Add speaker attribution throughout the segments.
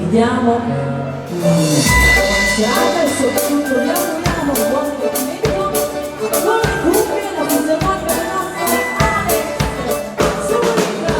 Speaker 1: diamo buona serata e soprattutto vi auguriamo un buon divertimento con le cuffie e la fisarmonica del nostro Alex Zuriga.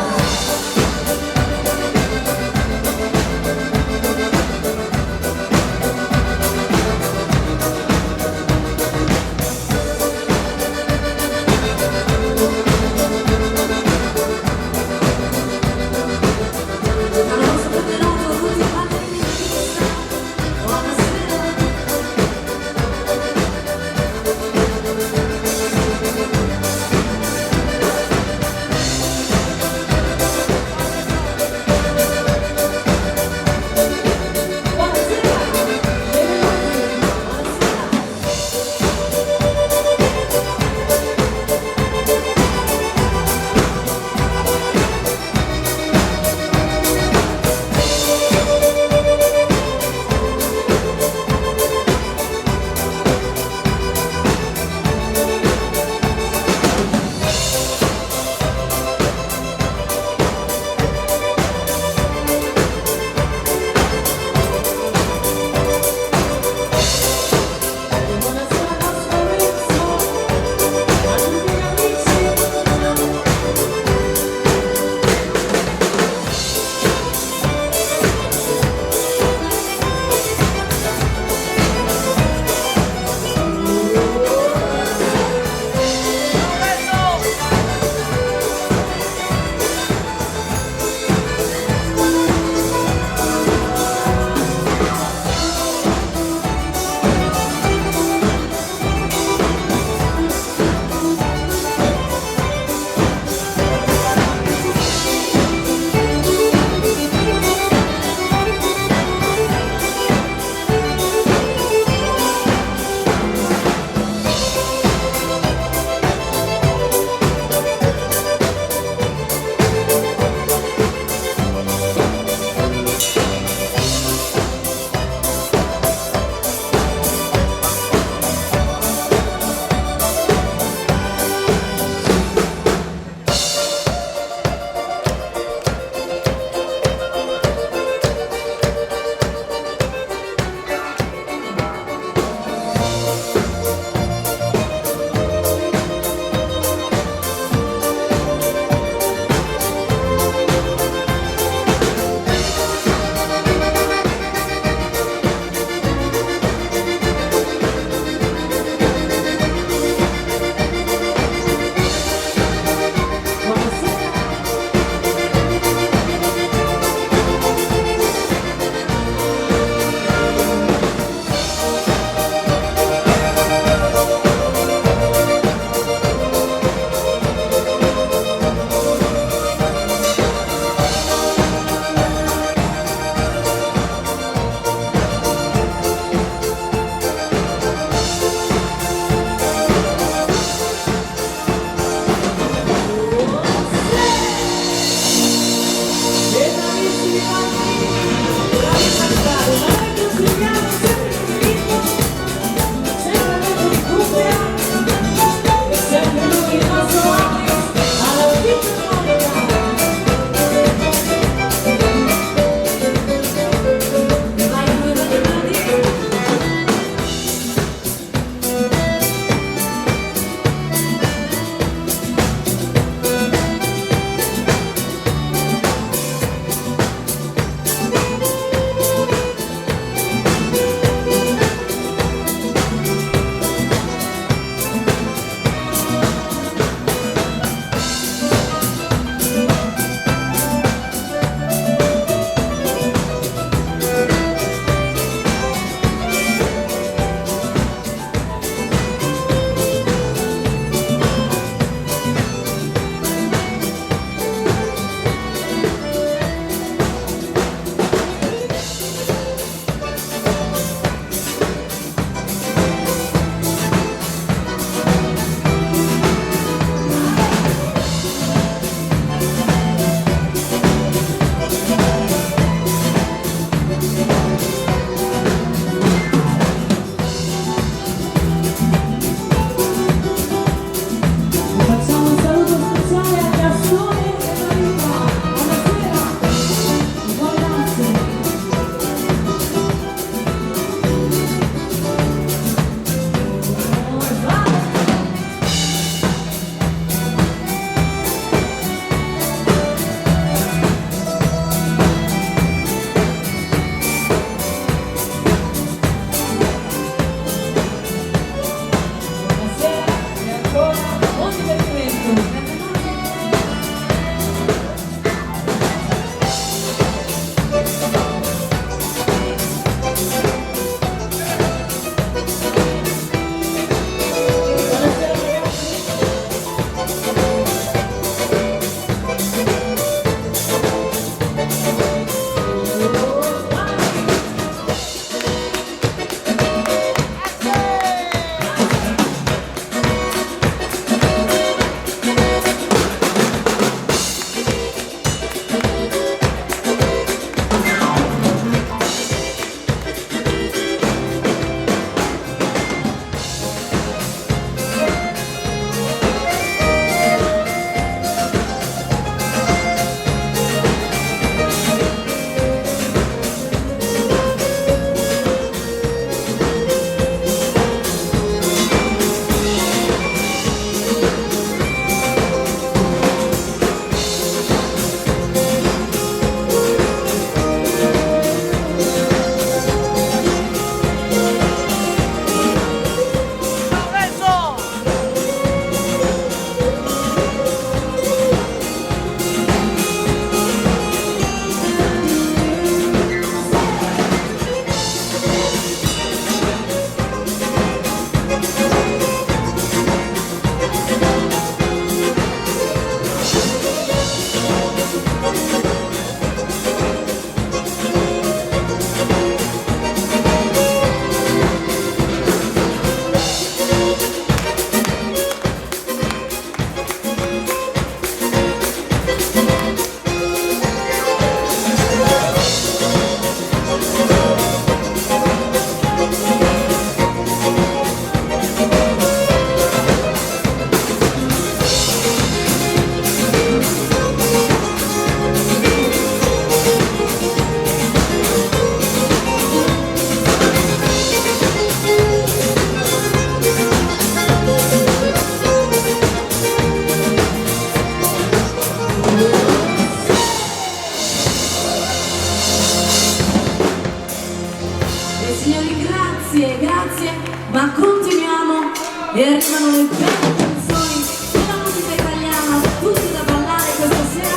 Speaker 1: Grazie, grazie, ma continuiamo e arrivano le belle canzoni della musica italiana, tutte da ballare questa sera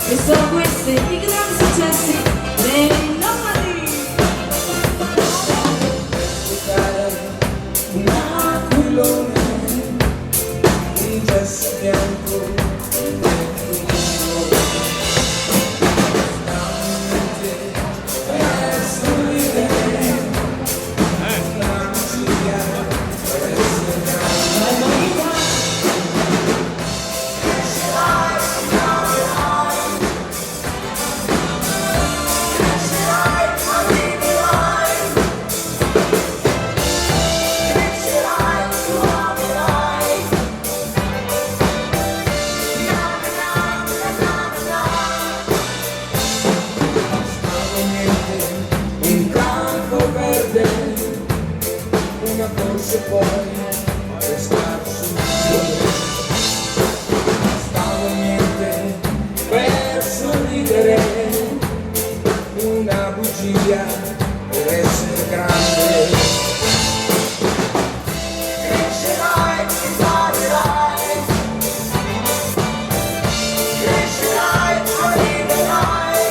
Speaker 1: e sono questi i grandi successi dei Nomadi.
Speaker 2: Un aquilone, un gesso bianco. Se poi restare sul cielo, stavo niente per sorridere, una bugia per essere grande. Crescerai, imparerai, crescerai, arriverai,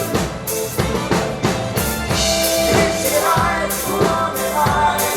Speaker 2: crescerai, tu amerai.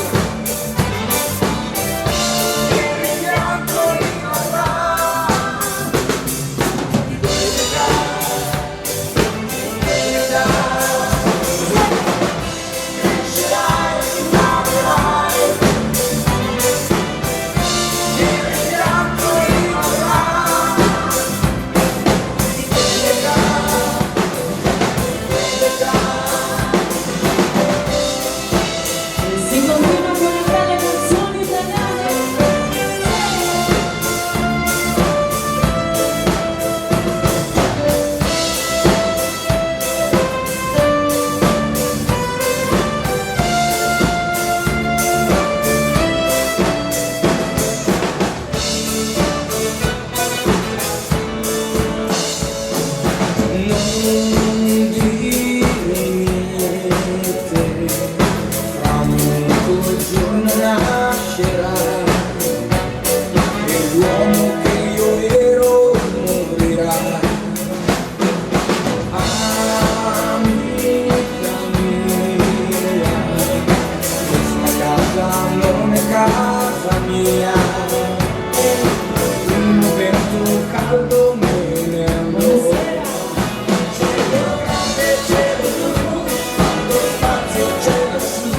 Speaker 2: Casa mia, un vento caldo me ne andò. Cielo grande, cielo blu, quanto spazio c'è lassù,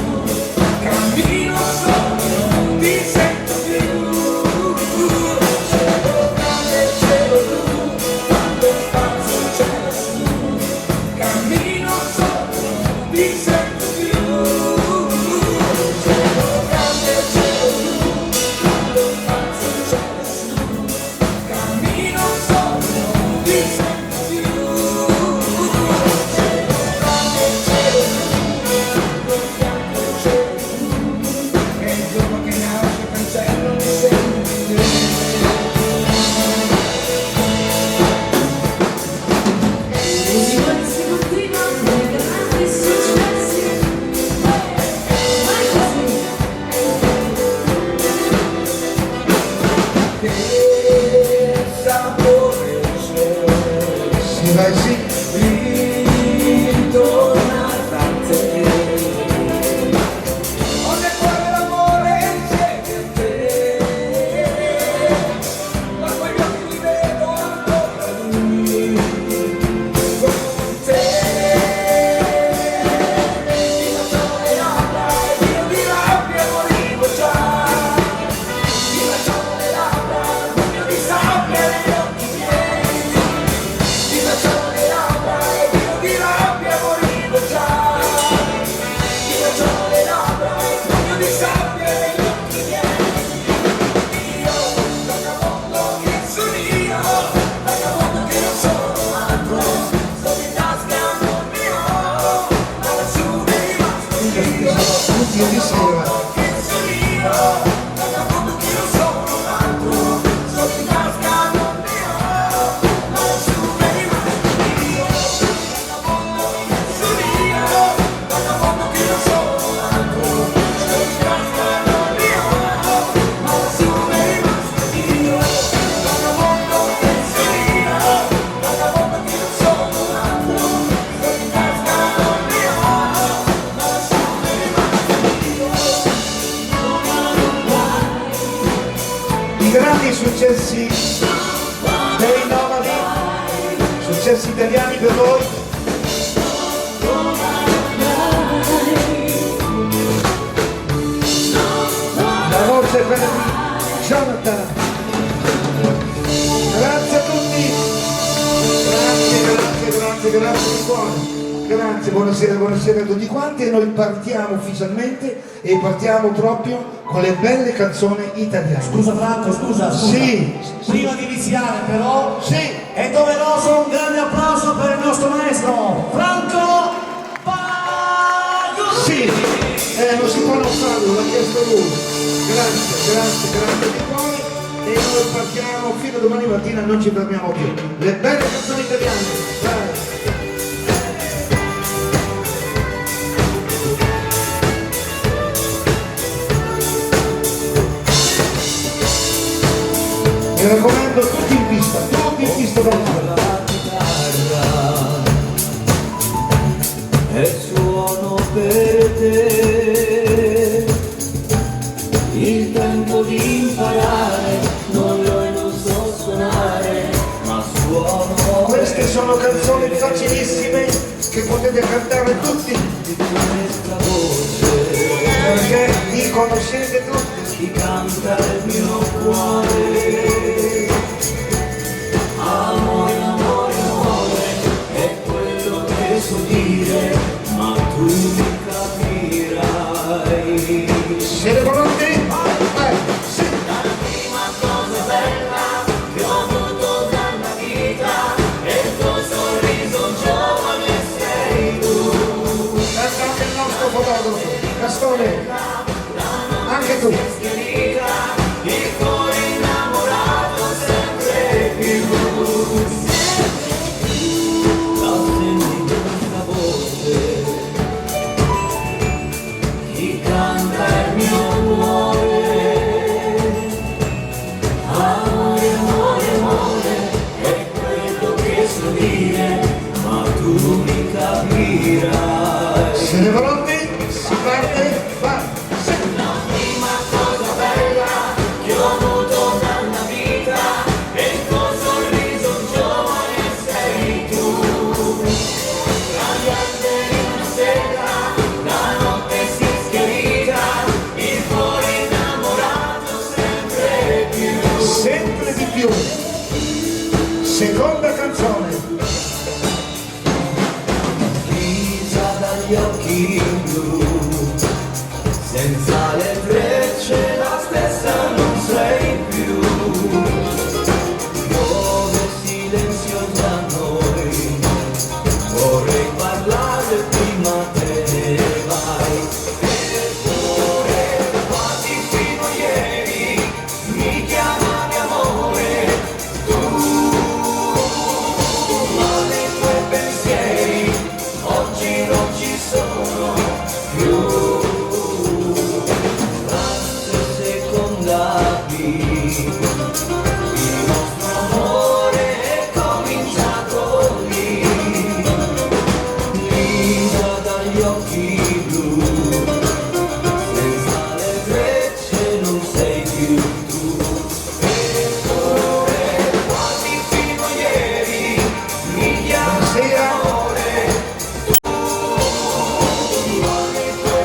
Speaker 2: cammino solo, non ti sento più. Cielo grande, cielo blu, quanto spazio c'è lassù, cammino solo, non ti sento più. Vai sì, ritorna da te. Ho nel cuore l'amore insieme a te, ma quegli occhi li vedo ancora lui, con te. Ti baciavo le labbra e io di rabbia morivo già. Ti baciavo le labbra, un pugno di sabbia negli occhi miei. Ti baciavo le labbra e io di rabbia morivo già. Ti baciavo le labbra e un pugno di sabbia negli occhi miei. Io, vagabondo che sono io, vagabondo che non sono altro, sto in tasca non ne ho, ma lassù mi è rimasto io. Vagabondo che sono io, vagabondo che non sono altro, sto in tasca non ne ho, ma lassù mi è rimasto io. Vagabondo che sono io, vagabondo che non sono altro, sto in tasca successi dei Nomadi, successi italiani per voi. La voce è quella di Jonathan. Grazie a tutti, grazie di cuore. Grazie, buonasera a tutti quanti, e noi partiamo ufficialmente e partiamo proprio con le belle canzoni italiane.
Speaker 3: Scusa Franco, scusa.
Speaker 2: Sì.
Speaker 3: Prima di iniziare però
Speaker 2: Sì.
Speaker 3: è doveroso un grande applauso per il nostro maestro Franco Pagliucci.
Speaker 2: Sì, non si può non farlo, l'ha chiesto lui. Grazie di cuore, e noi partiamo fino a domani mattina, non ci fermiamo più. Le belle canzoni italiane, vai. Mi raccomando, tutti in pista
Speaker 3: La chitarra è suono per te, il tempo di imparare non so suonare, ma suono.
Speaker 2: Queste sono canzoni facilissime che potete cantare tutti,
Speaker 3: Di questa voce
Speaker 2: perché li conoscete tutti.
Speaker 3: chi canta il mio cuore. Amore, amore, amore, è quello che so dire, ma tu mi capirai.
Speaker 2: Siete pronti? Sì.
Speaker 3: La prima cosa bella che ho avuto dalla vita è il tuo sorriso giovane sei tu.
Speaker 2: Canta anche il nostro fotografo, Gastone, anche tu.
Speaker 3: Il cuore innamorato sempre più. La senti questa voce, chi canta il mio cuore. Amore, amore, amore, è quello che so dire, ma tu mi capirai.
Speaker 2: Siete pronti? Si parte? Vai! Sì.
Speaker 3: La prima cosa bella che ho avuto dalla vita è il tuo sorriso giovane sei tu. Tra gli alberi una sera, la notte si è schiarita, il cuore innamorato sempre più.
Speaker 2: Sempre di più. Seconda canzone.
Speaker 3: Griglia dagli occhi blu, senza le trecce la stessa non sei più. Dove silenzio tra noi, vorrei parlare prima te ne vai. Eppure quasi fino a ieri mi chiamavi amore, ma nei tuoi pensieri oggi non ci sono più. Se secondavi il nostro amore è cominciato lì già dagli occhi blu, senza le trecce non sei più tu. Eppure quasi fino a ieri mi chiamavi
Speaker 2: Buonasera.
Speaker 3: amore, ma nei tuoi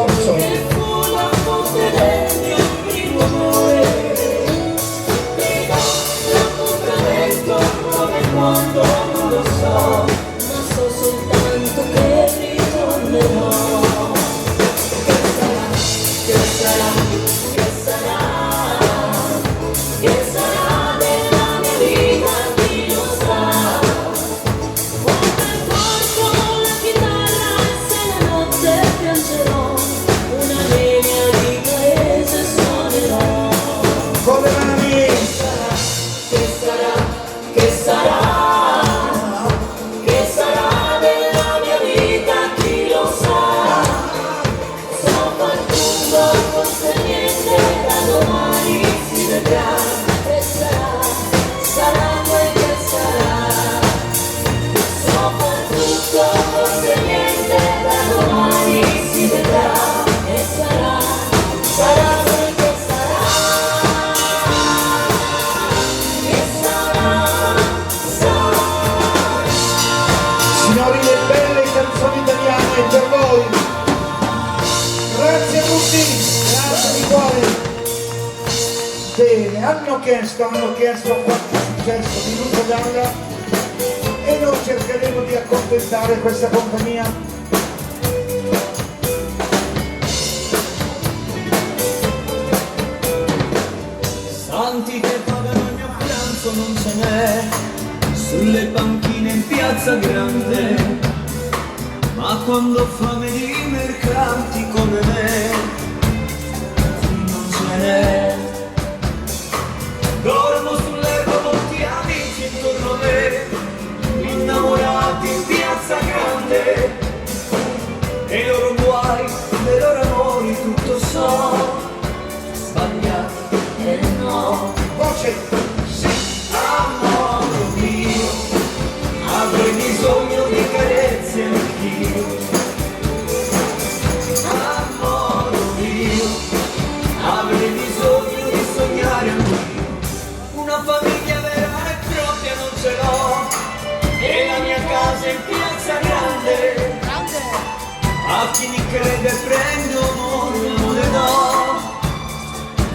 Speaker 2: sforzo.
Speaker 1: che fu la fonte del mio primo amore. Ti do l'appuntamento come quando non lo so, ma so soltanto che ritornerò. Che sarà, che sarà, che sarà della mia vita, chi lo sa. Come porto la chitarra e se la notte piangerò, una linea di paese suonerò.
Speaker 2: Con le mani.
Speaker 1: Che sarà, che sarà, che sarà della mia vita, chi lo sa. So far tutto, forse niente, da domani si vedrà. E sarà, sarà quel che sarà. So far tutto, forse niente, da domani si vedrà. E sarà, sarà quel che sarà. E sarà, sarà.
Speaker 2: Signori, le belle canzoni italiane per voi. Grazie a tutti, grazie di cuore. Bene, hanno chiesto qualche successo di Lucio Dalla e noi cercheremo di accontentare questa compagnia.
Speaker 3: Santi che pagano il mio pranzo non ce n'è, sulle panchine in piazza grande, ma quando ho fame di mercanti come me, qui non ce n'è. Dormo sull'erba molti amici intorno a me, innamorati in piazza grande, e i loro guai, dei loro amori tutto so, sbagliati e no.
Speaker 2: Voce, sì,
Speaker 3: Amore mio, avrei bisogno di carezze anch'io. Amore mio, avrei bisogno di sognare anch'io. Una famiglia vera e propria non ce l'ho, e la mia casa in piazza grande. A chi mi crede prendo amore, non le do,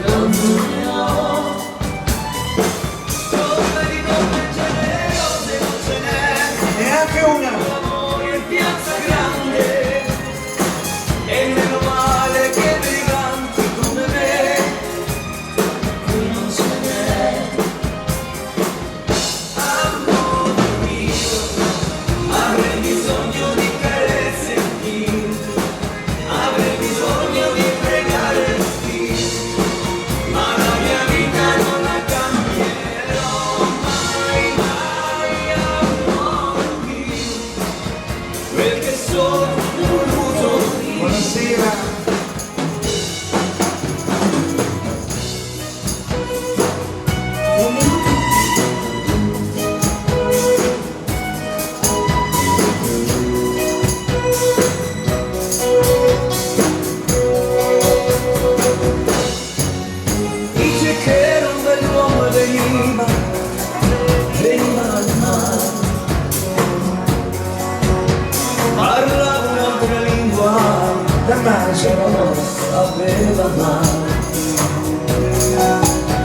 Speaker 3: non ne ho. Come di donne generose non ce n'è,
Speaker 2: neanche una.
Speaker 3: l'amore in piazza grande, e meno male che briganti come me, qui non ce n'è. Amore mio, avrei bisogno di carezze anch'io, avrei bisogno di pregare Dio, ma la mia vita non la cambierò mai, mai, amore mio, quel che sono voluto io.
Speaker 2: Buonasera.
Speaker 3: Dice che era un bell'uomo e veniva al mare, parlava un'altra lingua,
Speaker 2: Da mare,
Speaker 3: non sapeva mai.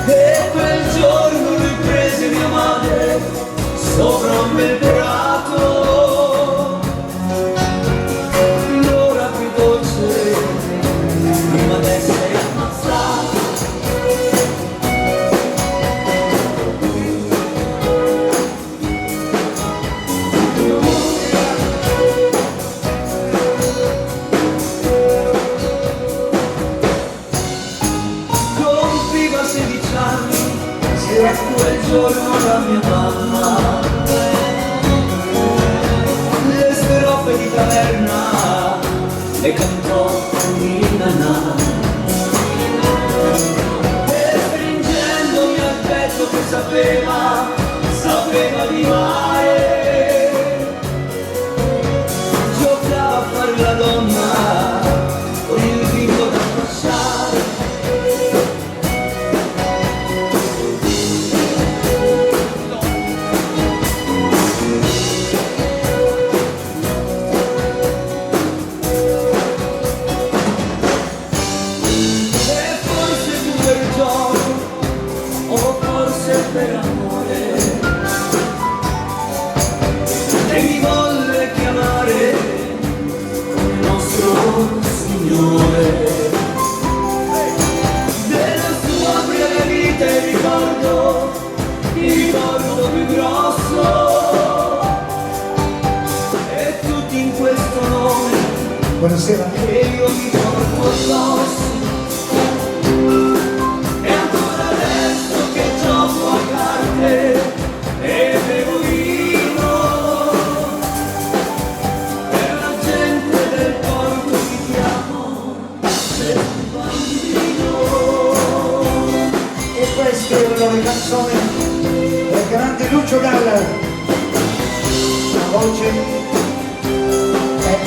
Speaker 3: E quel giorno lui prese mia madre sopra un bel prato, l'ora più dolce prima d'essere ammazzato. Compiva 16 anni, e quel giorno la mia mamma le strofe di taverna e cantò in nanà, e stringendomi al petto che sapeva di mare, giocava a fare la donna con il vino da passare. Signore. Della sua breve vita il ricordo più grosso, e tutti in questo nome
Speaker 2: Buonasera.
Speaker 3: che io mi porto addosso. E ancora adesso che gioco a carte e bevo vino, e la gente del porto mi chiama per un bambino.
Speaker 2: E queste erano le canzoni del grande Lucio Dalla. La voce è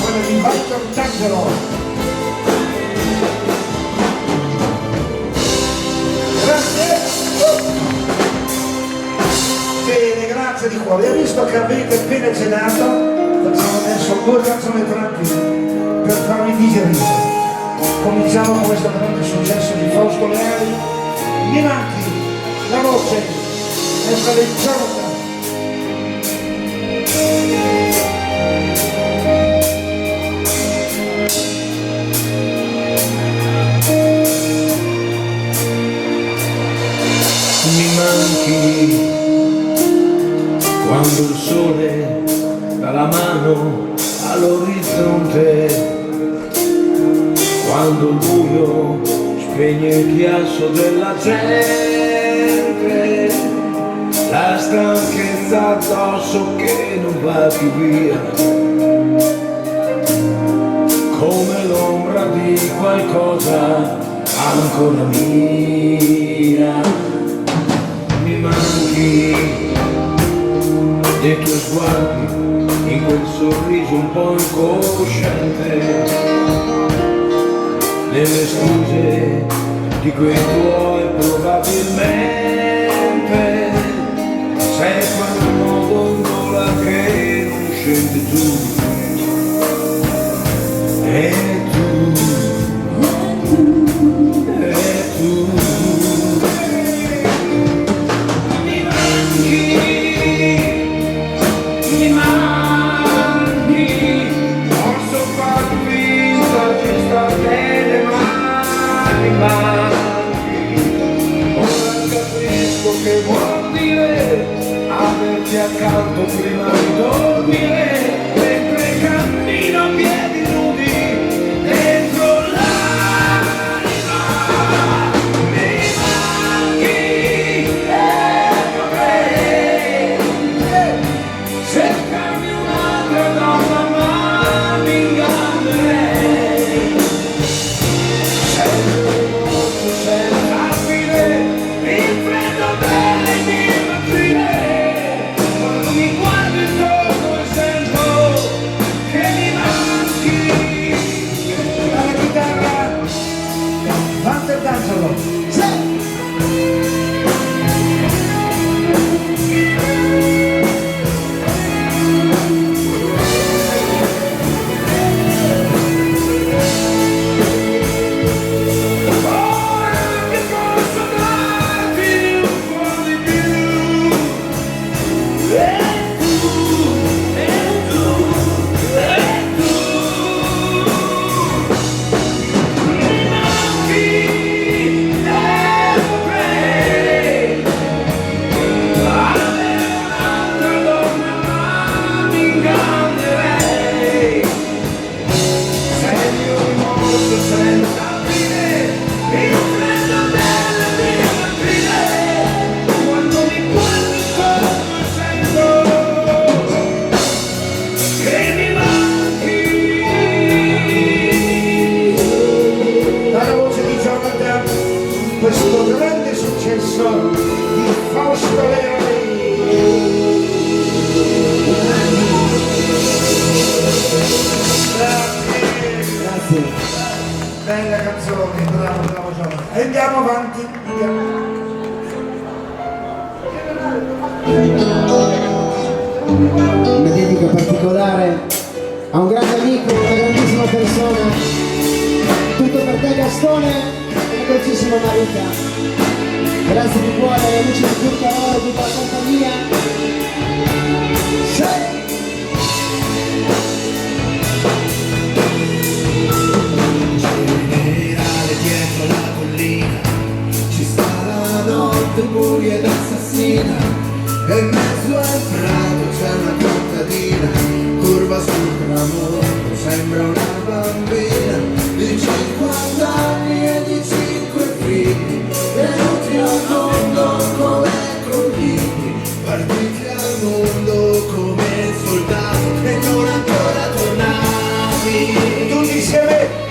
Speaker 2: quella di Walter D'Angelo. Grazie. Bene, grazie di cuore. Hai visto che avete appena cenato? Facciamo adesso 2 canzoni tranquille per farvi digerire. Cominciamo con questo grande successo di Fausto Leali. Mi manchi la voce e sarei giornata.
Speaker 3: Mi manchi quando il sole dà la mano all'orizzonte, quando il buio spegne il chiasso della gente, la stanchezza addosso che non va più via, come l'ombra di qualcosa ancora mia. Mi manchi dei tuoi sguardi, in quel sorriso un po' incosciente, nelle scuse di quei tuoi probabilmente, sei quel modo in gola che non scende giù, e tu, mi manchi, posso far finta di star bene, ma mi manchi. Ora capisco che vuol dire averti accanto prima di dormire, mentre cammino a piedi nudi dentro l'anima. Mi manchi e vorrei cercarmi un'altra donna, ma mi ingannerei. Sei morto senza fine, il freddo delle mie mattine, quando mi guardo intorno e sento che mi manchi.
Speaker 2: Alla chitarra Walter D'Angelo.
Speaker 3: Ora che posso darti un po' di più, e tu, e tu, e tu, mi manchi e vorrei avere un'altra donna, ma mi ingannerei. Sei il mio rimorso senza fine, il freddo delle mie mattine, quando mi guardo intorno e sento che mi manchi.
Speaker 2: Dalla voce di Jonathan, questo grande successo di Fausto Leali. Grazie. Bella canzone, bravo Jonathan. E andiamo avanti.
Speaker 4: Una dedica particolare a un grande amico, una grandissima persona. Tutto per te Gastone e la dolcissima Marita. Grazie di cuore alle amici di tutta ora, tutta la compagnia.
Speaker 2: mondo sembra una bambina di 50 anni e di 5 figli, venuti al mondo come convigli, partiti al mondo come soldati e non ancora tornati. Tutti insieme!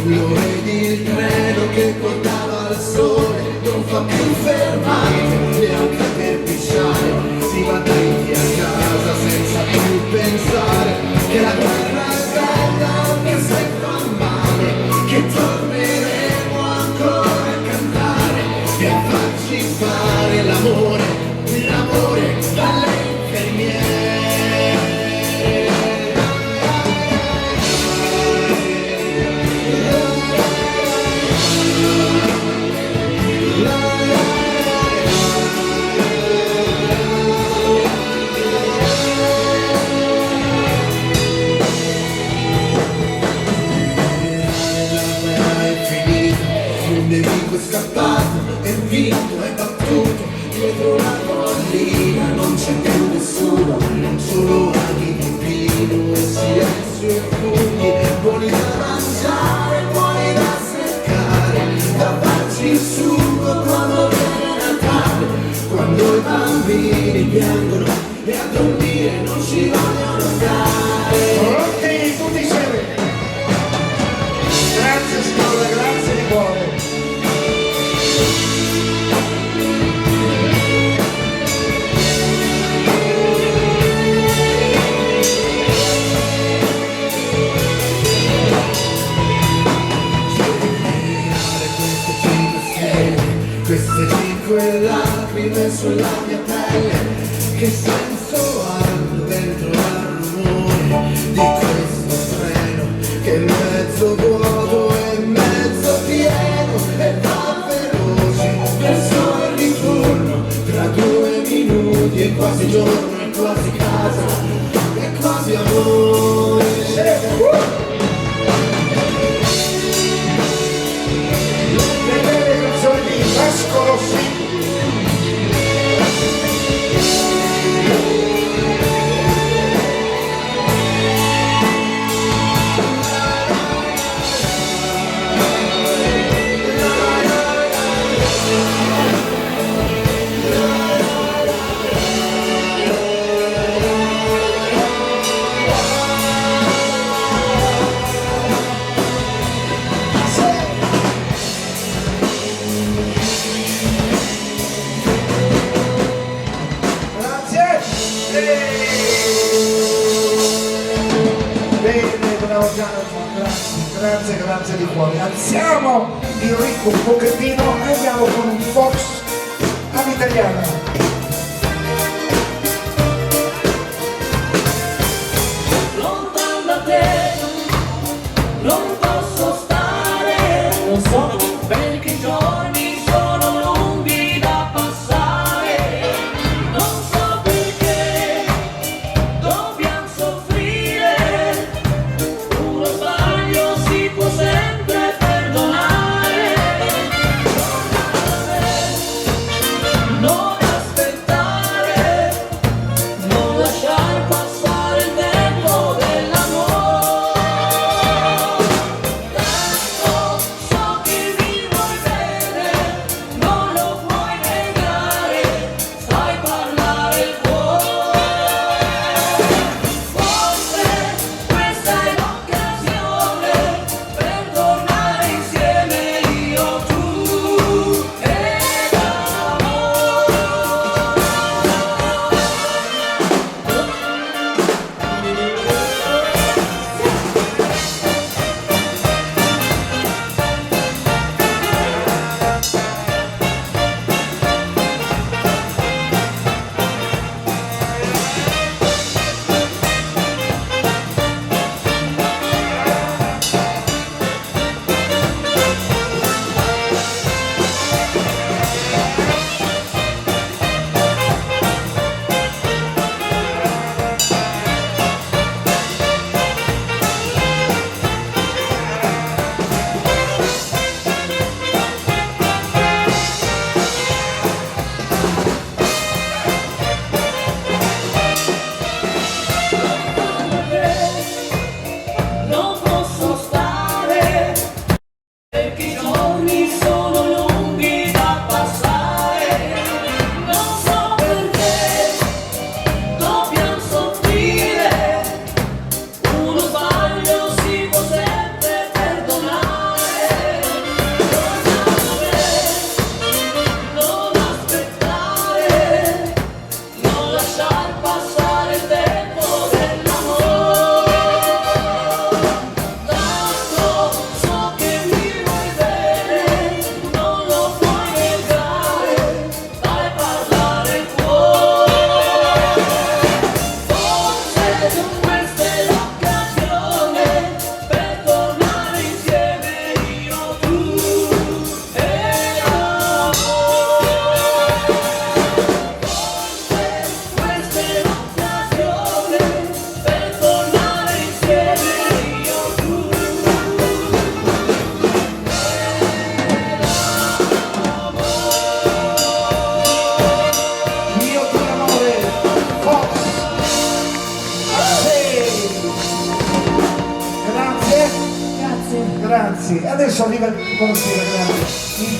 Speaker 2: Lo vedi il treno che portava al sole, non fa più fermate neanche per pisciare, si va dritti a casa senza più pensare che la guerra è bella anche se fa male, che torneremo ancora a cantare e a farci fare l'amore, l'amore dalle infermiere. Nemico è scappato, è vinto, è battuto, dietro la collina non c'è più nessuno, solo aghi di pino e silenzio e funghi, buoni da mangiare, buoni da seccare, da farci il sugo quando viene Natale, quando i bambini piangono e a dormire non ci vogliono dare. Pronti tutti insieme! Grazie scuola, grazie di cuore! Queste 5 lacrime sulla mia pelle, che senso hanno dentro al rumore di questo treno che è mezzo vuoto e mezzo pieno e va veloce verso il ritorno, tra 2 minuti è quasi giorno, è quasi casa, è quasi amore. Pascolo sì. Grazie di cuore. Alziamo il ritmo un pochettino e andiamo con un fox all'italiana.
Speaker 1: Lontano da te non posso stare, lo so perché i giorni sono lunghi da passare, non so perché dobbiamo soffrire, uno sbaglio si può sempre perdonare. Lontano da te
Speaker 2: ragazzi, adesso arriva il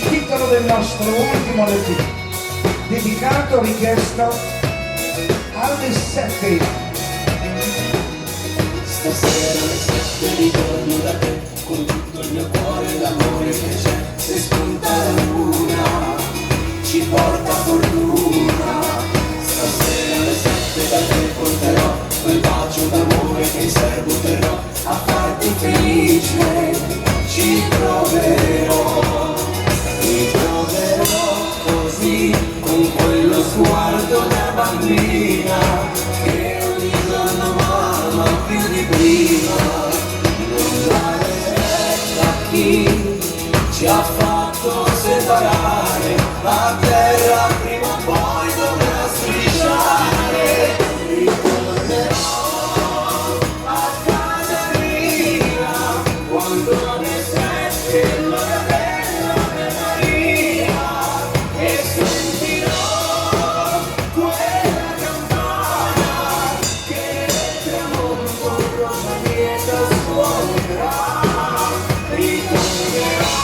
Speaker 2: titolo del nostro ultimo LP, dedicato, richiesto alle 7.
Speaker 3: Stasera alle 7 ritorno da te, con tutto il mio cuore e l'amore che c'è. Se spunta la luna, ci porta fortuna. Stasera alle 7 da te porterò quel bacio d'amore che in serbo terrò a farti felice. Ci troverò così, con quello sguardo da bambina che ogni giorno mamma più di prima. Non dare retta a chi ci ha fatto separare, a terra prima o poi dovrà strisciare. Ritornerò a casa mia quando alle 7 l'ora dell'Ave Maria e sentirò quella campana che nel tramonto rosa lieta suonerà. Ritornerò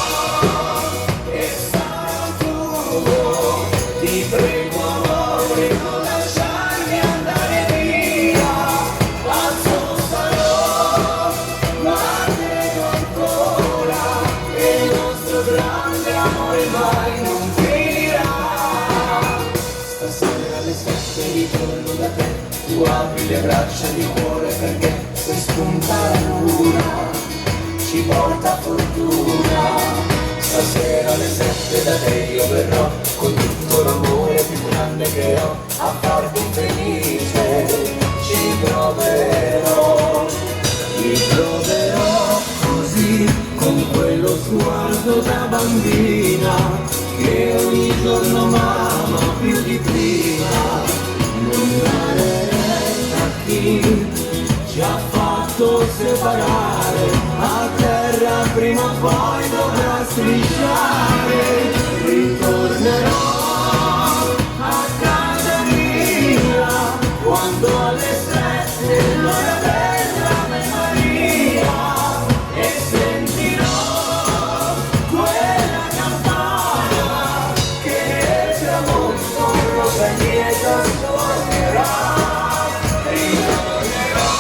Speaker 3: e sarò tuo, ti prego amore non lasciarmi andare via. Pazzo sarò, ma credo ancora che il nostro grande amore mai non finirà. Stasera alle 7 ritorno da te, tu apri le braccia di cuore perché se spunta la luna ci porta fortuna. Stasera alle 7 da te io verrò con tutto l'amore più grande che ho a farti felice. Ci proverò, ti troverò così, con quello sguardo da bambina che ogni giorno mamma più di prima. Non dare retta a chi ci ha fatto separare, a terra prima o poi dovrà strisciare. Ritornerò a casa mia quando alle 7 l'ora dell'Ave Maria e sentirò quella campana che nel tramonto rosa lieta suonerà. Ritornerò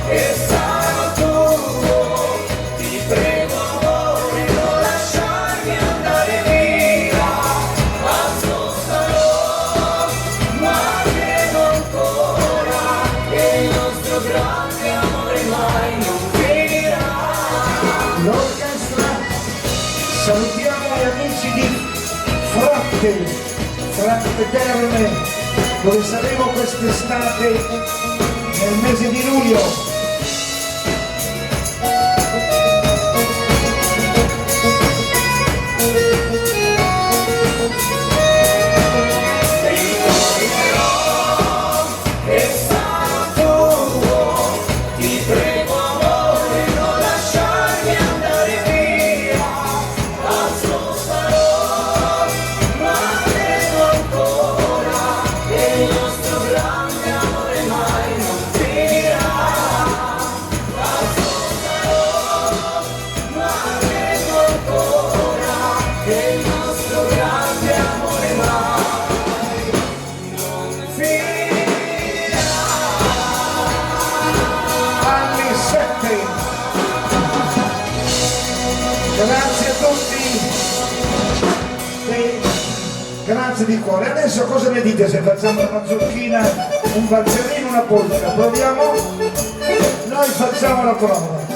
Speaker 3: e sarò tuo, ti prego amore non lasciarmi andare via. Pazzo sarò, ma credo ancora che il nostro grande amore mai non finirà.
Speaker 2: L'orchestra, salutiamo gli amici di Fratte Terme, dove saremo quest'estate nel mese di luglio.
Speaker 3: E sarò tuo, ti prego amore non lasciarmi andare via. Pazzo sarò, ma credo ancora che il nostro grande amore mai non finirà. Pazzo sarò, ma credo ancora che il nostro grande amore mai non finirà.
Speaker 2: Alle 7. Grazie a tutti. E grazie di cuore. Adesso cosa ne dite se facciamo una zucchina, un balzerino, una polka? Proviamo? Noi facciamo la prova.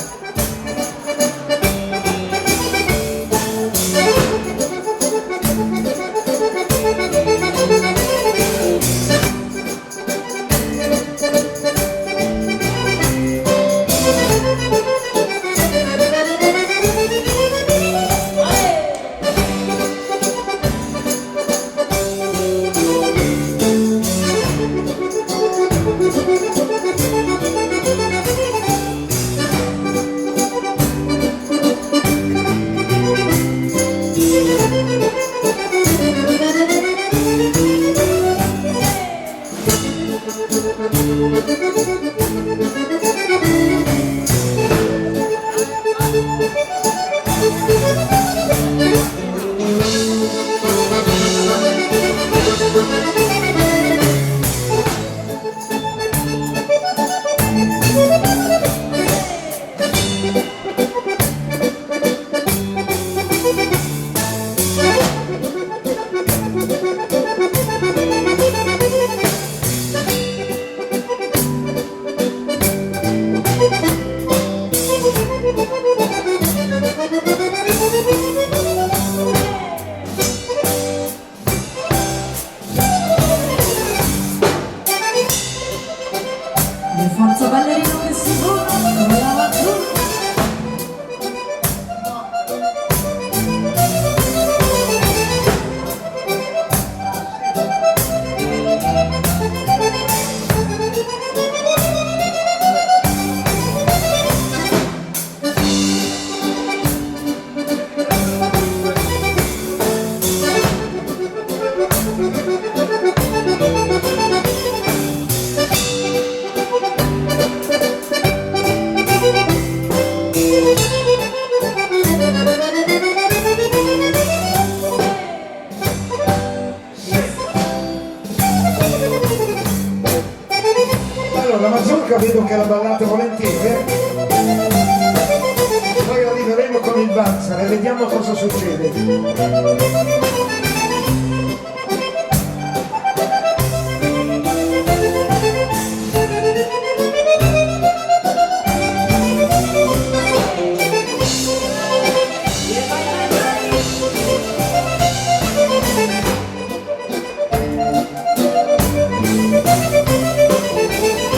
Speaker 2: mazurka vedo che la ballate volentieri. Poi arriveremo con il valzer e vediamo cosa succede.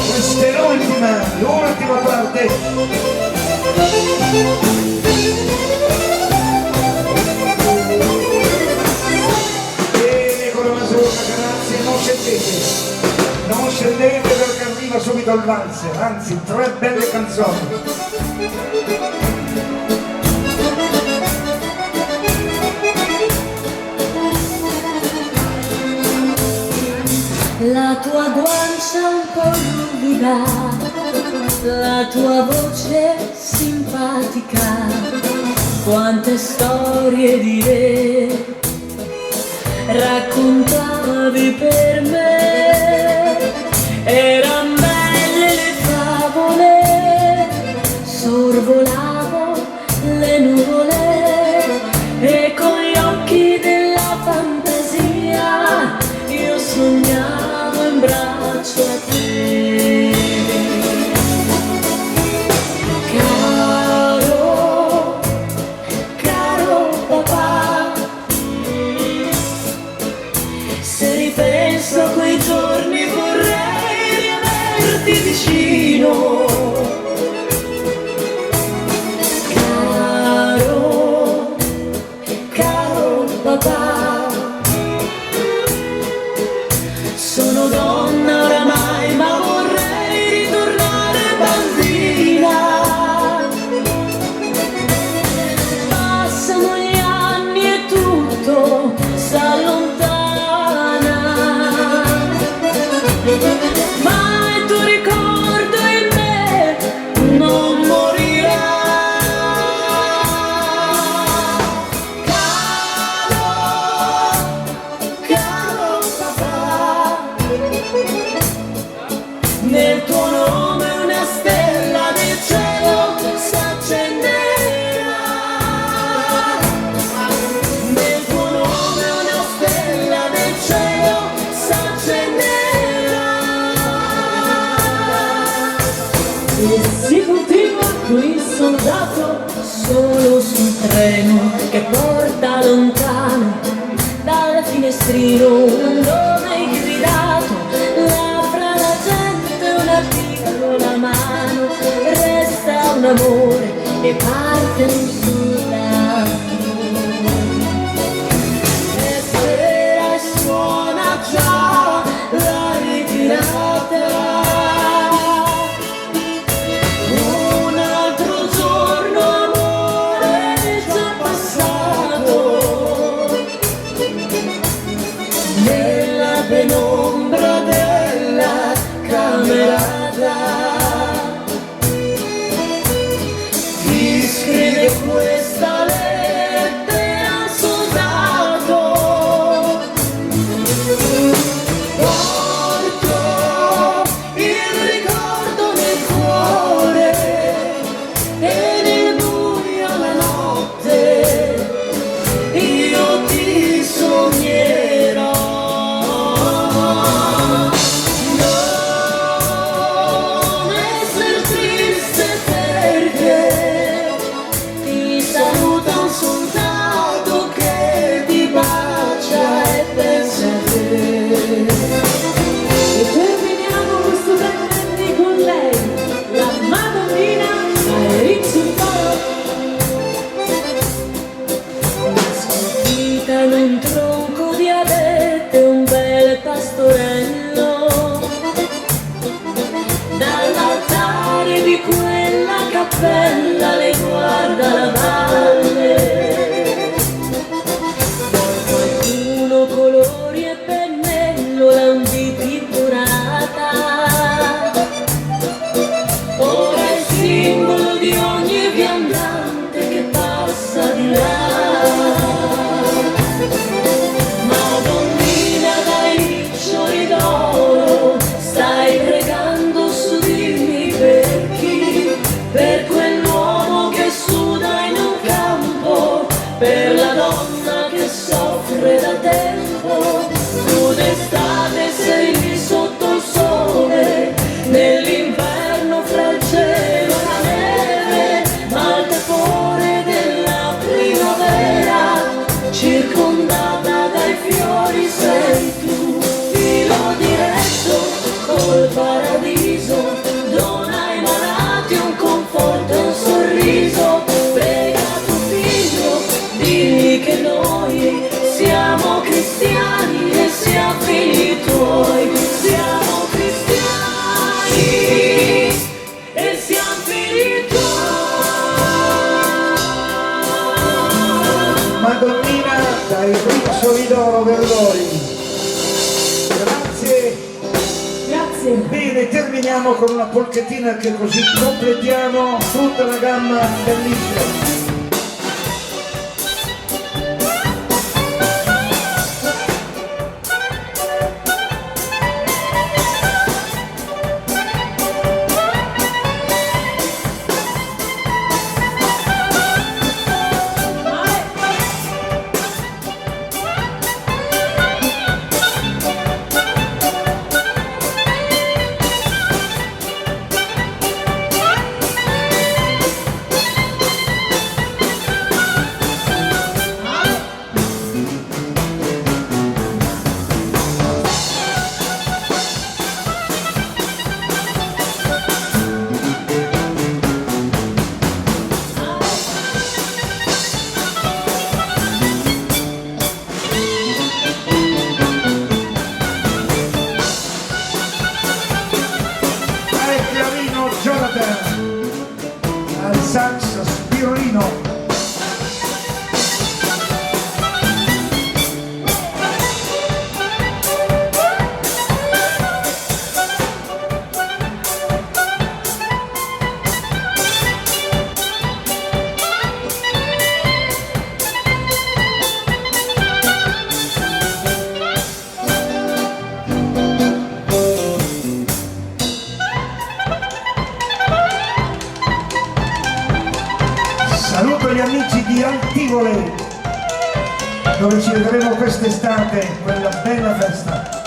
Speaker 2: Questa è l'ultima parte. Bene con la mazurka, grazie, non scendete perché arriva subito il valzer, anzi 3 belle canzoni.
Speaker 1: La tua guancia un po' ruvida, la tua voce simpatica, quante storie di re raccontavi per me. Eran belle le favole, sorvolavo le nuvole e con gli occhi della fantasia io sognavo in braccio a te. Caro, caro papà, se ripenso a quei giorni vorrei riaverti vicino. Caro, caro papà, sono donna oramai, ma vorrei ritornare bambina. Passano gli anni e tutto s'allontana, ma il tuo ricordo in me non morirà. Caro papà, nel tuo nome una stella del cielo s'accenderà. Nel tuo nome una stella del cielo s'accenderà. E si continua qui soldato solo sul treno che porta lontano dal finestrino un nome gridato. Fra la gente una piccola mano, resta un amore e parte un soldato. E sera e suona già la ritirata. Un altro giorno amore è già passato. Nella penombra della camerata ti scrive questa lettera al soldato. Porto il ricordo nel cuore e nel buio la notte io ti sognerò. Non essere triste perché ti saluta un soldato che ti bacia e pensa a te. E terminiamo questo venerdì con lei, la Madonnina Maurizio Foro. Scolpita in un tronco di abete un bel pastorello, dall'altare di quella cappella le guarda la valle. Qualcuno colori e pennello l'han dipinturata. Ora è il simbolo di ogni viandante che passa di là. Madonnina dai riccioli d'oro, stai pregando su di il tempo, tu d'estate sei lì sotto il sole, nell'inverno fra il cielo e la neve, ma al tepore della primavera, circondata dai fiori sei tu, filo diretto col paradiso, dona ai malati un conforto e un sorriso, prega tuo figlio, digli che noi siamo cristiani e siamo figli tuoi, siamo cristiani e siamo figli tuoi.
Speaker 2: Madonnina dai bricioli d'oro Verlori. Grazie.
Speaker 1: Grazie.
Speaker 2: Bene, terminiamo con una polchettina che così completiamo tutta la gamma bellissima. Al sax Spirolino. Saluto gli amici di Altivole, dove ci vedremo quest'estate, quella bella festa.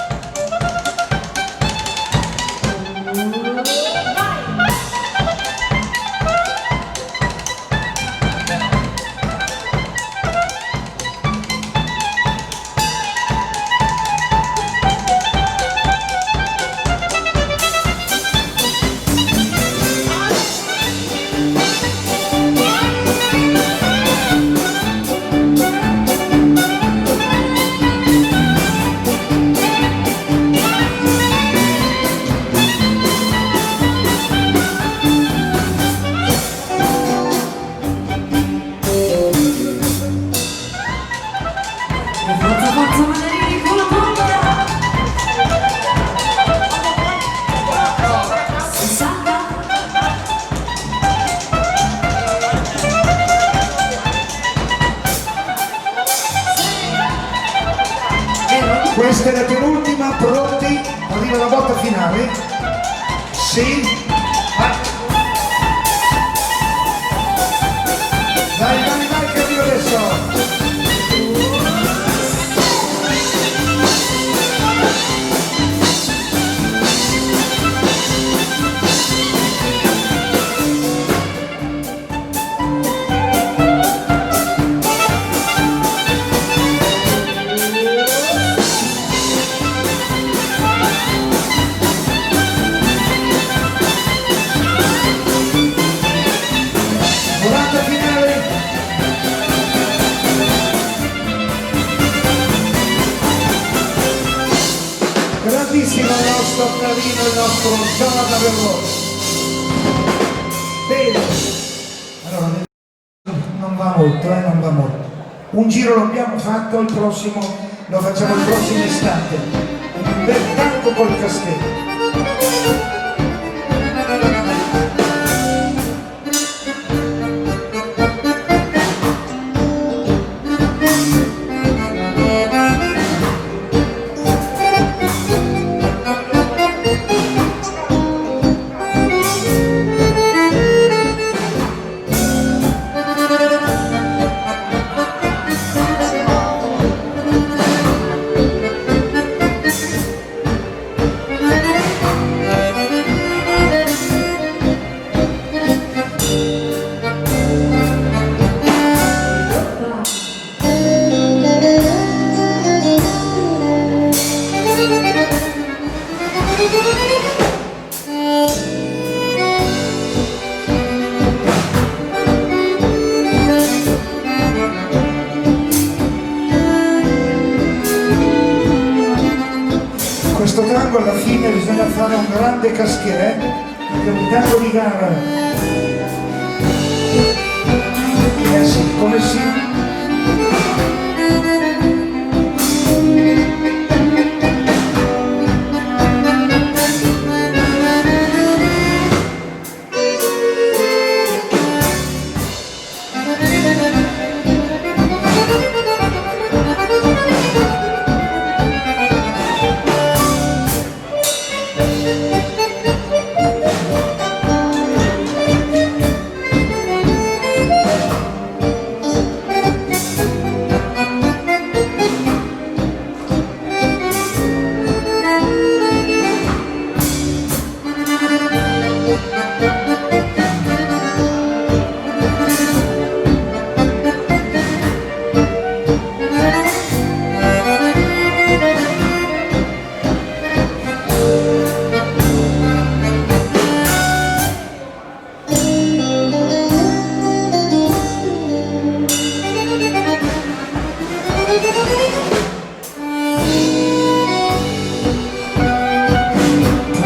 Speaker 1: Forza, forza, Valerini, con la bomba! 60.
Speaker 2: Questa è la penultima, pronti? Arriva la botta finale. Sì. Vai. Dai, dai, dai, che arriva adesso. Volata finale. Grandissimo il nostro Flavino, il nostro Jonathan Verlori. Bene. Allora, non va molto, non va molto. Un giro lo abbiamo fatto, il prossimo lo facciamo il prossimo istante. Un bel tango col castello. questo tango alla fine bisogna fare un grande caschier, perché è un tango di gara. Sì, come sì.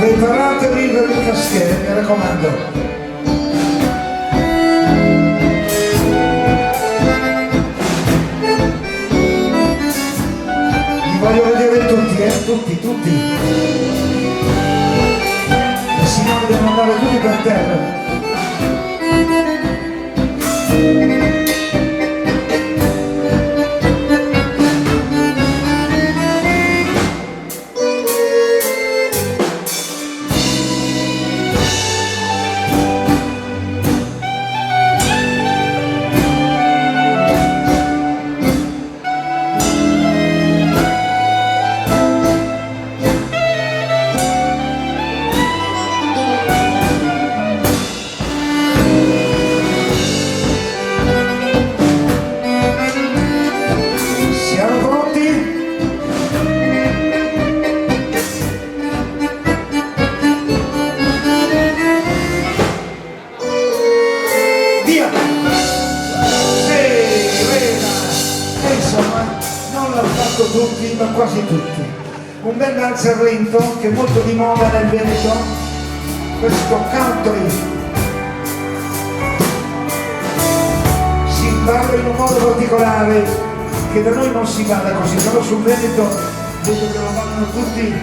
Speaker 2: Preparatevi per il caschier, mi raccomando. Li voglio vedere tutti, tutti. E si no devono andare tutti per terra. Tutti, ma quasi tutti. Un bel dancer lento che è molto di moda nel Veneto, questo country. Si balla in un modo particolare che da noi non si balla così, però sul Veneto vedo che lo ballano tutti.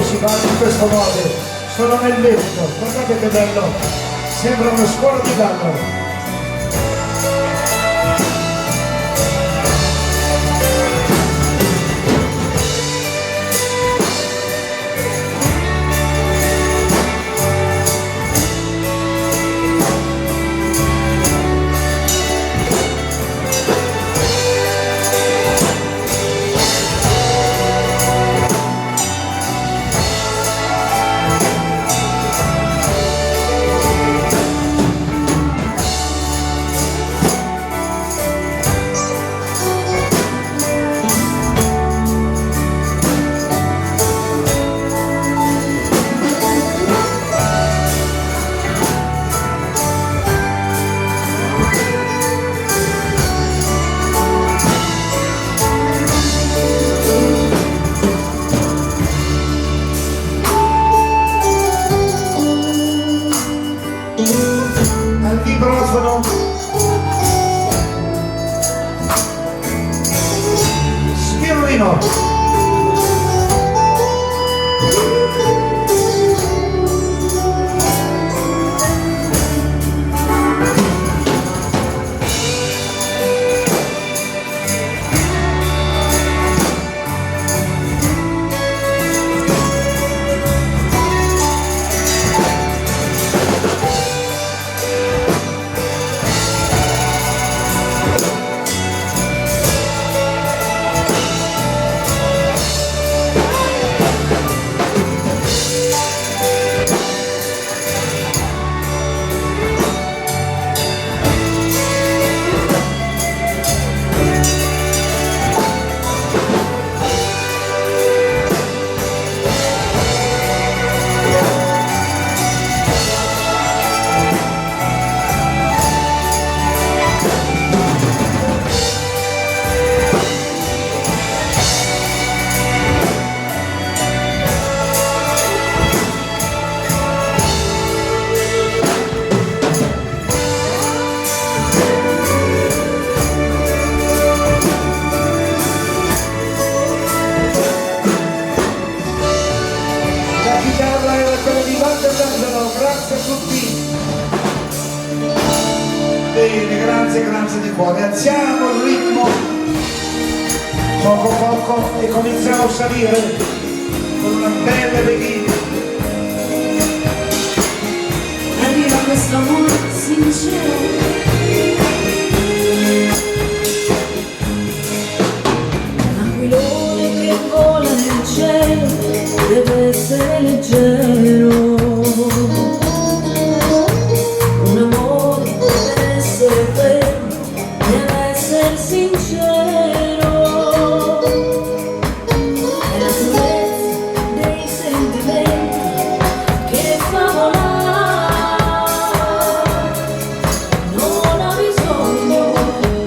Speaker 2: Si va in questo modo, sono nel Veneto, guardate che bello, sembra una scuola di ballo. pochino. Grazie a tutti. Bene, grazie di cuore. Alziamo il ritmo poco poco e cominciamo a salire con una bella beghina.
Speaker 1: Arriva questo amore sincero, l'aquilone che vola nel cielo deve essere leggero. Un amore deve essere vero, deve essere sincero. È la purezza dei sentimenti che fa volare. Non ha bisogno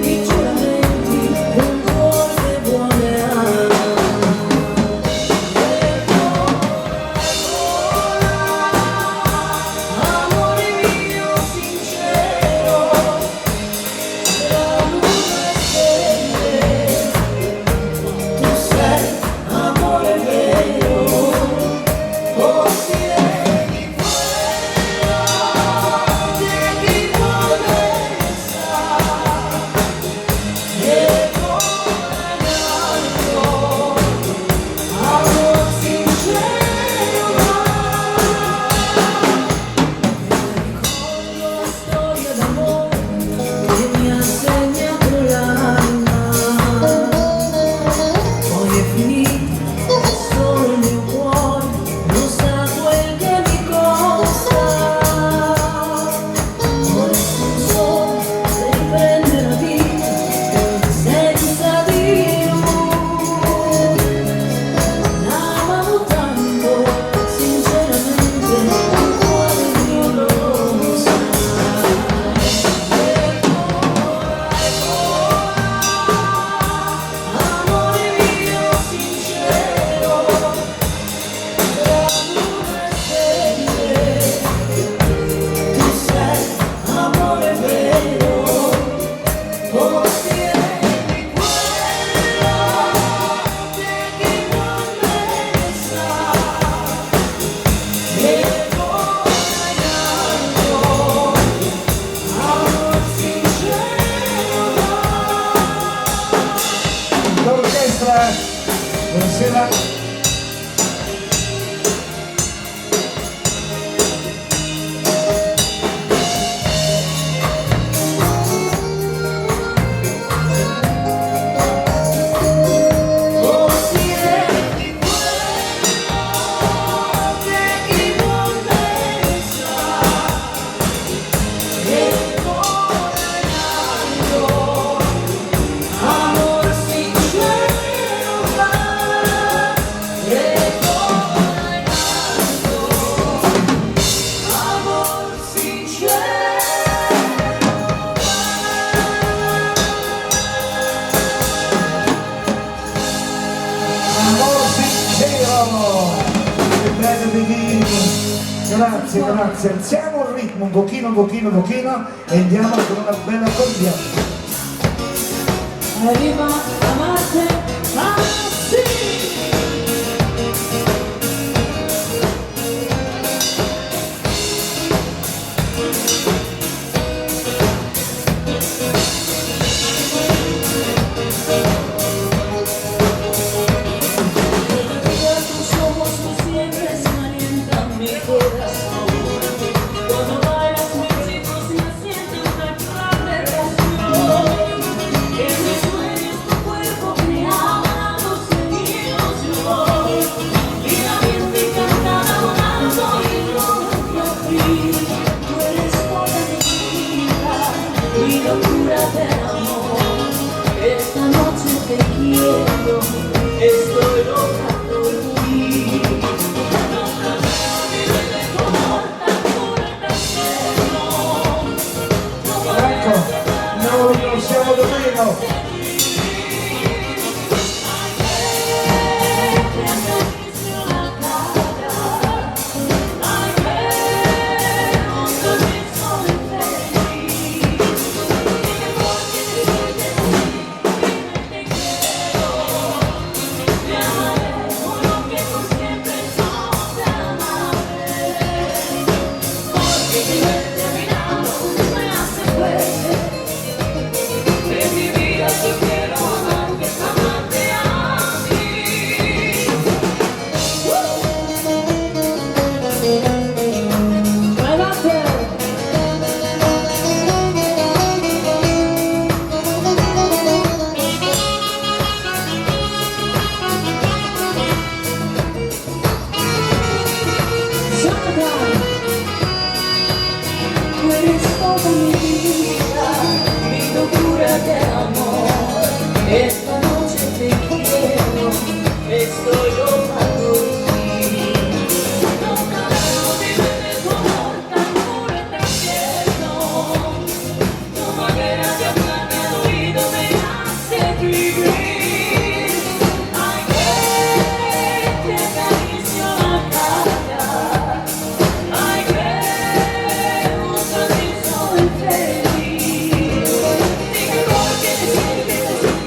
Speaker 1: di giuramenti, un cuore che vuole amare. Amore mio sincero, tra luna e stelle, tu sei amore vero, possiedi quello che chi vuole sa, e con l'altro amor sincero va. Ricordo la storia d'amore che mi ha segnato l'anima, poi è finita e solo il mio cuore non sa quel che mi costa. Ora sono solo per riprendere la vita senza di lui. L'amavo tanto, sinceramente, il cuore mio lo sa. Amore mio sincero, tra luna e stelle, tu sei amore vero, possiedi quello che chi non ne sa, e con l'altro amor sincero va.
Speaker 2: L'orchestra, buonasera.
Speaker 1: Possiedi quello che chi non ne sa, e con l'altro amor sincero va, e con l'altro amor sincero
Speaker 2: Amor sincero. Che bello beghino. Grazie. Alziamo il ritmo un pochino e andiamo con una bella coppia.
Speaker 1: arriva a Marte, mi locura de amor. Esta noche te quiero, estoy loca por ti. Non sapevo di vivere morta pure per cielo.
Speaker 2: Ecco, non lo conosciamo davvero.
Speaker 1: Esta noche te quiero, estoy loca por ti. No cabe vivir tu amor tan puro en el cielo. Tu manera de hablarme al oído me hace vivir. Ay, que te acaricio la cara. Ay, que junto a ti soy feliz. Dime por qué decirte así.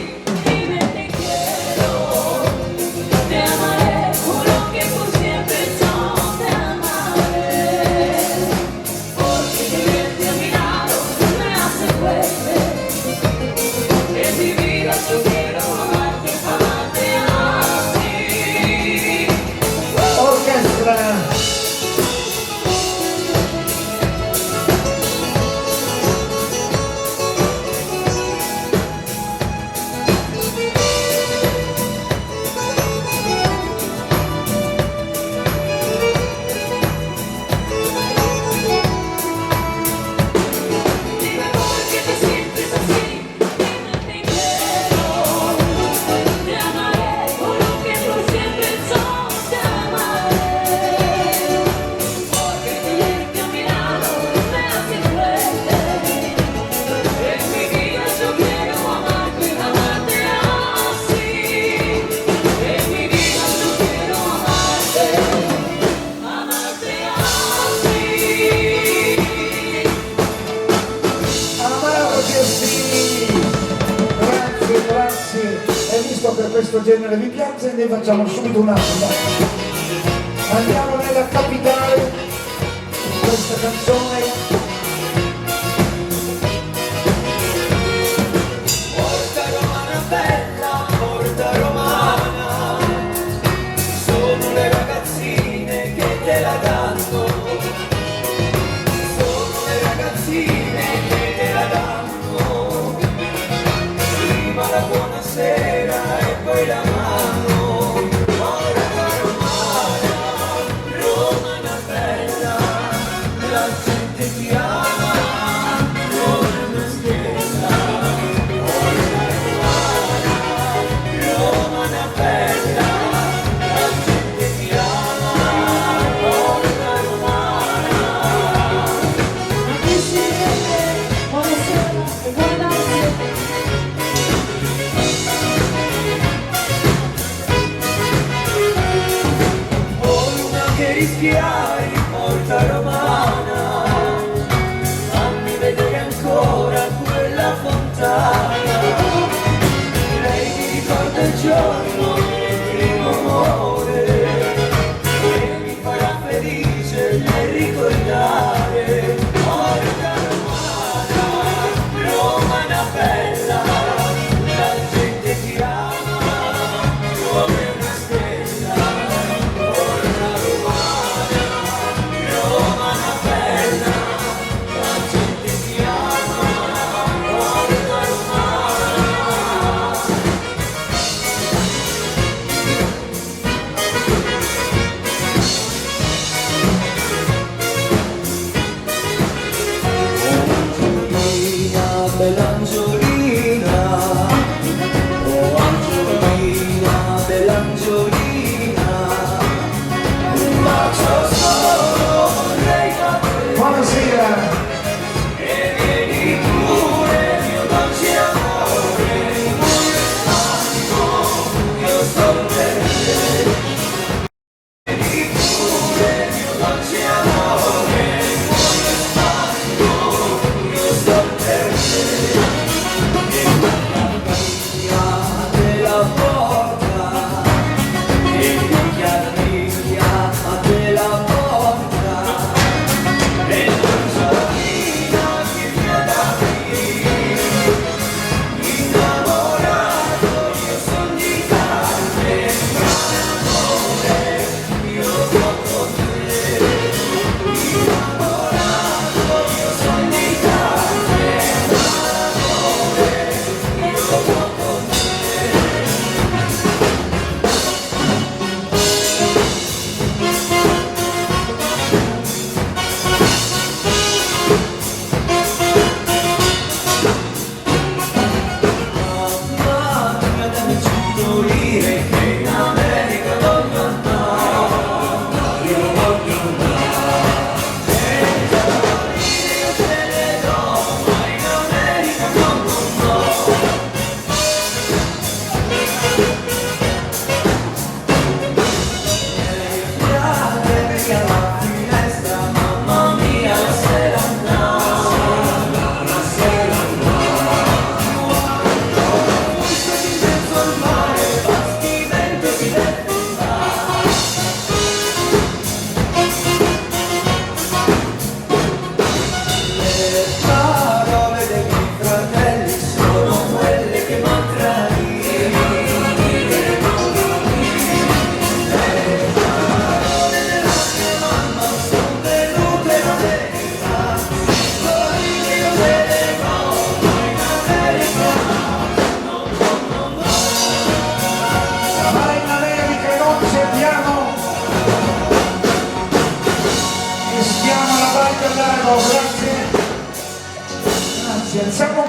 Speaker 2: Grazie, e visto che questo genere vi piace, ne facciamo subito un altro. Andiamo nella capitale, questa canzone.
Speaker 3: Porta romana bella, porta romana, sono le ragazzine che te la danno, sono le ragazzine che te la danno, prima la buonasera e poi la mano. Porta romana, romana bella, la gente ti ama come una stella. Romana bella, la gente ti ama, porta romana.
Speaker 1: Aquí siete, buonasera e guardate.
Speaker 3: Vuoi una che rischiari, porta romana, fammi vedere ancora quella fontana. Lei mi ricorda il giorno del primo amore e mi farà felice nel ricordare. Porta romana, romana bella, la gente ti ama come una stella. Porta romana, romana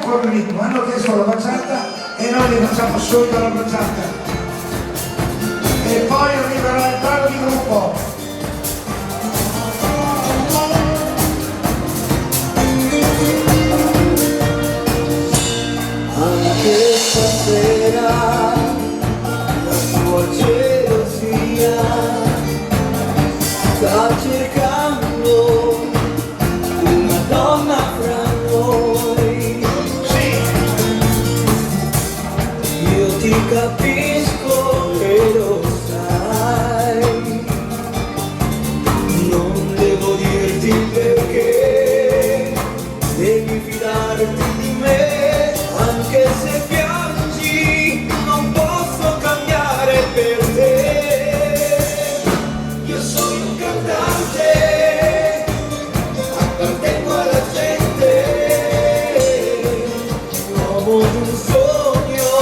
Speaker 2: con il ritmo, hanno chiesto la baciata e noi li facciamo subito la baciata. E poi arriverà il brano di gruppo.
Speaker 3: Anche stasera la tua gelosia sta cercando una donna fra noi. Io ti capisco e lo sai, non devo dirti perché devi fidarti di me, anche se piangi non posso cambiare per te. Io sono un cantante, appartengo alla gente, uomo di un sogno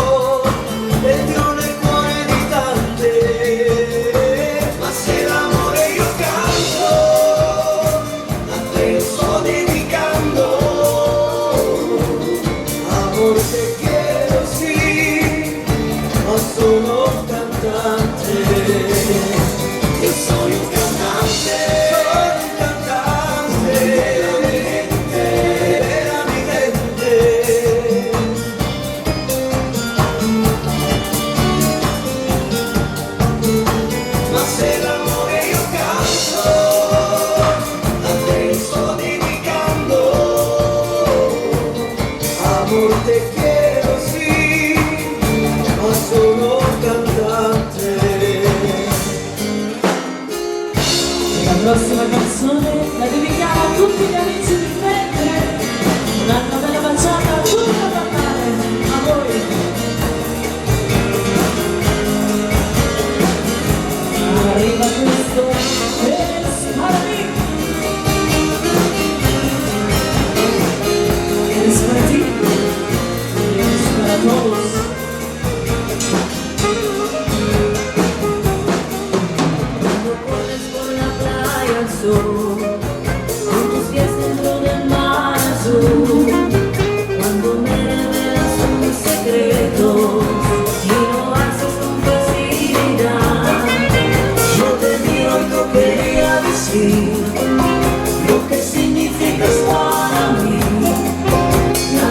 Speaker 3: dentro nel cuore di tante. Ma se l'amore io canto, a te lo sto dedicando. Amor te quiero sì, ma sono un cantante. Io sono un cantante, veramente, veramente. Ma se l'amore io canto, a te lo sto dedicando. Amor te quiero sì, ma sono un cantante.
Speaker 1: La prossima canzone la dedichiamo a tutti gli amici di Fredde. Una bella baciata a tutti da cantare, a voi. Arriva questo es para mí. Es para ti. Es para todos.
Speaker 5: Cuando corres por la playa al sur, con tus pies dentro del mar azul, cuando me revelas tus secretos y lo haces con facilidad, yo te miro y te quería decir lo que significas para mí. La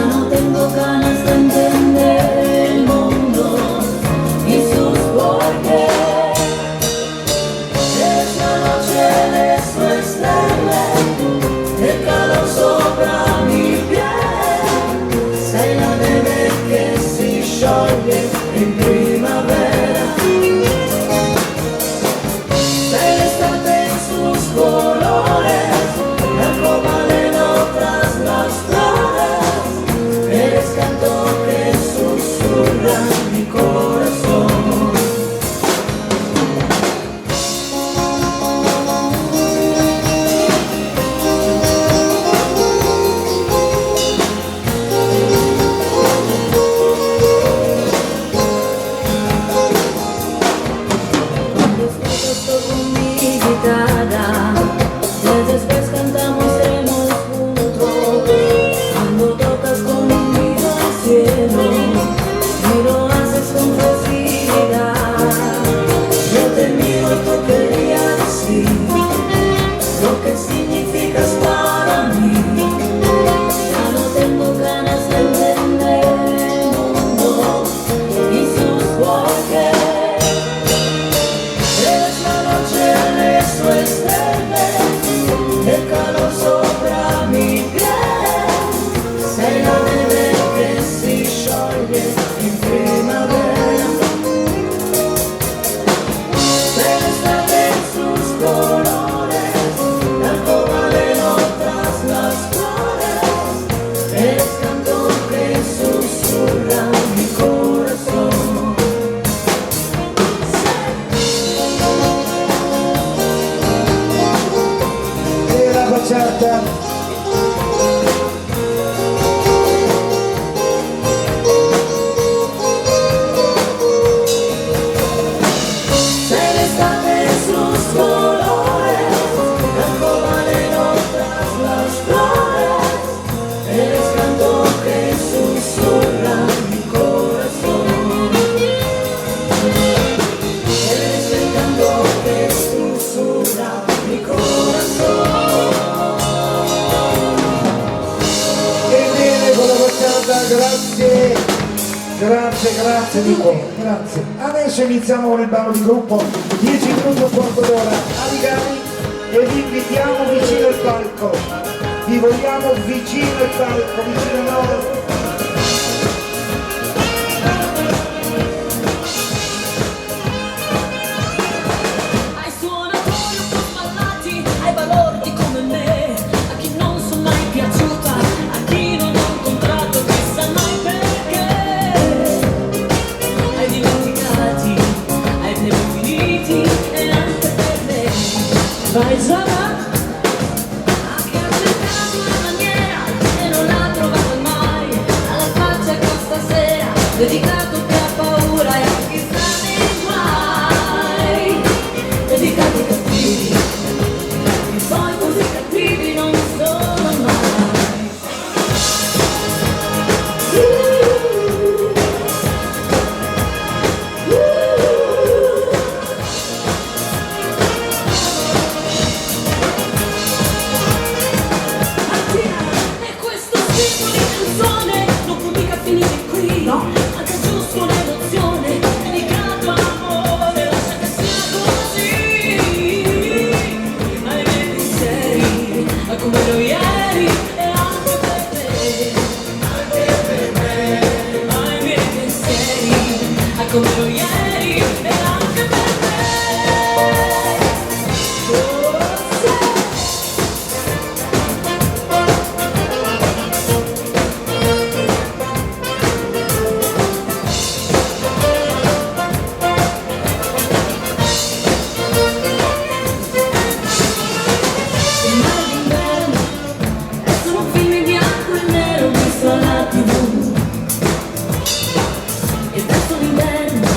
Speaker 2: Grazie Nico, grazie. Adesso iniziamo con il ballo di gruppo, 10 minuti un quarto d'ora, Aligani, e vi invitiamo vicino al palco. Vi vogliamo vicino al palco, vicino a noi.
Speaker 5: Ai suonatori un po' sballati, ai balordi come me, a chi non sono mai piaciuta, a chi non ho incontrato chissà mai perché, ai dimenticati, ai tempi finiti e anche per me.
Speaker 1: Vai Giovanna!
Speaker 5: A chi ha cercato una maniera e non l'ha trovata mai, alla faccia che stasera, dedicato che ha paura e a chi sta nei guai, dedicato ai cattivi, che poi così cattivi non sono mai. E questo tipo di canzone non può mica finire qui, no? Anche giusto un'emozione, dedicato all'amore, lascia che sia così. Ai miei pensieri, a come ero ieri e anche per te. Anche per me. Ai miei pensieri, a come ero ieri e anche per te. Oh, sì. Il mare d'inverno è solo un film in bianco e nero visto alla TV. Il testo d'inverno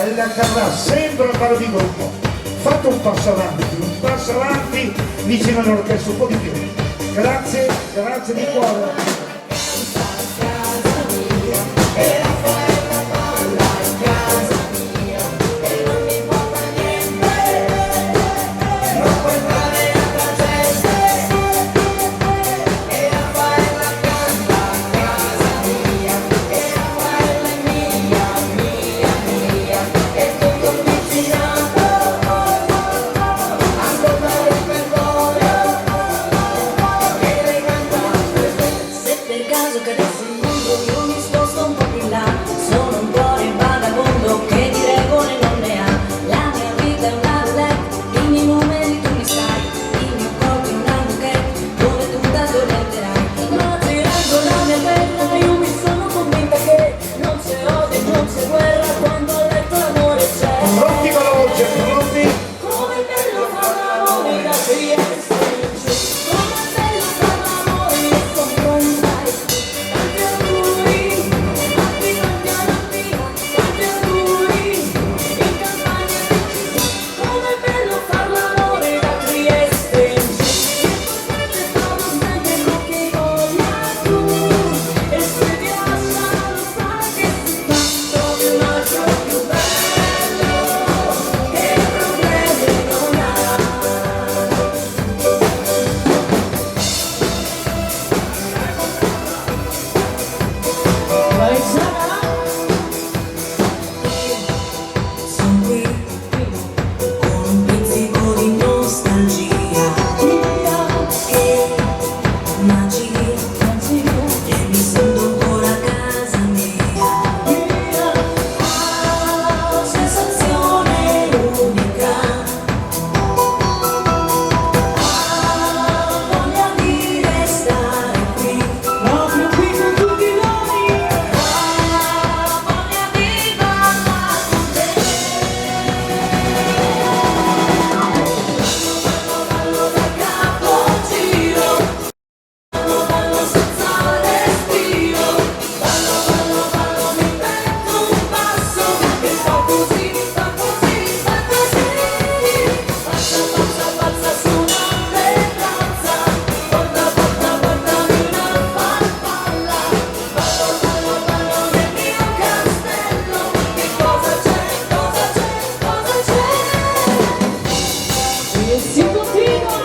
Speaker 2: bella che avrà sempre la palla di gruppo. Fate un passo avanti vicino all'orchestra, un po' di più. Grazie, grazie di cuore.
Speaker 5: Se per caso cadessi il mondo io mi sposto un po' più in là. Sono un cuore vagabondo che di regole non ne ha. La mia vita è una roulette, i miei numeri tu li sai. Il mio corpo è una bouquet dove tu t'addormenterai. Ma girando la mia terra io mi sono convinta che non c'è odio, non c'è guerra quando a letto l'amore c'è.
Speaker 2: Pronti con la voce, pronti?
Speaker 5: Come è bello far l'amore da Trieste in giù. Come è bello far l'amore, io sono pronta e tu. Tanti auguri, tanti tanti alla fila. Tanti auguri, in campagna e in città. Come è bello far l'amore da Trieste in giù. E farlo sempre con chi voglia tu. E se ti lascia lo sai che si fa. Trovi un altro più bello che problemi non ha.
Speaker 1: Vai Sara,
Speaker 5: Sono qui con un pizzico di nostalgia e magia e mi sento ancora a casa mia. Sensazione unica, voglia di restare qui,
Speaker 1: proprio qui con tutti noi.
Speaker 5: voglia di parlare con te. Ballo da capo giro, ballo senza respiro, ballo mi metto un passo e fa così, fa così, fa così. Pazza su una terrazza, portami una farfalla. Ballo nel mio castello, che cosa c'è, cosa c'è, cosa c'è?
Speaker 1: E si continua.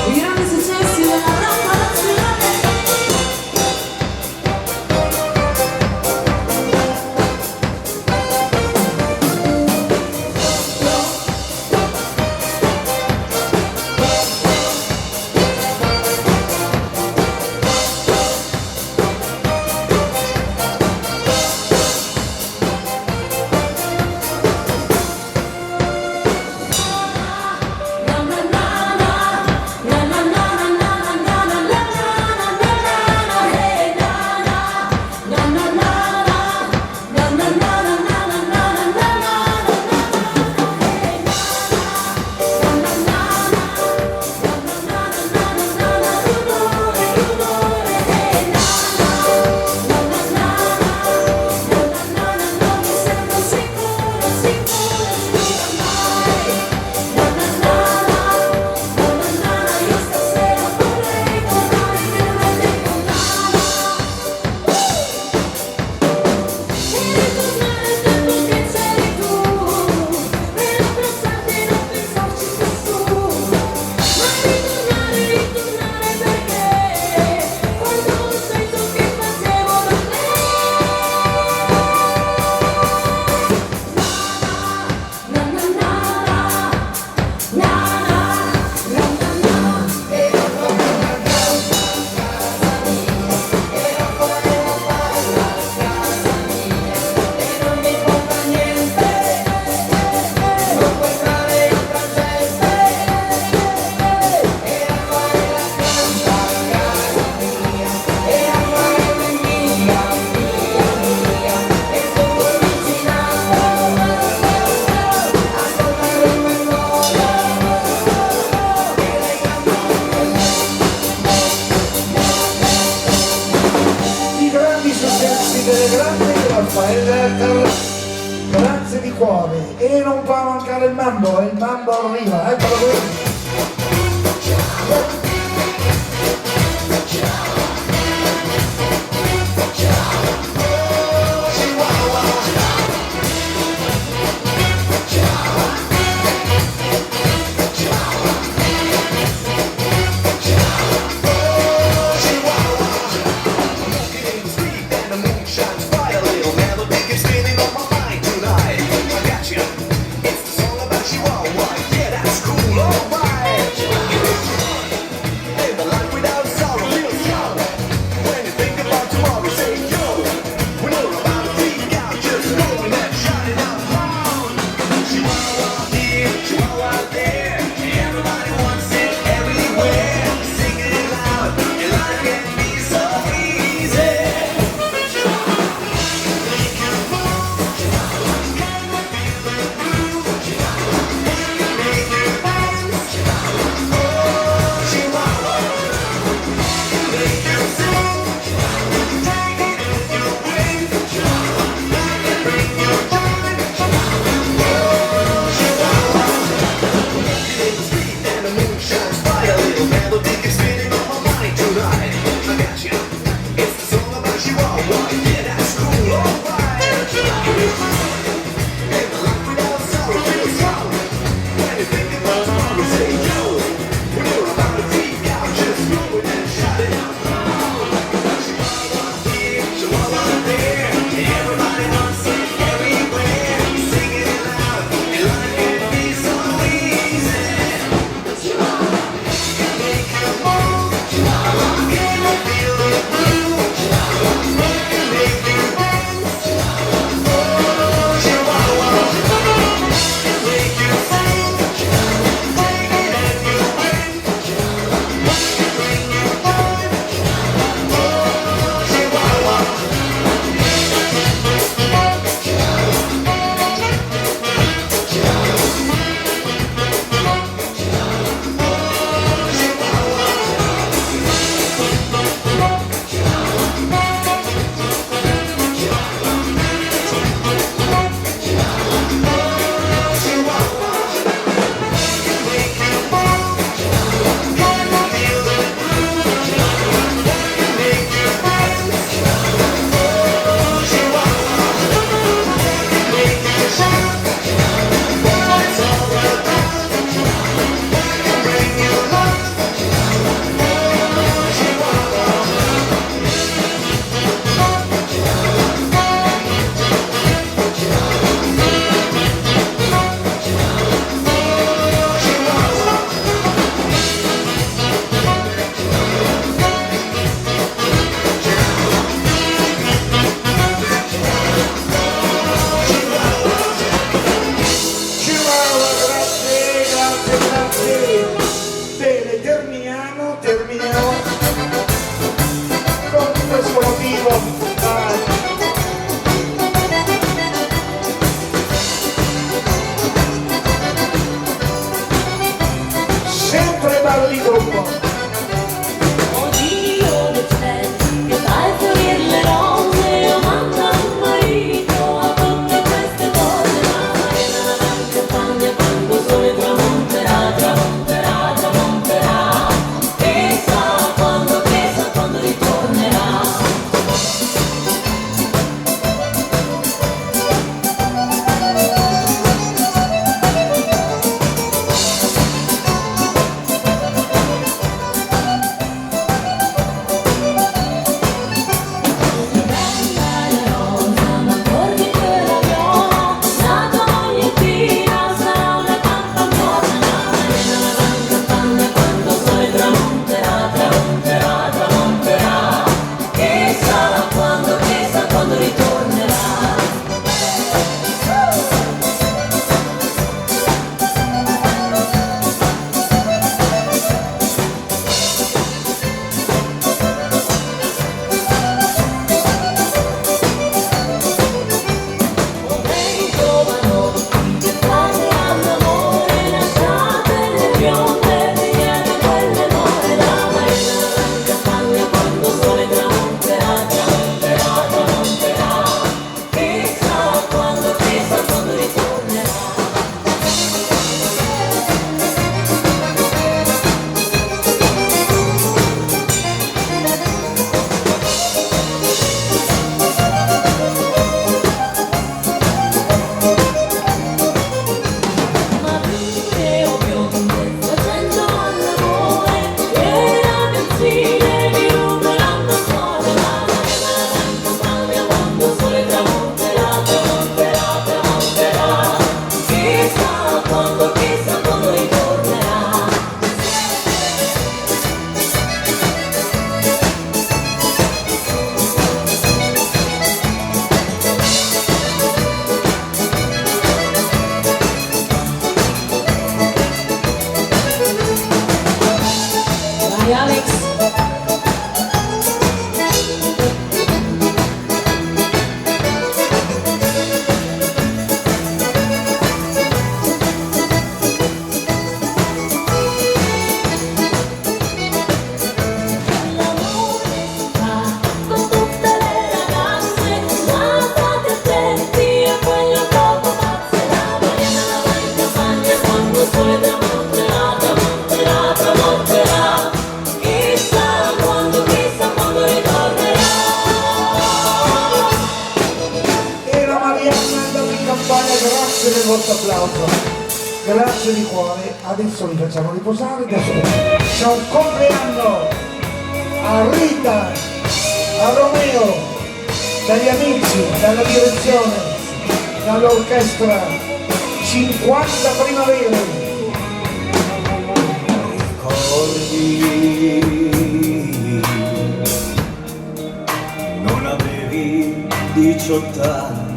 Speaker 1: I grandi successi della rampa nazionale.
Speaker 2: E non può mancare il mambo arriva, eccolo qui. del vostro applauso. Grazie di cuore, adesso li facciamo riposare. Adesso c'è un compleanno a Rita, a Romeo, dagli amici, dalla direzione, dall'orchestra 50 primavere.
Speaker 3: Ricordi, non avevi 18 anni,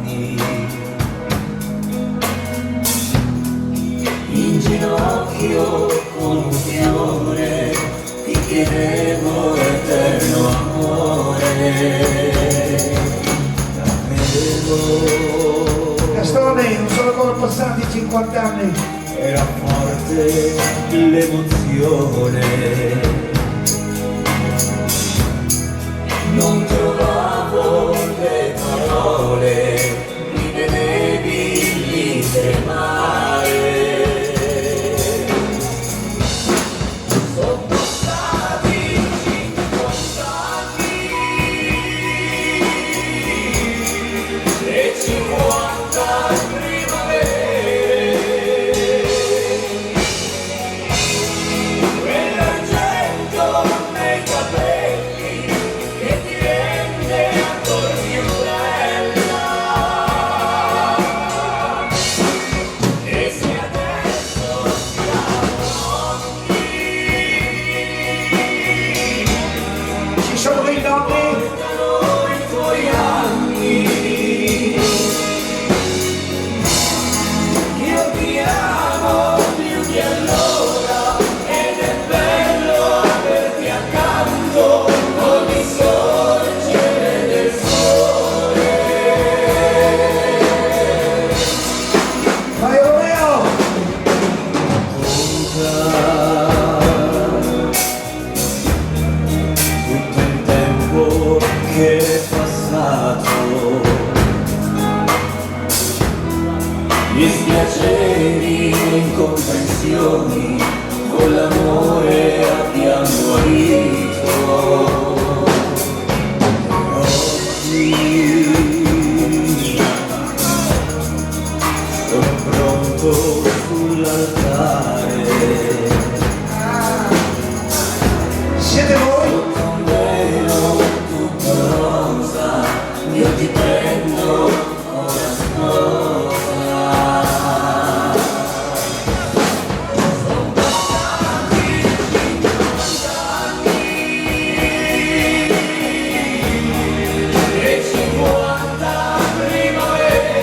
Speaker 3: in ginocchio con un fiore ti chiedevo eterno amore.
Speaker 2: Gastone, non sono ancora passati 50 anni.
Speaker 3: Era forte l'emozione, non trovavo le parole, mi vedevi lì tremare. Sono passati 50 anni e 50 primavere. Quell'argento nei capelli che ti rende ancora più bella. E se adesso siamo
Speaker 2: Ci sono dei nomi?
Speaker 3: portano i tuoi anni, io ti amo più di allora ed è bello averti accanto ogni sorgere del sole.
Speaker 2: Vai Romeo!
Speaker 3: Tutto il tempo che è passato, gli spiaceri, le incomprensioni, con l'amore abbiamo guarito. Oggi sono pronto sull'altare.
Speaker 2: Siete voi?
Speaker 3: Un velo tutto rosa, io ti prendo ora sposa. Sono passati 50 anni e 50 primavere.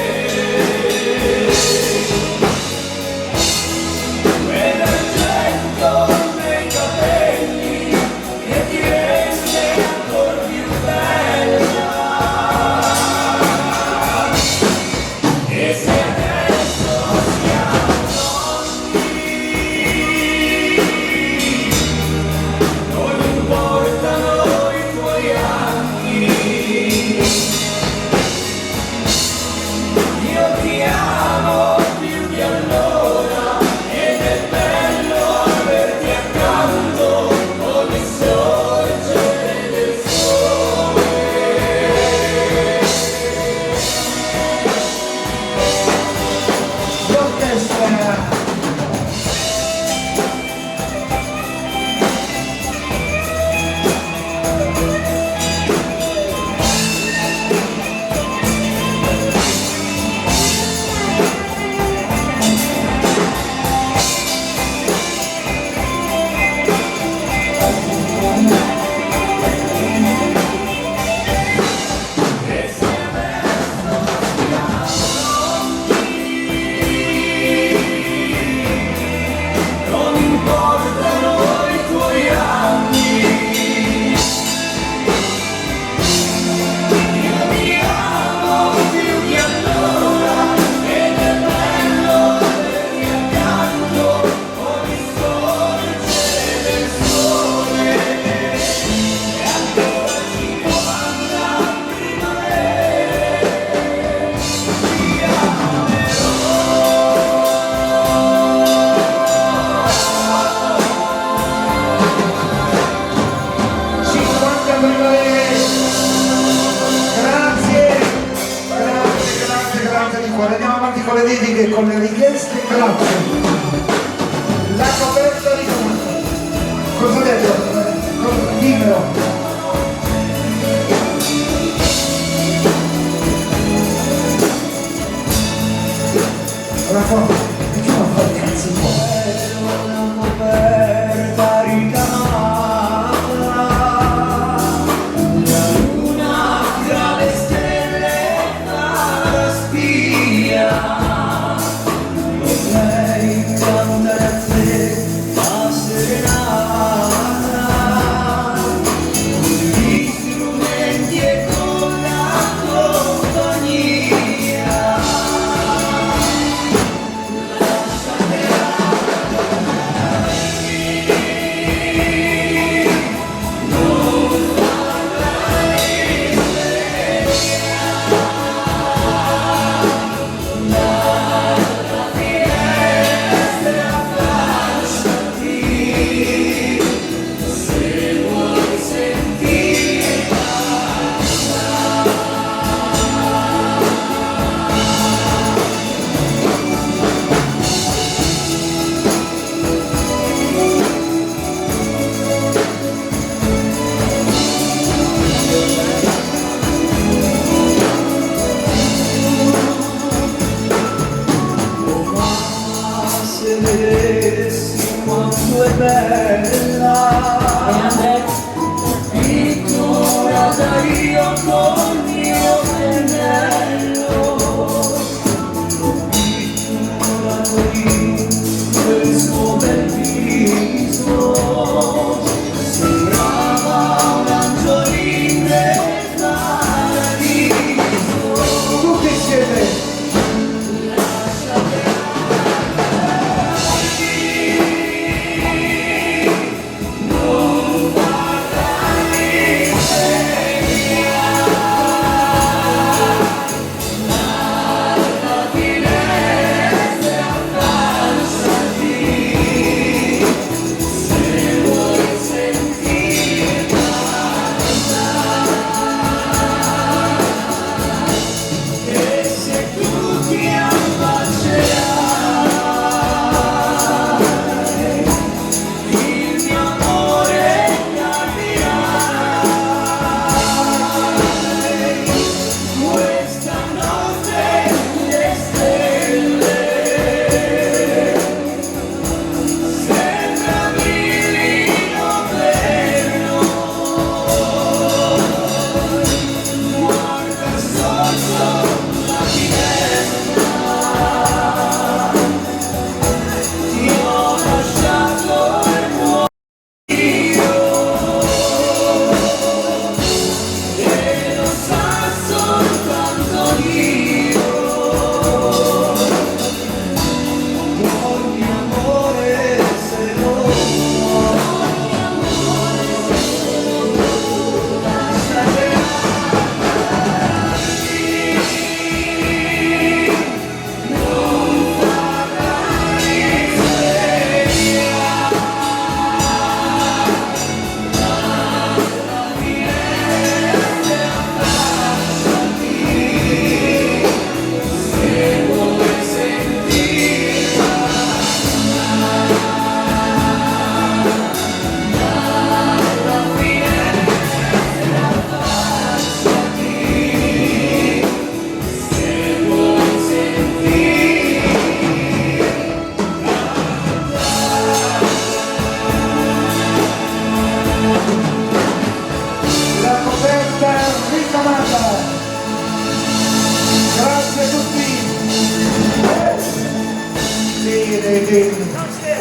Speaker 2: le richieste, grazie. La coperta di tutto. Cosa ho detto? Dimmelo. Una cosa, diciamo un po' di cazzo un po'.
Speaker 3: Quanto è bella
Speaker 5: E a me
Speaker 3: pittura da io col mio pennello, pittura qui quel suo bel viso, sembrava un angiolino del paradiso.
Speaker 2: Tutti insieme.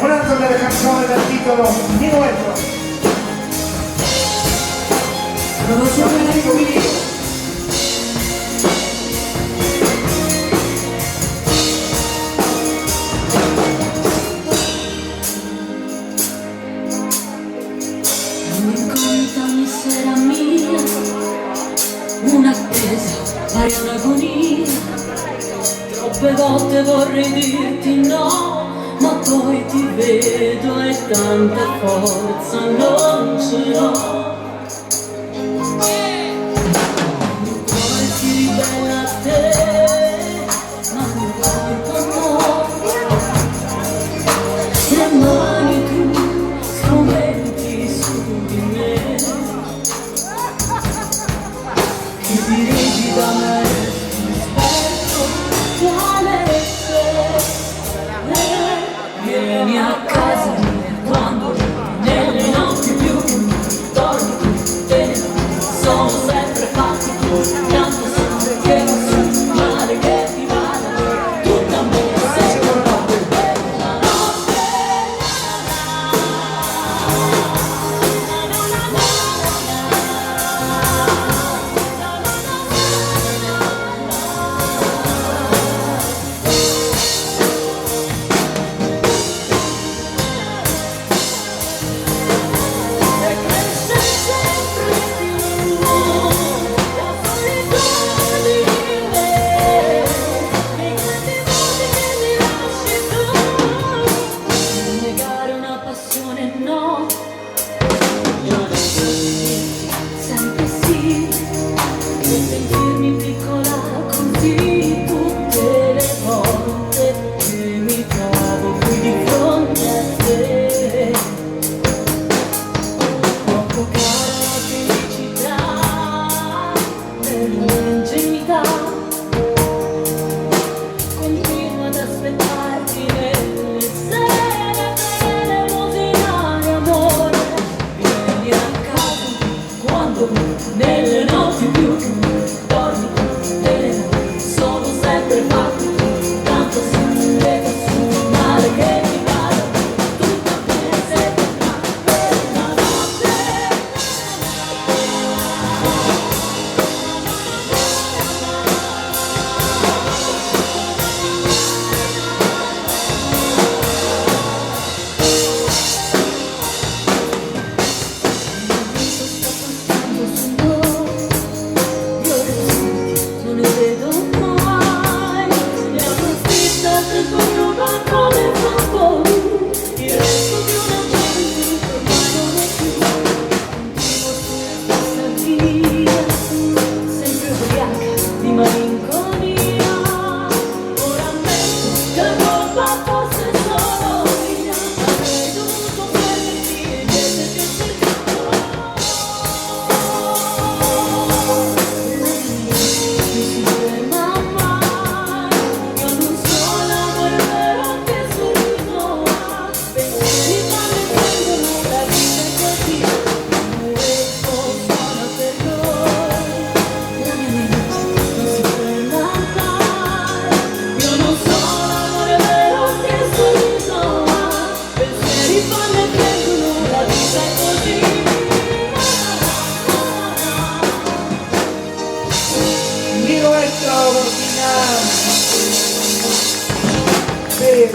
Speaker 2: Un'altra delle canzoni dal titolo Minuetto.
Speaker 5: Un'incognita misera mia, un'attesa pari a un'agonia. Troppe volte vorrei dirti no, ma poi ti vedo e tanta forza non ce l'ho. Il cuore si ribella a te, ma il corpo no.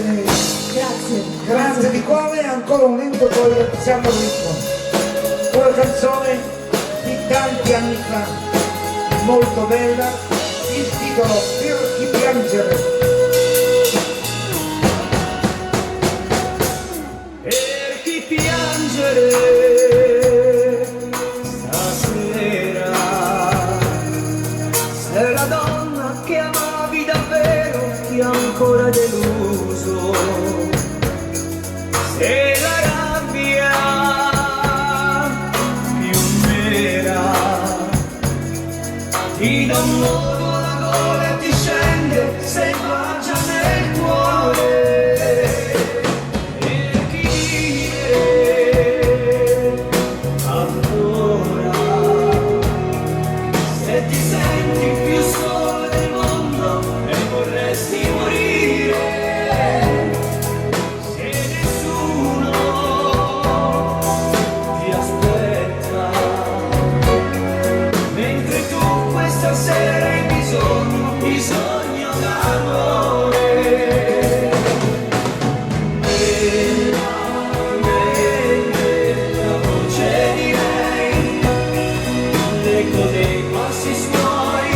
Speaker 1: Grazie.
Speaker 2: Grazie di cuore, ancora un lento poi siamo al ritmo. Una canzone di tanti anni fa, molto bella, il titolo Per chi piangere.
Speaker 3: Per chi piangere stasera, se la donna che amavi davvero ti ha ancora deluso, se la rabbia più nera ti dà un nodo alla gola e ti scende, se bacia nel cuore. Se ti senti più solo del mondo e vorresti morire, se nessuno ti aspetta, mentre tu questa sera hai bisogno d'amore. La voce di lei, l'eco dei passi suoi,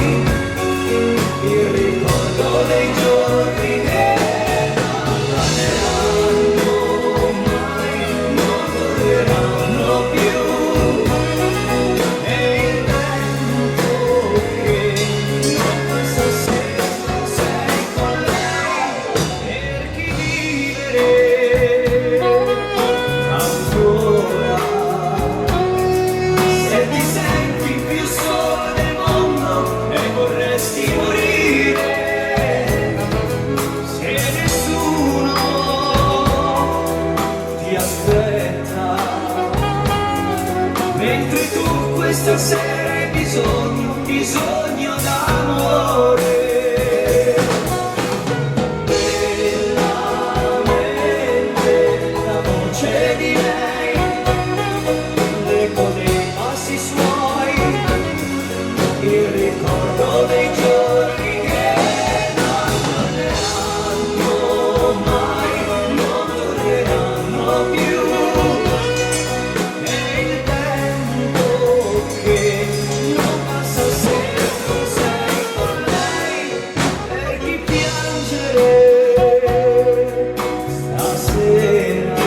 Speaker 3: il ricordo dei giorni che non torneranno mai, non torneranno più, e il tempo che non passa se non sei con lei, per chi vivere ancora. Se ti senti più solo del mondo e vorresti morire, se nessuno ti aspetta, mentre tu questa sera hai bisogno d'amore. Bellamente la voce di lei, l'eco dei passi suoi, il ricordo dei giorni che non torneranno mai, non torneranno più, e il tempo che non passa se non sei con lei, per chi piangere stasera.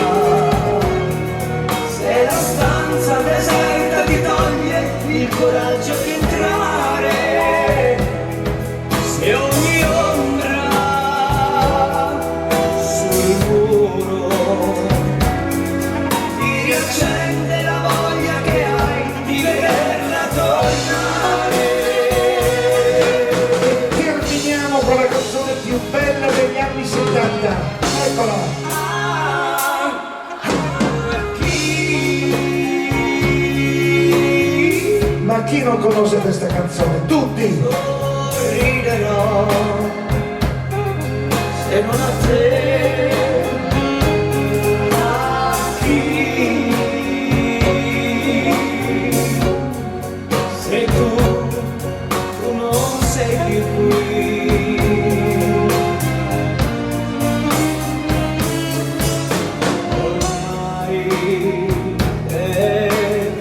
Speaker 3: Se la stanza deserta ti toglie il coraggio di entrare, se ogni ombra sul muro ti riaccende la voglia che hai di vederla tornare.
Speaker 2: Terminiamo con la canzone più bella degli anni 70. Eccola. Ma chi non conosce questa canzone? Tutti!
Speaker 3: Riderò se non a te, a chi? Se tu non sei più qui, ormai è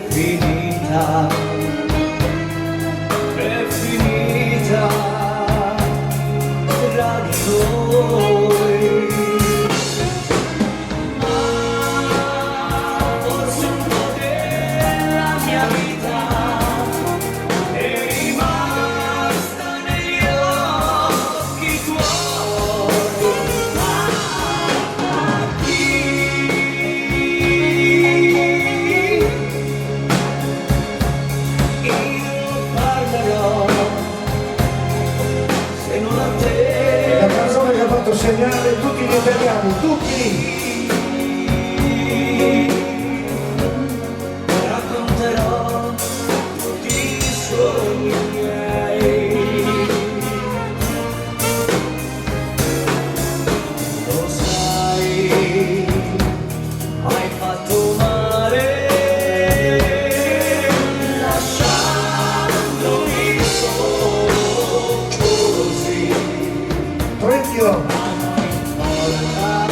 Speaker 3: finita. È finita tra di noi, ma forse un po' della mia vita è rimasta negli occhi tuoi. A chi io parlerò se non a te?
Speaker 2: La canzone che ha fatto segnare tutti gli italiani, tutti!
Speaker 3: Racconterò tutti i sogni miei, lo sai, hai fatto male lasciandomi solo così.
Speaker 2: Prendilo!
Speaker 3: Ma non importa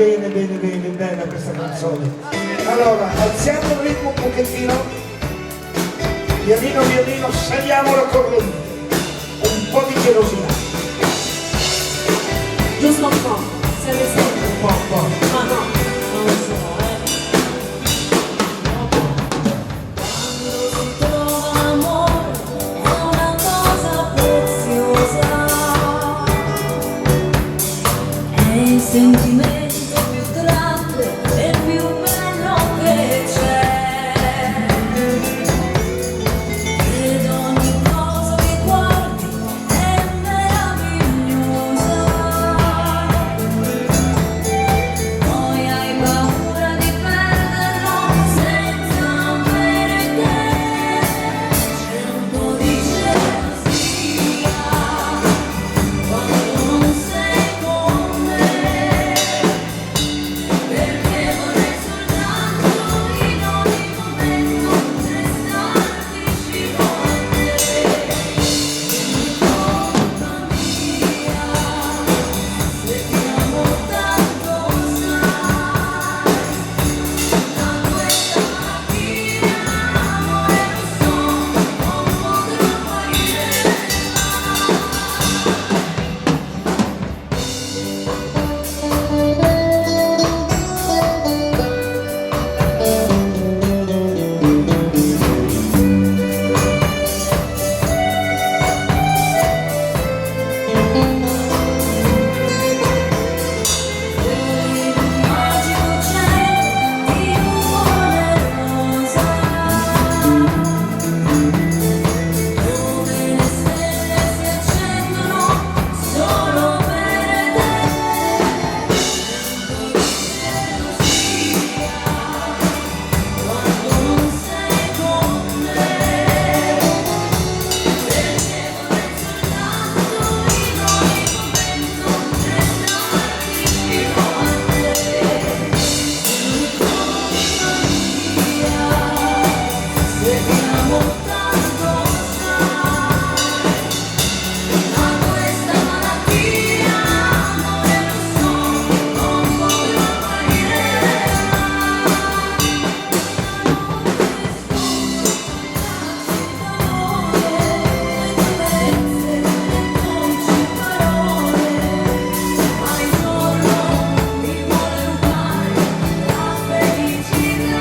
Speaker 2: bene, bene, bene, bella questa canzone. Allora, alziamo il ritmo un pochettino. Violino, violino, saliamo la corrente. Un po' di gelosità.
Speaker 1: Giusto un po', serve sempre.
Speaker 2: Un po'.
Speaker 1: Ma no, non lo so,
Speaker 5: Quando si trova amore è una cosa preziosa, è il sentimento più grande e più bello che c'è, ed ogni cosa che guardi è meravigliosa. Poi hai paura di perderlo senza avere te. C'è un po' di gelosia quando non sei con me, perché vorrei soltanto in ogni momento restarti vicino a te. Colpa mia, se ti amo tanto sai, da questa mattina amore lo so, non potrò guarire mai. Magico cielo di nuvole rosa, dove le stelle si accendono solo per te. Gelosia quando non sei con me, perché vorrei soltanto in ogni momento restarti vicino a te. Colpa mia, se ti amo tanto sai, da questa malattia amore lo so, non potrò guarire mai. Solo mi vuole rubare la felicità.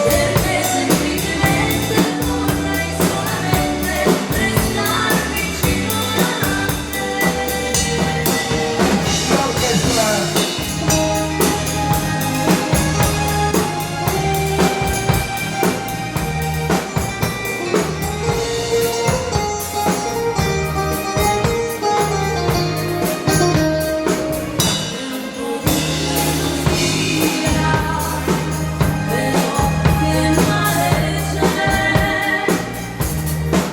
Speaker 5: Perché semplicemente vorrei solamente restare vicino a
Speaker 2: L'orchestra.
Speaker 5: però che male c'è,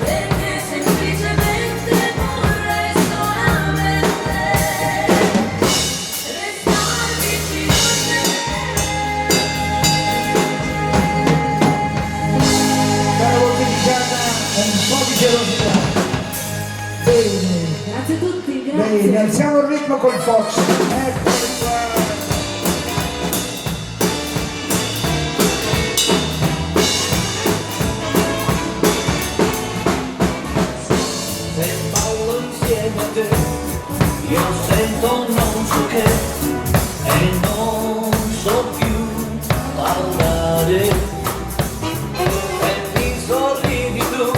Speaker 5: perché semplicemente vorrei solamente restare vicino a te.
Speaker 2: Cara voce di Gianna, un po' di gelosità. Bene.
Speaker 1: grazie a tutti,
Speaker 2: Bene,
Speaker 1: grazie.
Speaker 2: alziamo il ritmo col Fox. Eccoli qua.
Speaker 3: Se ballo insieme a te, io sento non so che e non so più parlare. E mi sorridi tu,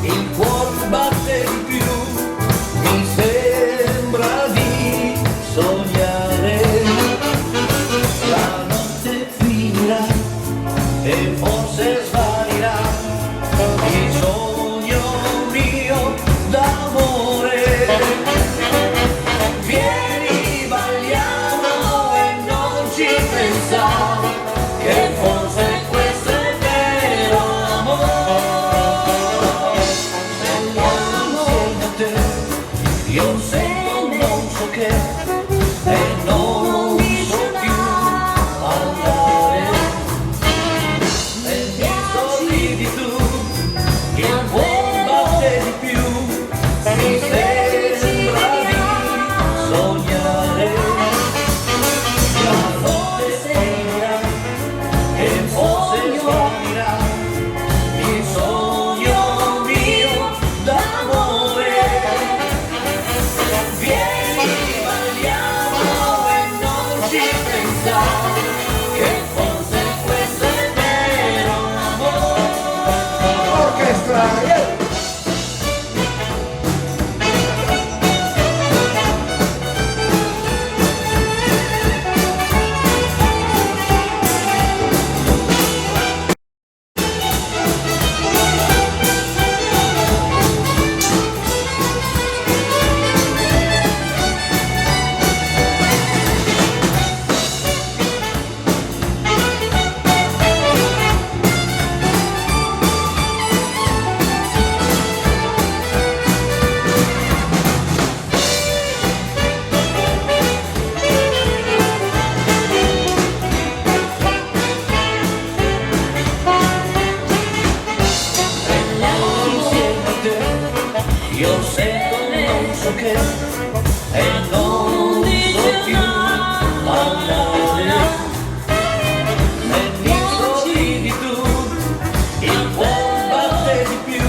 Speaker 3: il cuore batte di più, mi sembra di sognare. La notte finirà e forse svanirà il sogno mio d'amore. Vieni, balliamo e non ci pensare, che forse questo è vero amore. Balliamo insieme a te, io sento non so che e non so più parlare. E mi sorridi penso che e non so più parlare. E mi sorridi tu, il cuore batte di più,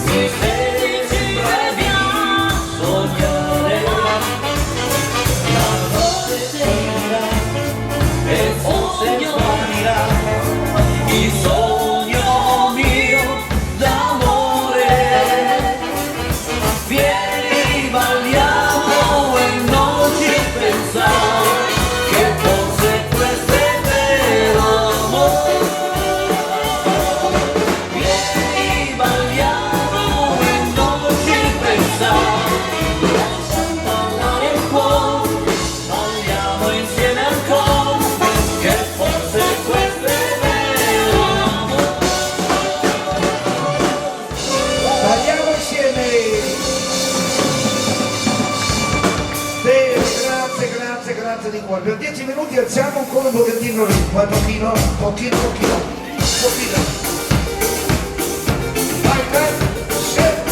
Speaker 3: mi sembra di sognare. La notte finirà e forse svanirà il sogno mio d'amore. Vieni, balliamo e non ci pensare che forse questo è vero amore. Vieni, balliamo e non ci pensare, lascia parlare il cuore, balliamo insieme ancora, che forse questo è vero amore.
Speaker 2: Balliamo insieme. Bene, grazie di cuore. Per 10 minuti alziamo ancora un pochettino il ritmo, pochino. Vai, scendo.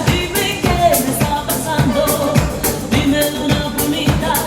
Speaker 5: Dime che me sta pasando, dime una bonita.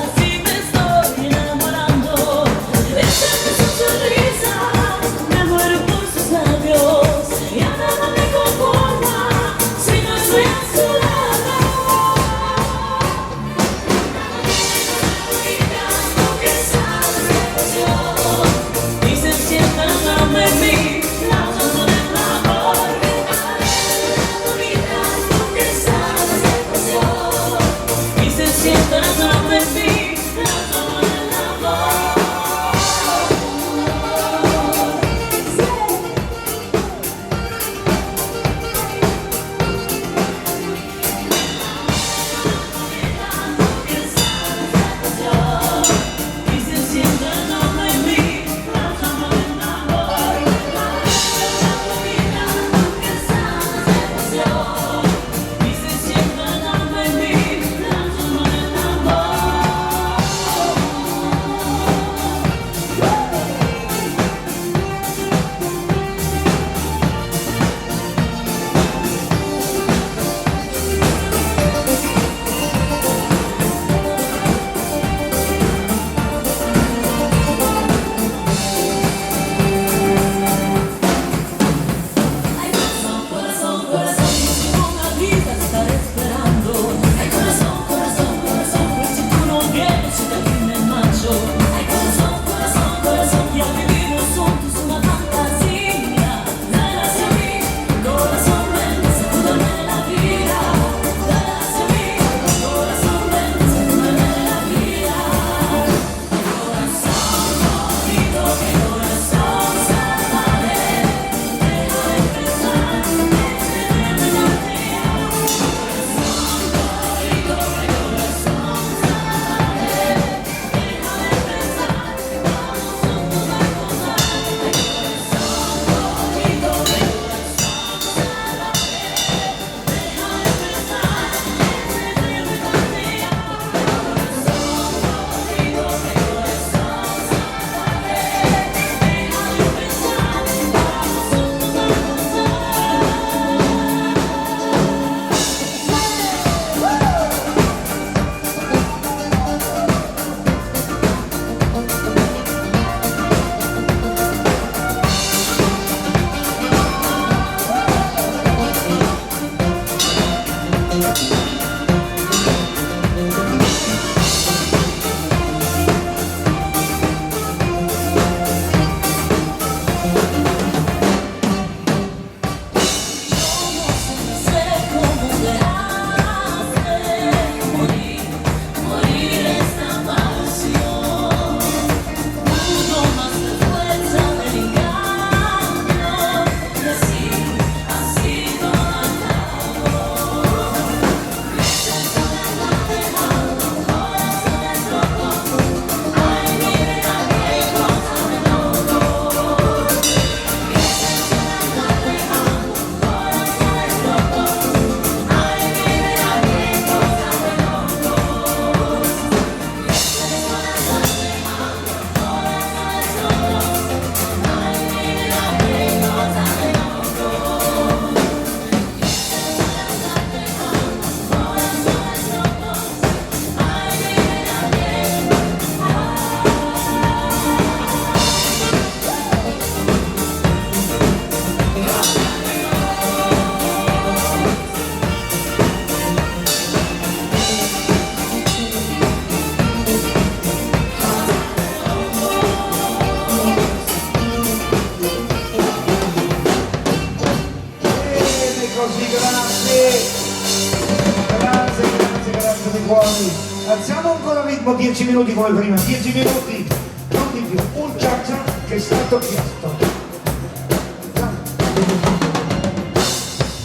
Speaker 2: grazie di cuori. Alziamo ancora il ritmo 10 minuti come prima, 10 minuti, non di più, un ciaccia che è stato chiesto.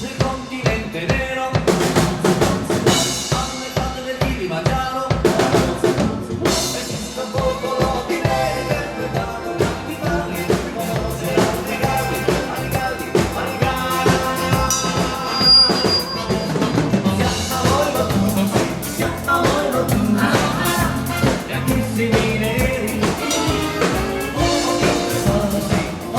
Speaker 3: Nel continente nero, a metà del Kilimangiaro, esiste un popolo di neri interpretato da animali, conoscere altri galli, animali. Siamo noi rotundi, bianchissimi neri, un po' di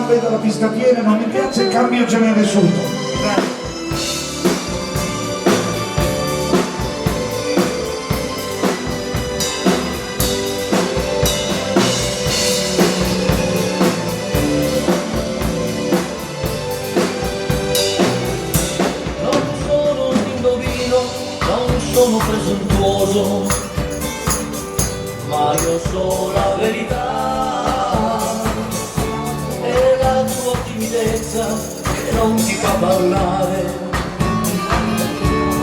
Speaker 2: non vedo la pista piena, non mi piace il cambio genere subito.
Speaker 3: Non sono un indovino, non sono presuntuoso, ma io so la verità. E la tua timidezza che non ti fa parlare,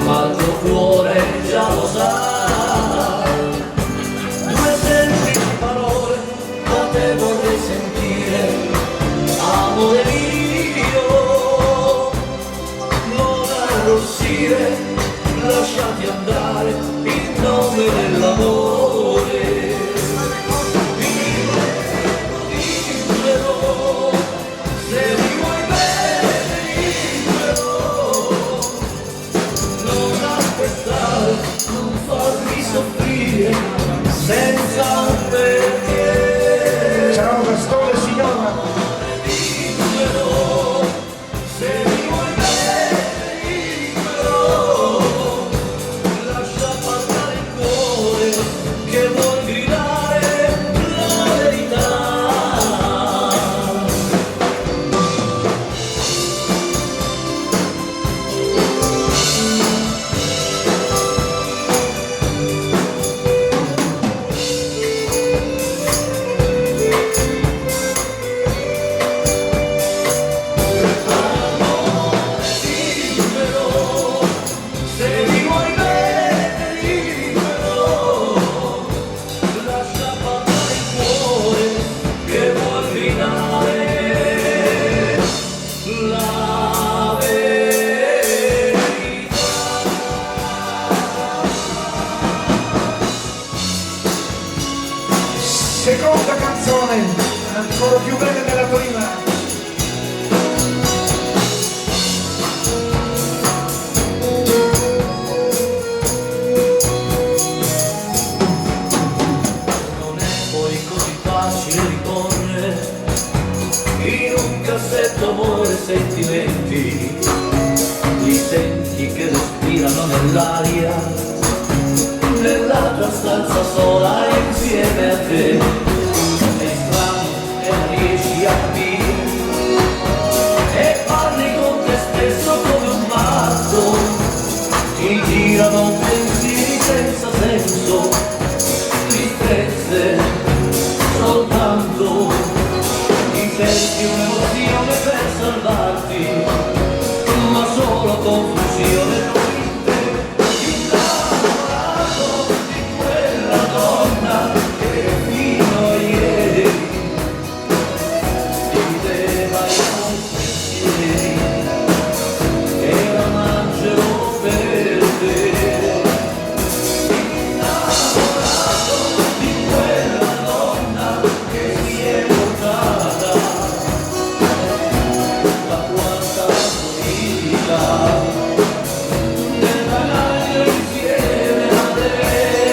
Speaker 3: ma il tuo cuore già lo sa. Due semplici parole da te vorrei sentire, amore mio, non arrossire, lasciati andare in nome dell'amore. Dimmelo, se mi vuoi bene, dimmelo, non aspettare, non farmi soffrire senza un perché.
Speaker 2: Ciao Gastone signora.
Speaker 3: Dimmelo, se mi vuoi bene, dimmelo, lascia parlare il cuore che vuol gridare la verità. Dimmelo, se mi vuoi bene, dimmelo, lascia parlare il cuore che vuol gridare la verità.
Speaker 2: Seconda canzone, ancora più bella della prima.
Speaker 3: Non è poi così facile ricorrere in un cassetto amore e sentimenti, li senti che respirano nell'aria, nella tua stanza sola insieme a te. È strano e non riesci a capire, e parli con te stesso come un matto, ti girano pensieri senza senso, tristezze soltanto, inventi un'emozione per salvarti, ma solo confusione. Innamorato di quella donna che fino a ieri divideva i tuoi pensieri, era un angelo per te. Innamorato di quella donna che si è portata da quanta vita nel bagaglio insieme a lei.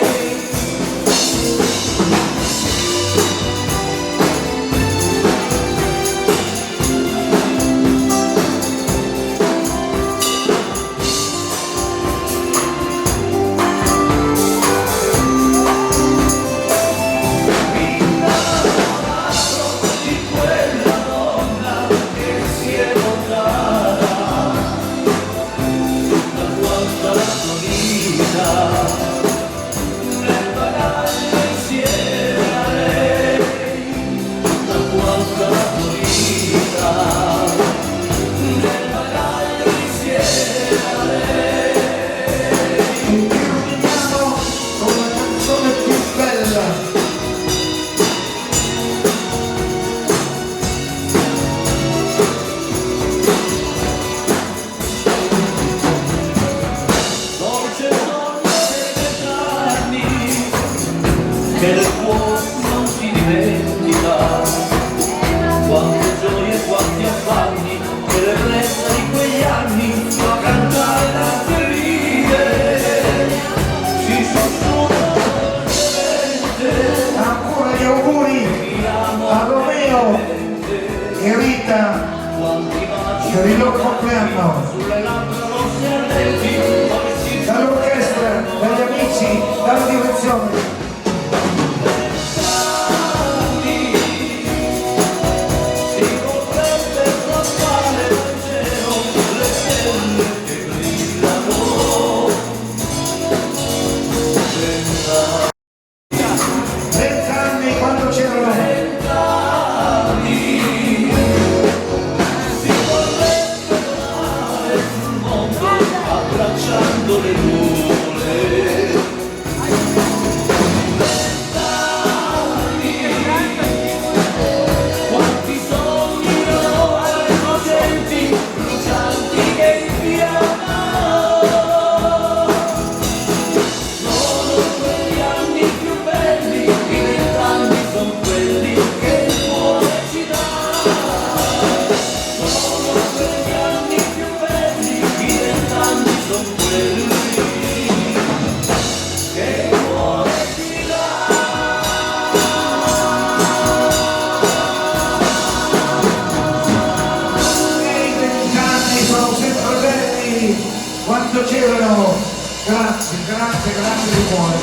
Speaker 3: Innamorato di quella donna che si è portata da quanta la tua vita nel bagaglio insieme a lei, da quanta la tua vita nel bagaglio insieme a lei.
Speaker 2: Terminiamo con la canzone più bella.
Speaker 3: Dolce sogno dei anni che il cuore non si dimentica, quante gioie, quanti affanni, che l'ebbrezza di quegli anni fa cantare la ridere, si sussurra dolcemente,
Speaker 2: Ancora gli auguri
Speaker 3: ti amo
Speaker 2: a Romeo.
Speaker 3: veramente.
Speaker 2: e Rita per il loro compleanno, dall'orchestra, dagli amici, dalla direzione. Quando c'erano, grazie di cuore.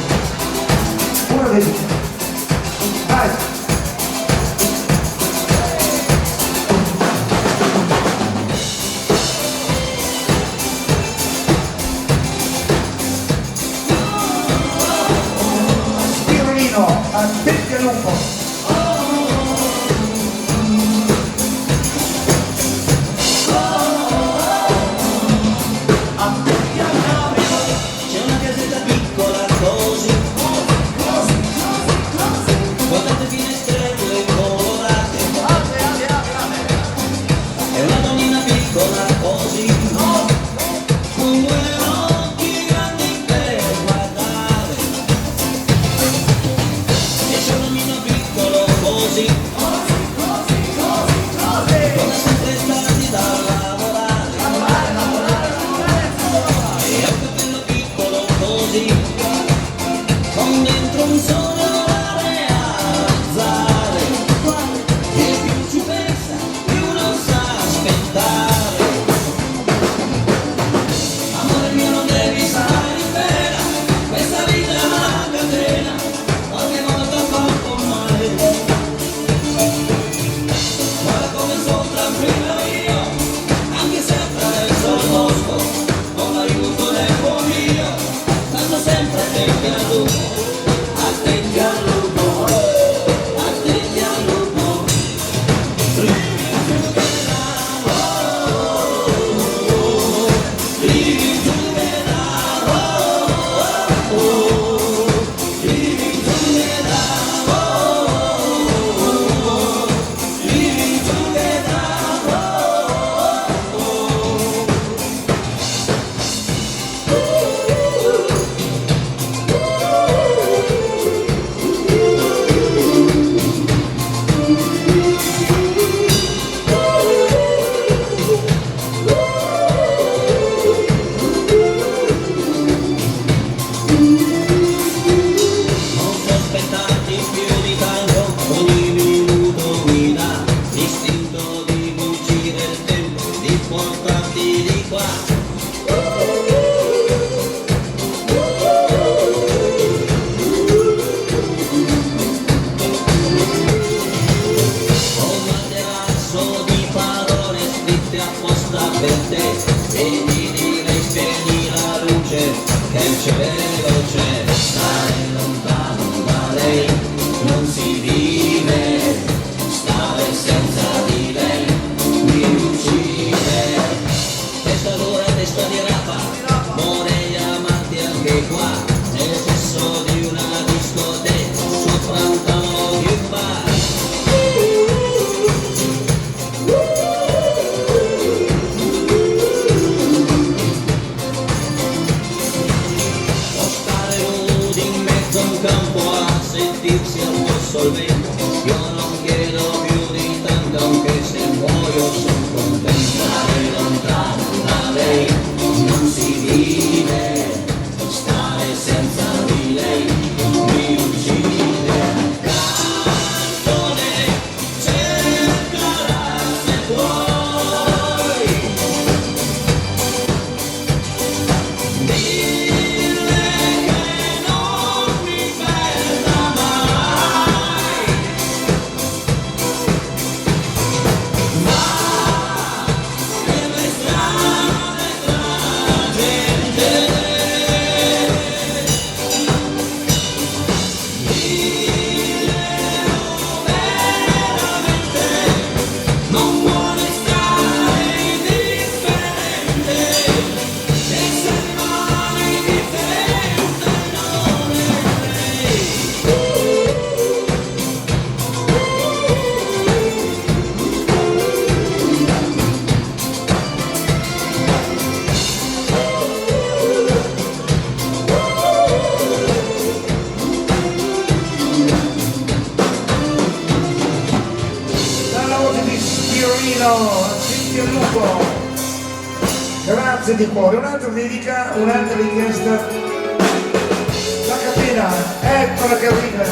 Speaker 2: Una dedica. Vai! Spirolino, attenti a lupo.
Speaker 5: Con dentro un sogno da realizzare, e più ci pensa più non sa aspettare. Amore mio non devi stare in pena, questa vita è una catena, qualche volta fa un po' male. Guarda come sono tranquillo io, anche se attraverso il bosco, con l'aiuto del buon Dio, stanno sempre attenti a lui. Attenti al lupo, attenti al lupo. Living together, living together, living together, living together. Non sospettarti più di tanto, ogni minuto guida, l'istinto di fuggire il tempo, di portarti di qua. Un materasso di parole scritte apposta per te, e di dire spegni la luce, che il cielo c'è. Stare lontano da lei non si vive, stare senza di lei mi uccide. Testa dura, testa di rapa, vorrei amarti anche qua, nel cesso di una discoteca, sopra un tavolo di un bar. Può stare nudi in mezzo a un campo a sentirsi addosso al vento, io non chiedo più di tanto, anche se muoio son contento. Stare lontano da lei non si vive, stare senza di lei mi uccide. Canzone, cerca la
Speaker 2: tutto. Grazie di cuore. Un'altra dedica, un'altra richiesta. La cabina, eccola che arriva.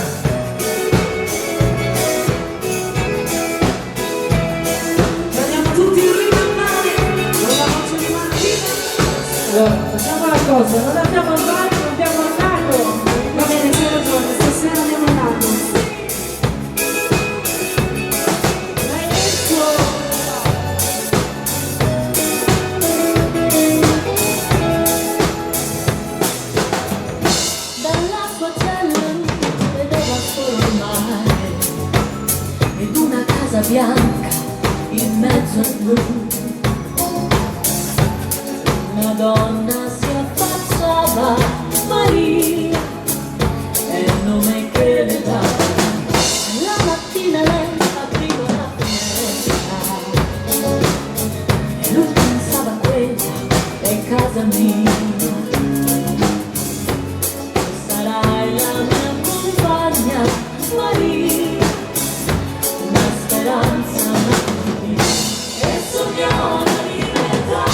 Speaker 1: Andiamo tutti in riva al mare, con la voce di Martina. Allora, facciamo una cosa, non andiamo al mare, non andiamo al lago. Va bene, c'è ragione, stasera andiamo al lago.
Speaker 5: Dalla sua cella vedeva solo il mare ed una casa bianca in mezzo al blu. Una donna si affacciava, Maria, è il nome che le dava. La mattina lei apriva la finestra e lui pensava quella è casa mia. Sarai la mia compagna, Maria, una speranza mia. E sognò la libertà,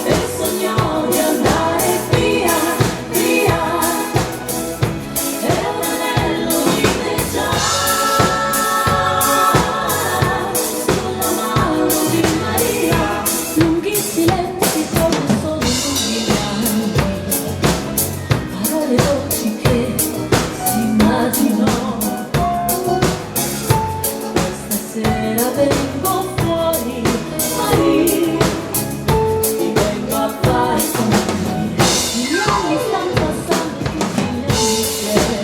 Speaker 5: e sognò di andare via, via, e un anello vineggià sulla mano di Maria. Lunghi silenzi come sono lunghi gli anni, parole dolci che si immaginò. Questa sera vengo fuori, Maria, ti vengo a fare compagnia. Gli anni stanno passando tutti gli anni insieme,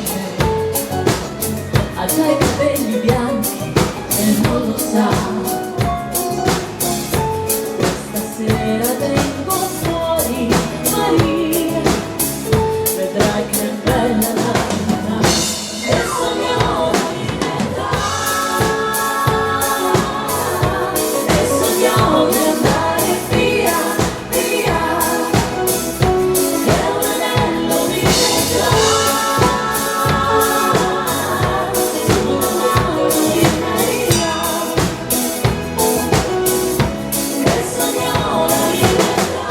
Speaker 5: ha già i capelli bianchi e non lo sa. Stasera vengo fuori, Maria, vedrai che bella la vita. E sognò la libertà, e sognò di andare via, via, e un anello vineggià sulla mano di Maria. E sognò la libertà,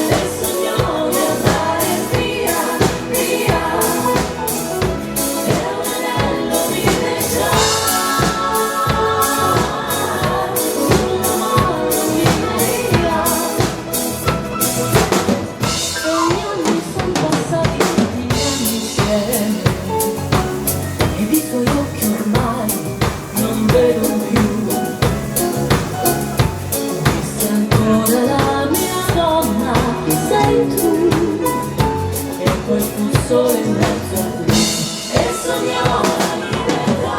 Speaker 5: e sognò di andare via, via, e un anello vineggià sulla mano di Maria. E gli anni son passati, tutti gli anni insieme, ed i tuoi occhi ormai non vedo più. Disse ancora la mia donna, sei tu, e poi fu solo in mezzo a lui. E sognò la libertà,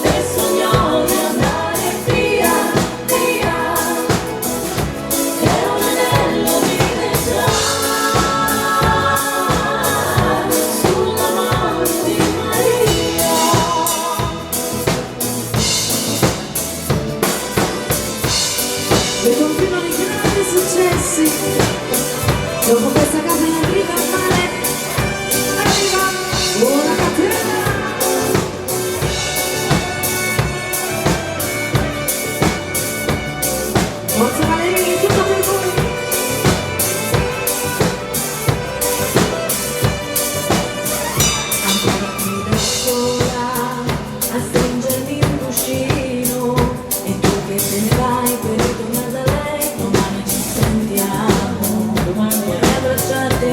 Speaker 5: e sognò di andare via, via, e un anello vineggià sulla mano di Maria.
Speaker 1: E continuano i grandi successi. Dopo questa casa in riva al mare, arriva una catena. Forza Valerini, tutto per voi. Ancora qui da sola a stringermi un cuscino, e tu che te ne vai per ritornare da lei. Domani ci sentiamo, domani vorrei abbracciarti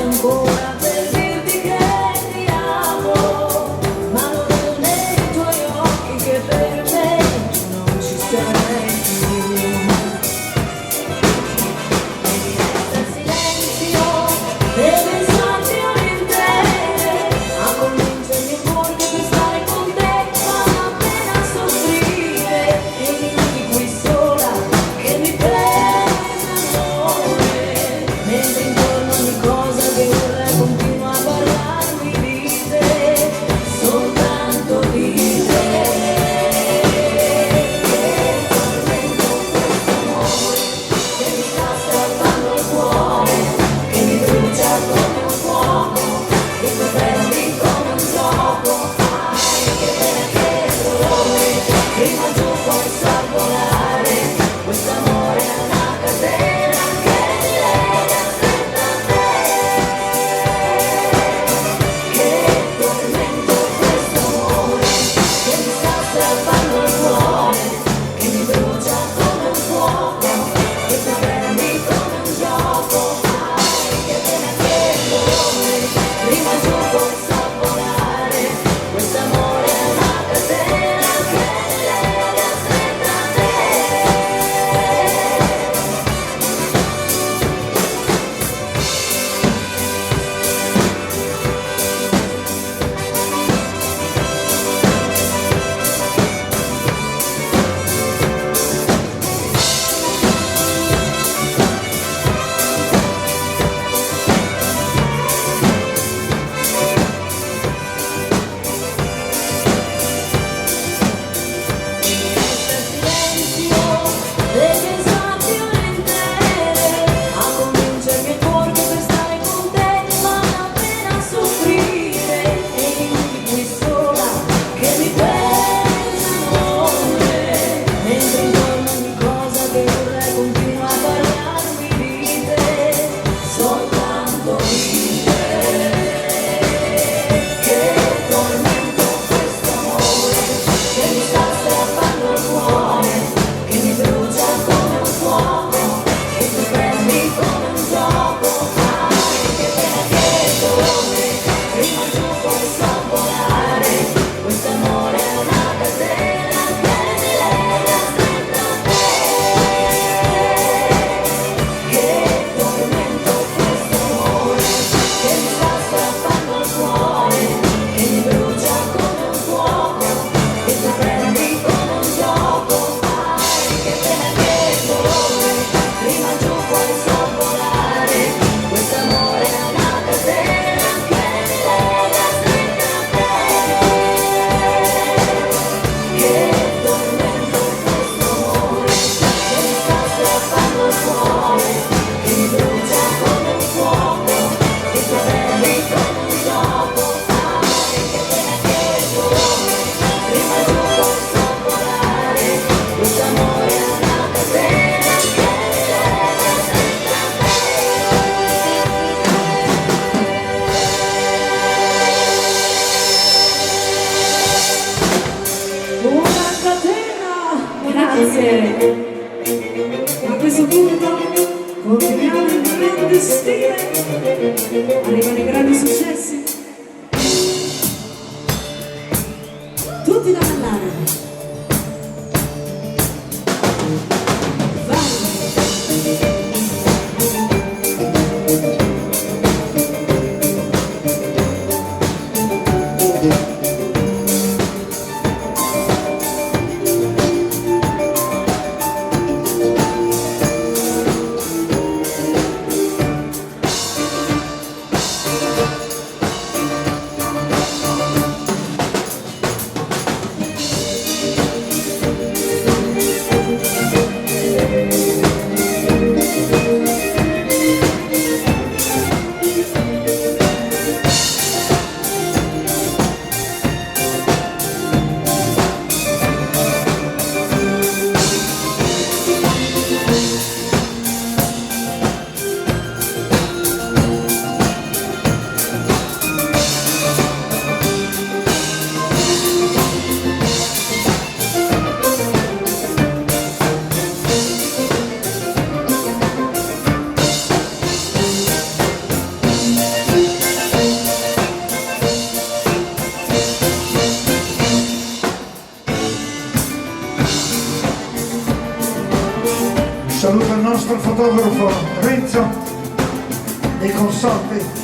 Speaker 5: il cuore, mi brucia come un fuoco, ti trovevi come un gioco, sai che te ne vuole, prima tu posso volare, questo amore è una catena che lega sempre a me.
Speaker 1: Una catena! Grazie! A questo punto continuiamo in grande stile, arrivano i grandi successi, tutti da ballare. Vai!
Speaker 6: Saluto il nostro fotografo Renzo e consorti.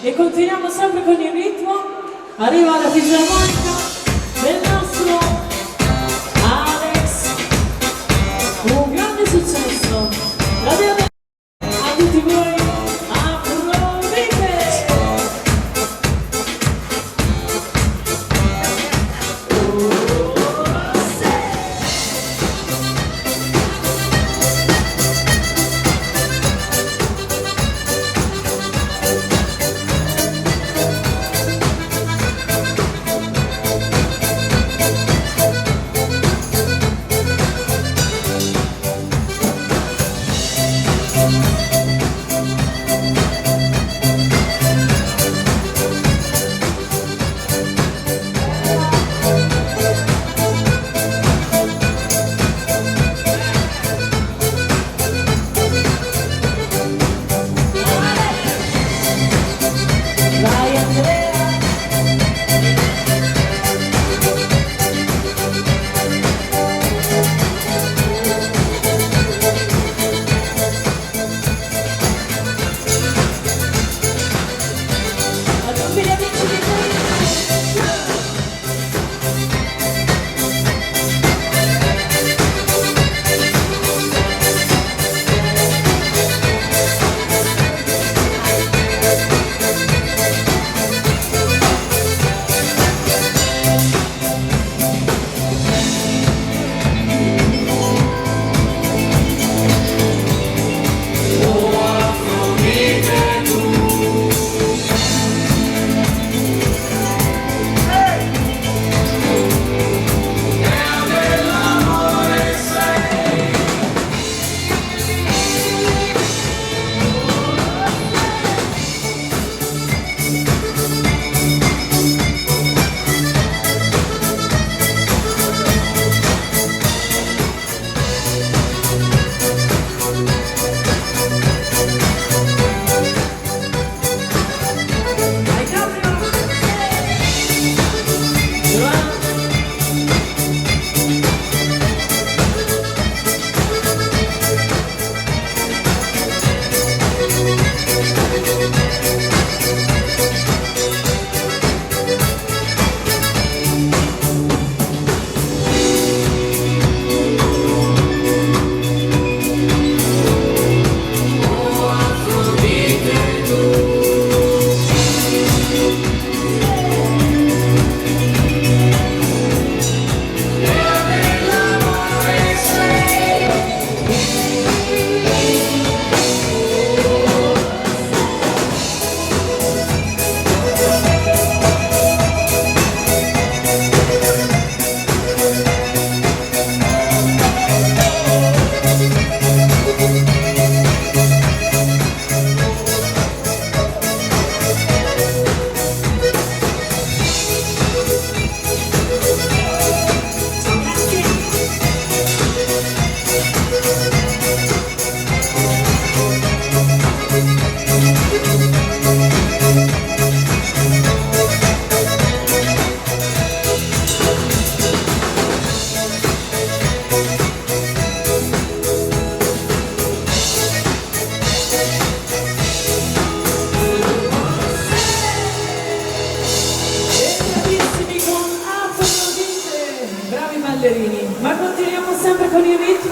Speaker 1: E continuiamo sempre con il ritmo, arriva la fisarmonica del nostro Alex, un grande successo, la diamo a tutti voi, applaudite!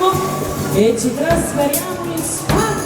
Speaker 1: Torino e ci trasferiamo in Spagna.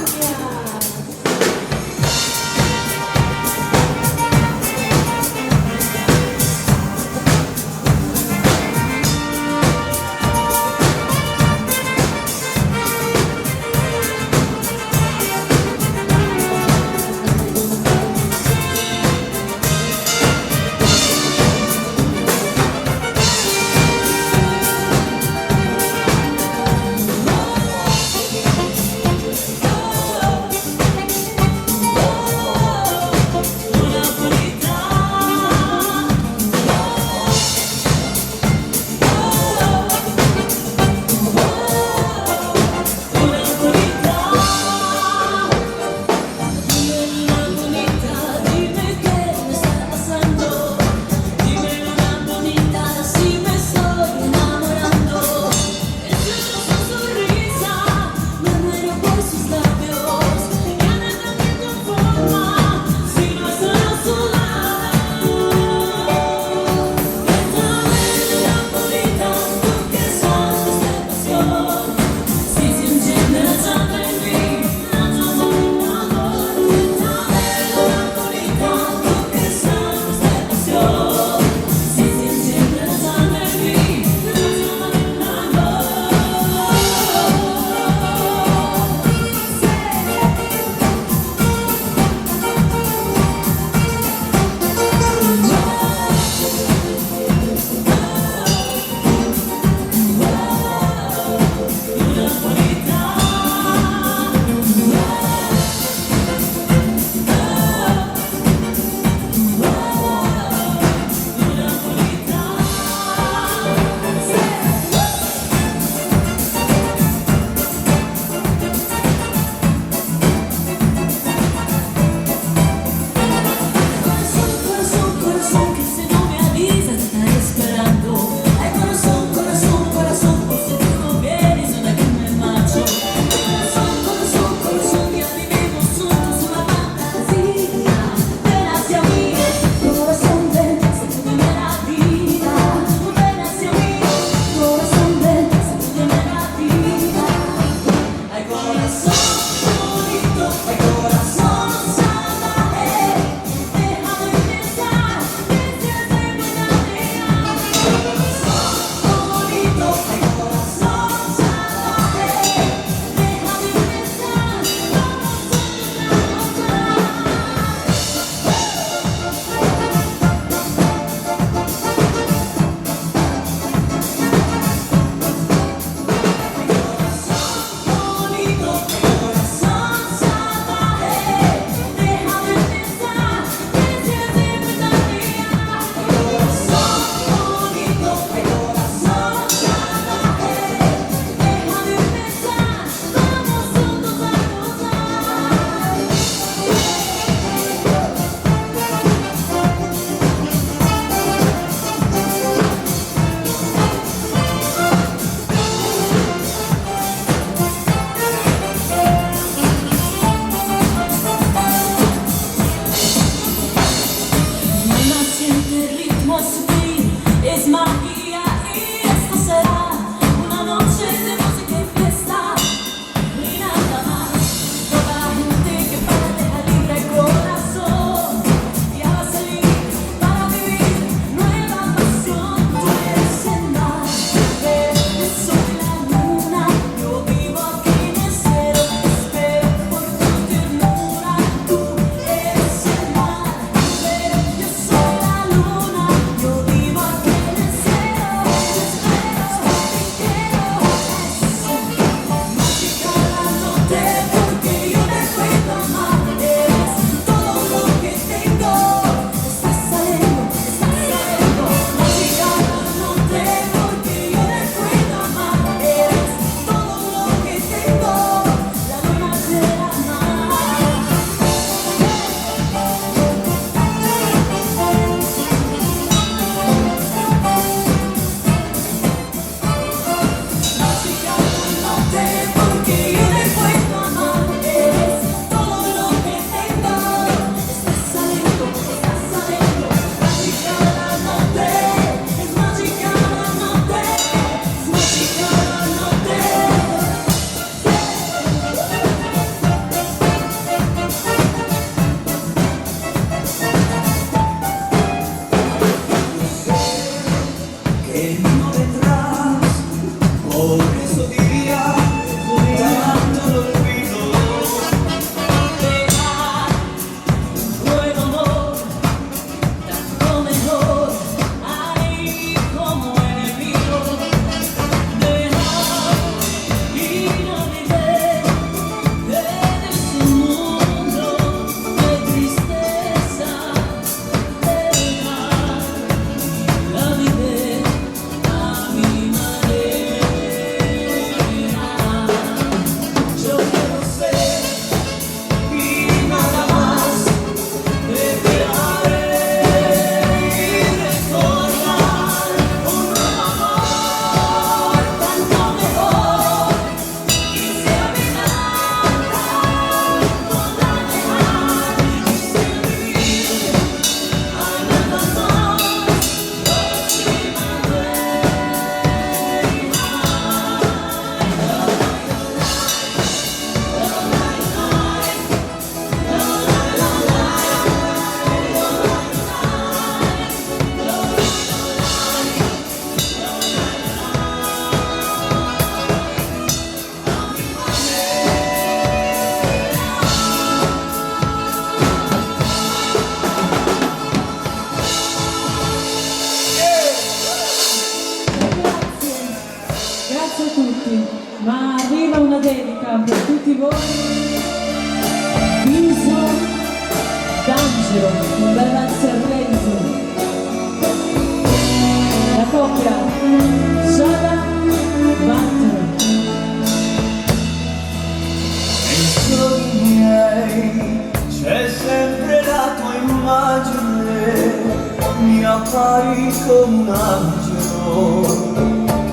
Speaker 3: fai come un angelo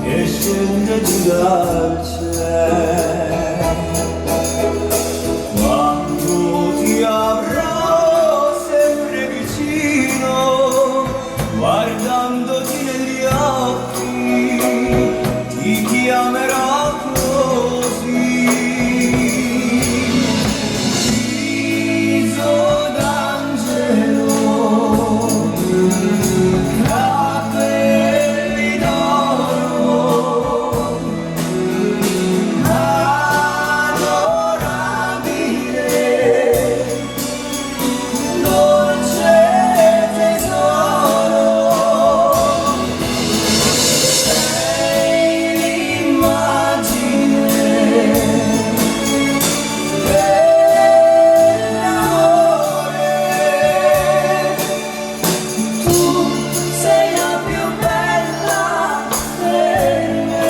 Speaker 3: che scende giù dal cielo. Quando ti avrò sempre vicino, guardandoti negli occhi, ti chiamerò così. Viso d'angelo, capelli d'oro, adorabile, dolce tesoro, sei l'immagine dell'amore. Tu sei la più bella per me,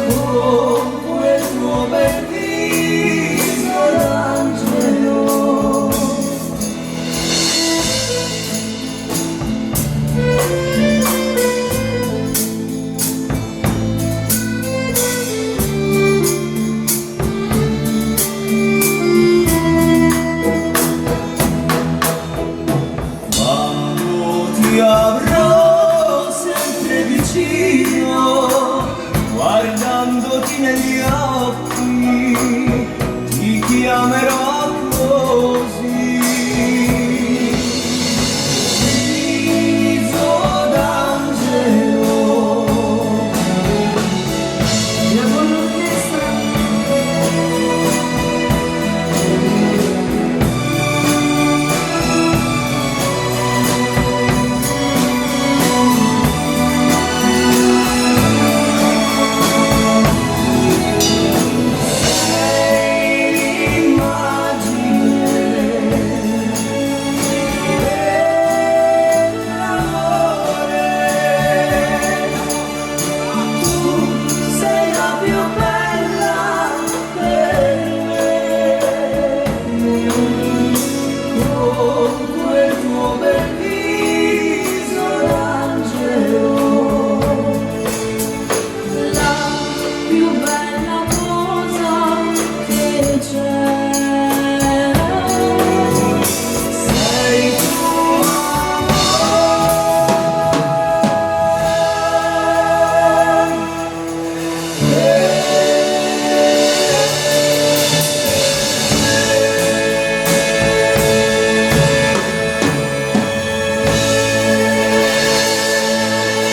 Speaker 3: con quel tuo bel viso d'angelo. Quando ti avrò sempre vicino, guardandoti negli occhi, ti chiamerò così. Viso d'angelo.
Speaker 1: La buona orchestra.
Speaker 3: Sei la più bella per me, con quel tuo bel viso d'angelo,
Speaker 1: La più bella cosa che c'è.
Speaker 3: sei tu.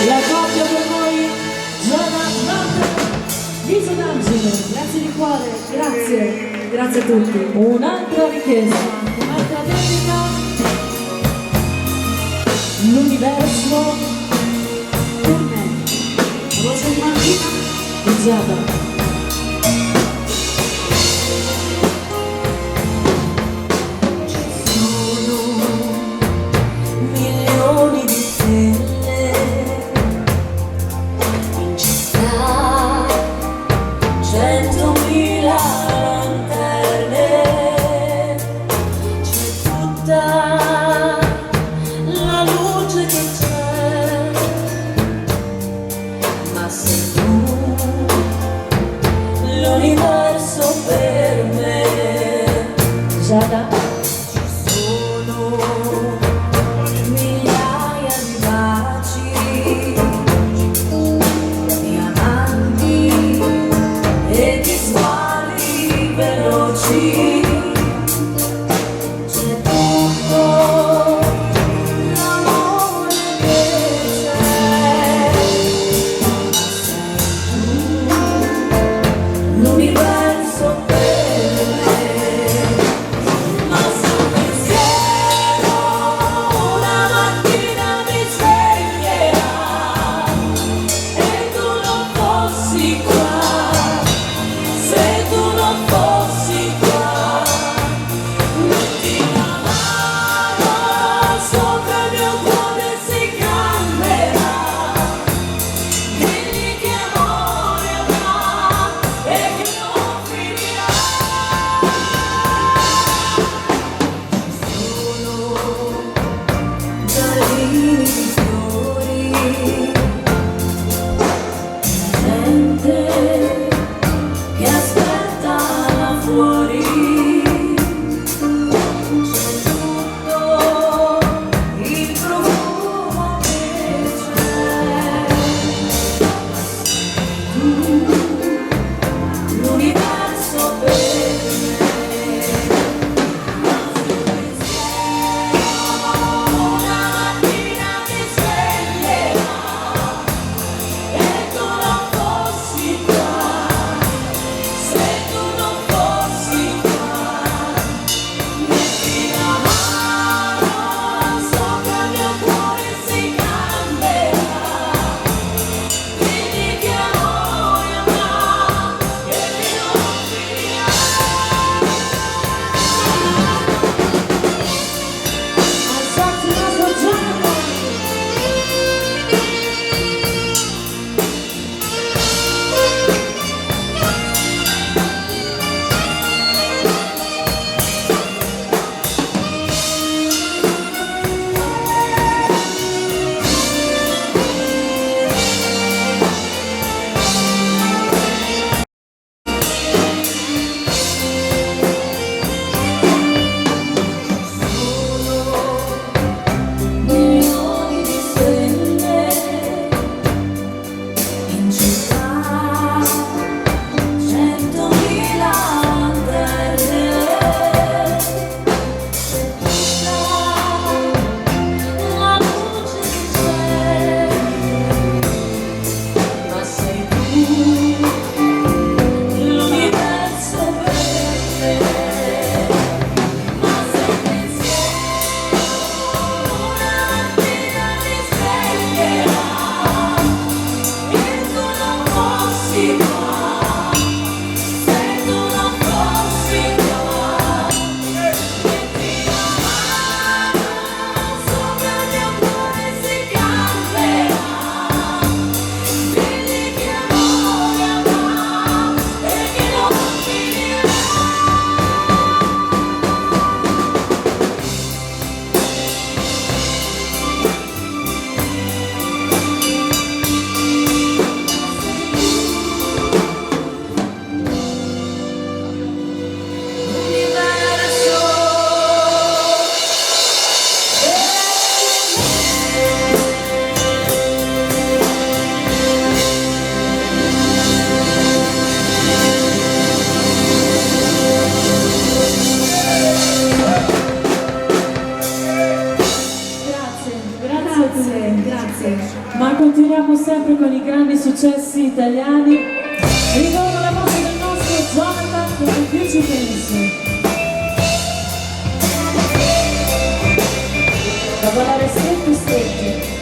Speaker 1: La coppia per voi, Giovanna Dante, Viso d'angelo, grazie di cuore, grazie a tutti. Un'altra richiesta, un'altra dedica, l'universo per me, voce di Martina e Giada.
Speaker 5: Milioni di stelle in città, 100.000 lanterne, c'è tutta la luce che c'è, ma sei tu l'universo per me.
Speaker 1: Giada.
Speaker 5: Sono migliaia di baci, diamanti e di sguardi veloci. C'è tutto l'amore che c'è, ma sei tu l'universo per me. Ma se un pensiero una mattina mi sveglierà e tu non fossi qua, se tu non fossi qua,
Speaker 1: Noi continuiamo sempre con i grandi successi italiani. Ritorno la voce del nostro Jonathan, come più ci pensi. Da ballare stretti stretti.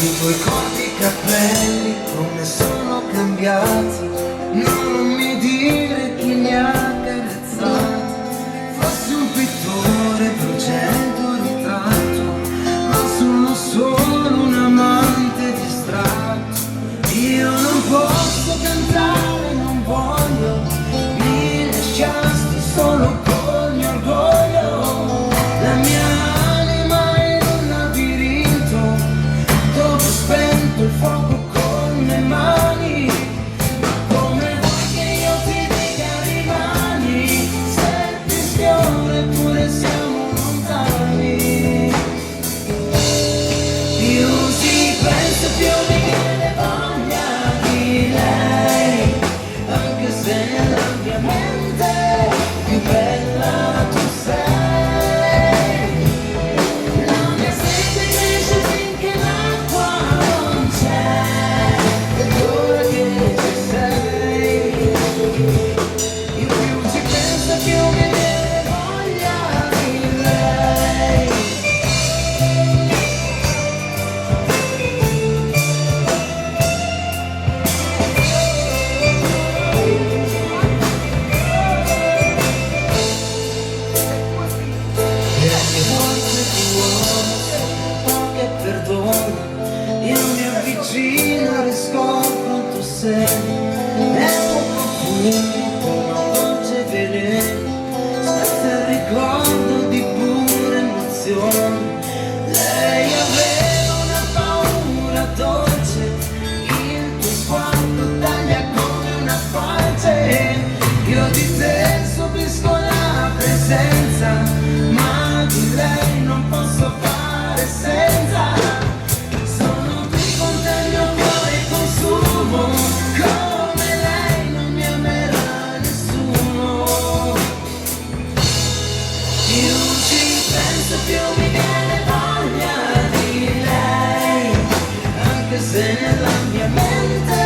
Speaker 3: I tuoi corti capelli come sono cambiati, non mi dire chi li ha accarezzati. Fossi un pittore procento ritratto, ma sono solo un amante distratto. Io non posso cantare, non voglio, mi lasciasti solo col mio orgoglio. La mia anima è un labirinto dove spento il fuoco con le mani, ma come vuoi che io ti dica rimani, se ti sfioro eppure siamo lontani. Più ci penso più mi viene voglia di lei, anche se nella mia mente più bella tu sei. La mia sete cresce finché l'acqua non c'è, ed ora che ci sei, io più ci penso più mi viene voglia di lei. E ogni volta che uomo che perdono, io mi avvicino e riscopro tu sei. È un profumo con una dolce veleno, spezza il ricordo di pure emozioni. Lei aveva una paura dolce, il tuo sguardo taglia come una falce. Io di te subisco la presenza, ma di lei non posso fare senza. Sono qui con te, il mio cuore consumo, come lei non mi amerà nessuno. Più ci penso più mi viene voglia di lei, anche se nella mia mente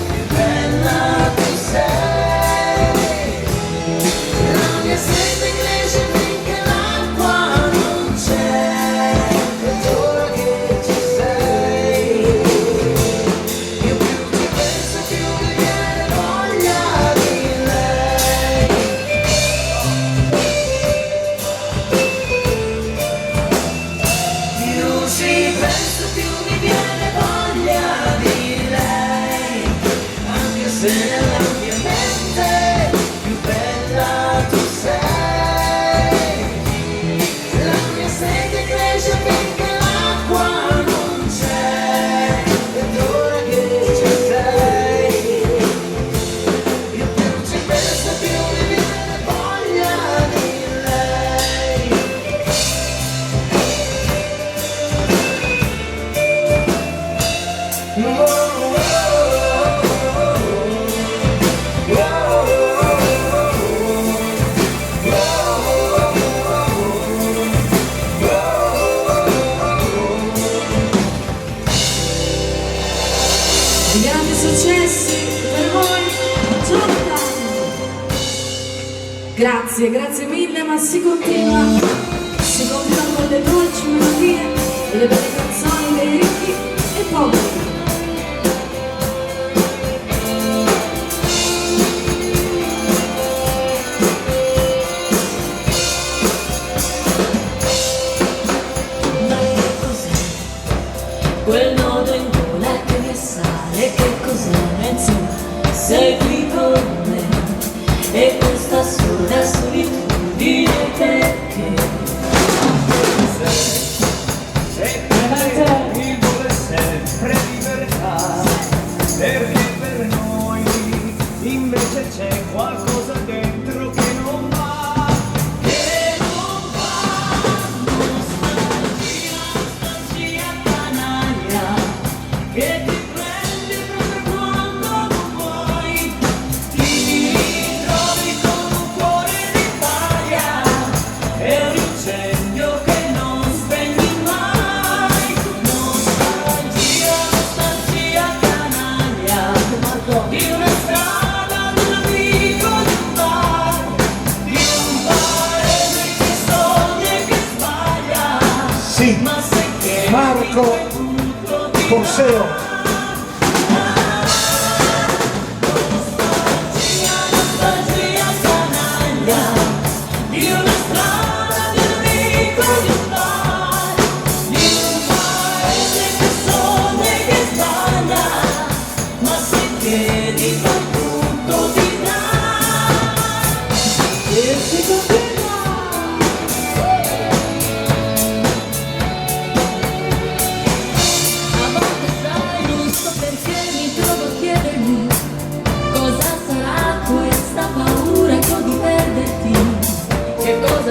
Speaker 3: più bella tu sei. La mia sete cresce finché l'acqua non c'è, ed ora che ci sei, io più ci penso più mi viene voglia di lei. Più ci penso più mi viene voglia di lei, anche se nella mia mente più bella tu sei. La mia sete cresce finché l'acqua non c'è, ed ora che ci sei, io più ci penso più mi viene voglia di lei.
Speaker 1: I grandi successi per voi, Jonathan. Grazie, grazie mille, ma si continua con le dolci melodie e le belle canzoni dei ricchi e poveri.
Speaker 5: Ma che cos'è quel nodo in gola che mi sale? Che cos'è? Insomma, sei qui con me e questa assurda solitudine perché?
Speaker 3: Il vuole sempre libertà, perché per noi invece c'è qualcosa dentro che non va,
Speaker 5: nostalgia canaglia che ti prendi proprio quando non vuoi, ti trovi con un cuore di paglia e un incendio che non spegni mai.
Speaker 6: amico Porseo.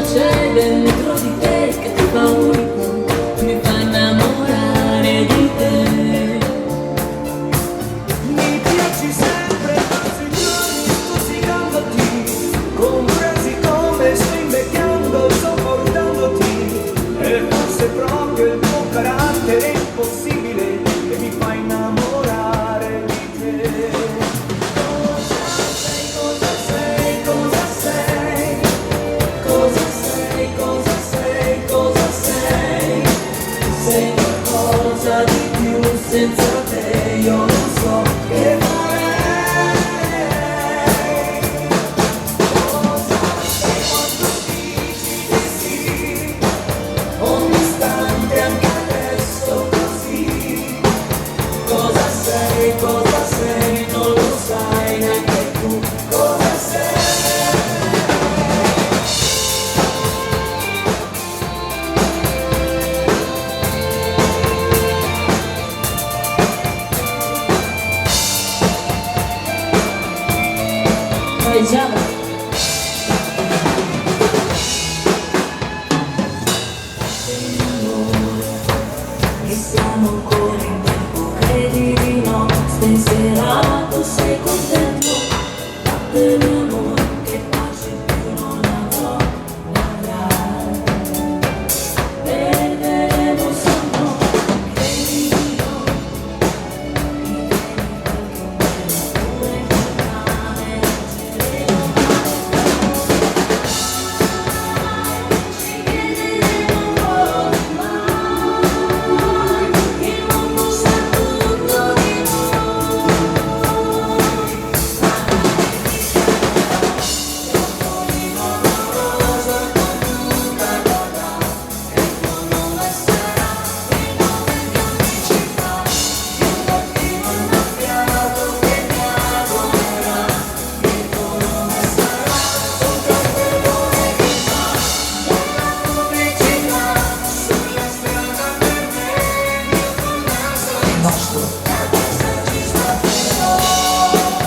Speaker 5: C'è dentro di te che ti fa unico, mi fa innamorare di te.
Speaker 3: Mi piaci sempre, signori, stuzzicandoti, compresi come sto invecchiando, sopportandoti. E forse proprio il tuo carattere impossibile che mi fa innamorare di te. Cosa sei, cosa sei, cosa sei? Cosa sei, cosa sei, cosa sei? Sei qualcosa di più, senza te io non so che farei. Cosa sei quando dici di sì? Ogni istante anche adesso così. Cosa sei, non lo sai neanche tu. Cosa sei?
Speaker 1: Già.
Speaker 5: E siamo ancora in tempo, credi di no, spenserato, sei contento, vattene amore, che pace più non avrò, avrai. Perderemo il sonno, credi di no, mi vieni qualche pure giocare, leggeremo ci chiederemo poi mai, il mondo sa tutto di noi.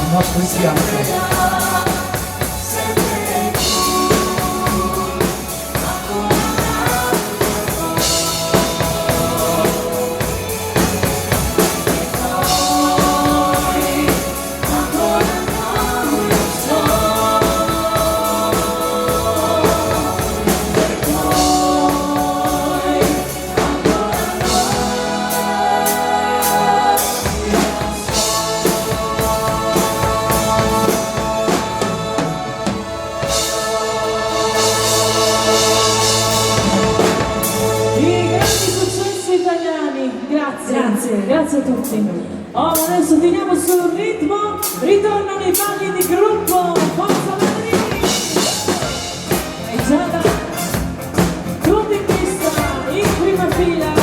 Speaker 6: Il nostro impianto.
Speaker 1: I grandi successi italiani, grazie a tutti. Adesso teniamo sul ritmo, ritornano i balli di gruppo, forza Madrid! E già tutti in pista, in prima fila.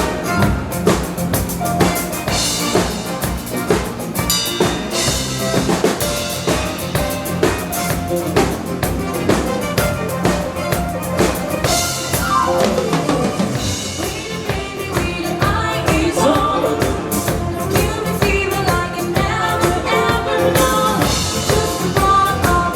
Speaker 5: Feel me like you never ever know. Just the thought of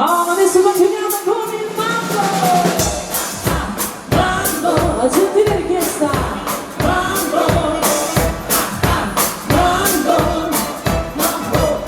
Speaker 1: Adesso continuiamo con il mambo. Mambo, a gentile richiesta. Mambo, mambo, mambo.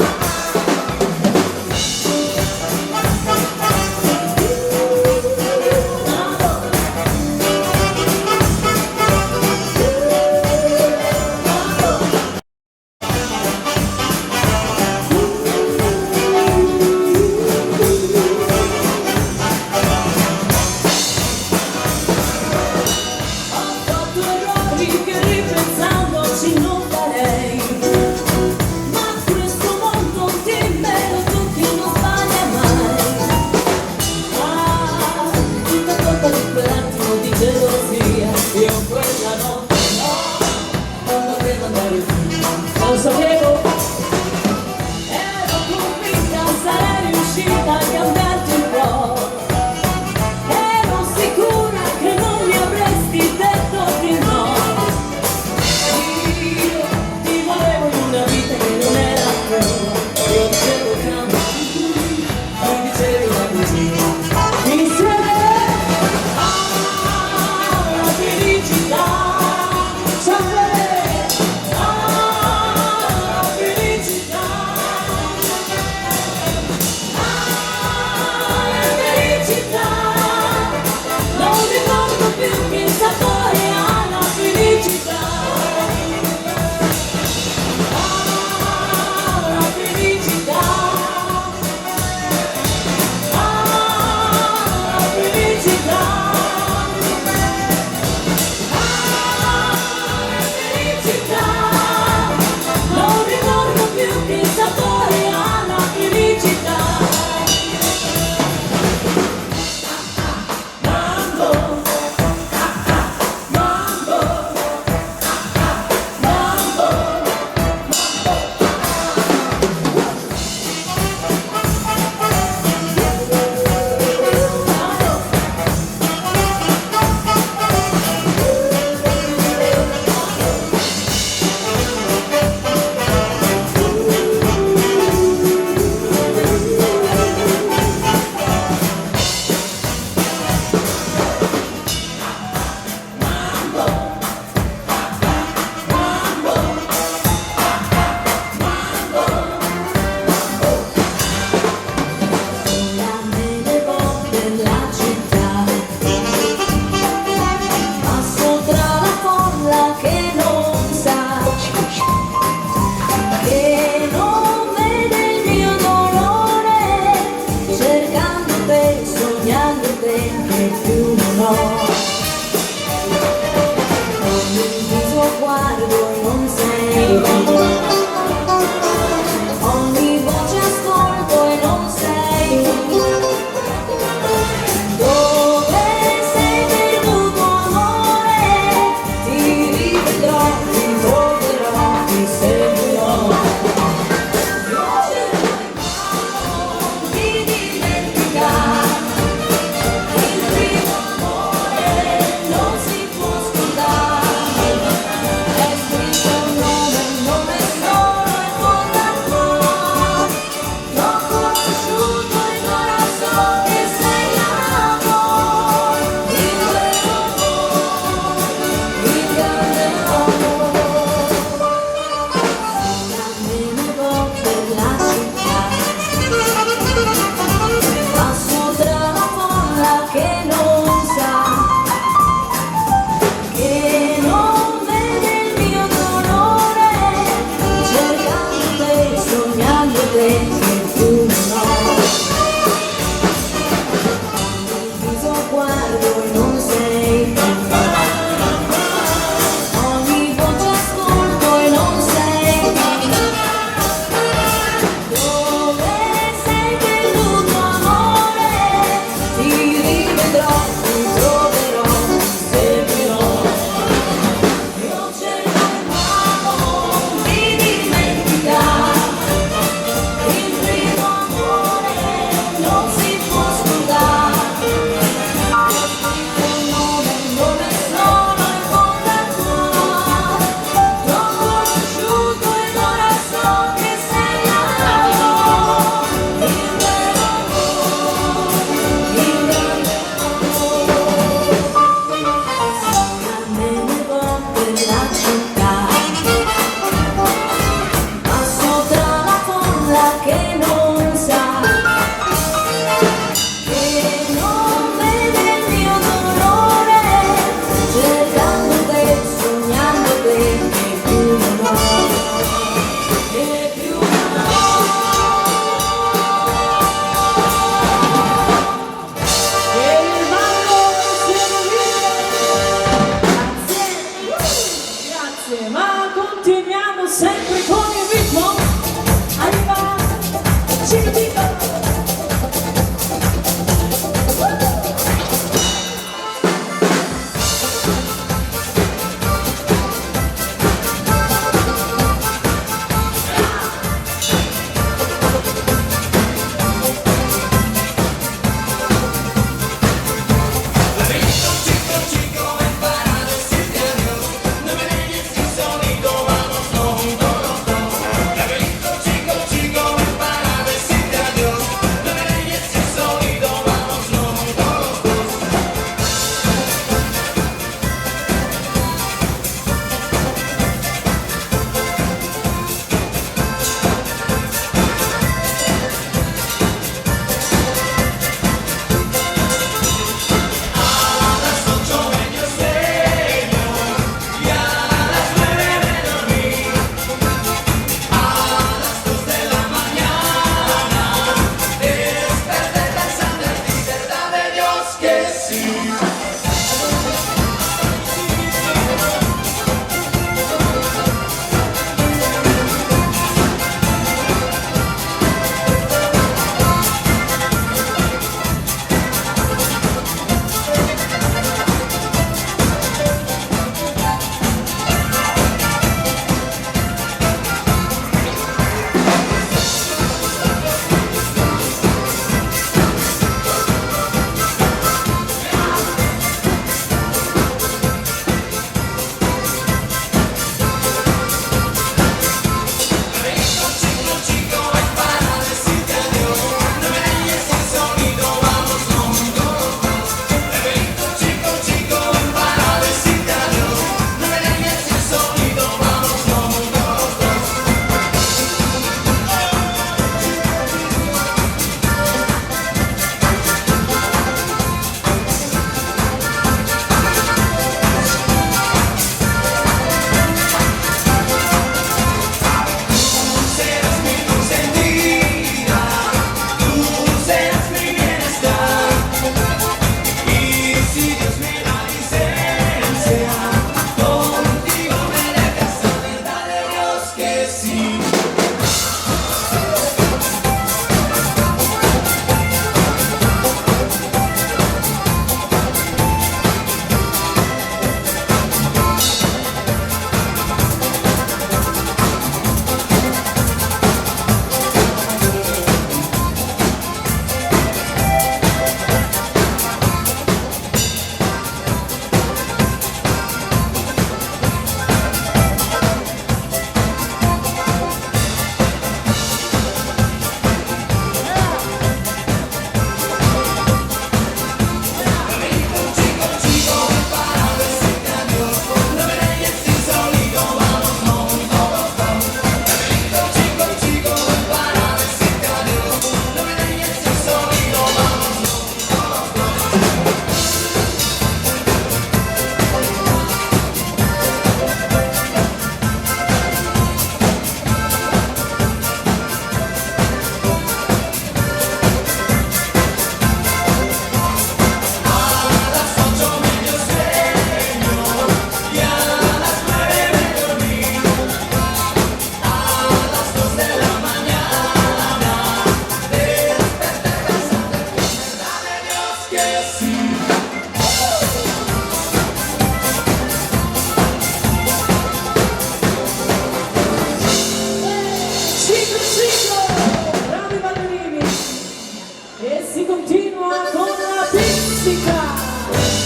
Speaker 1: E si continua con la pizzica,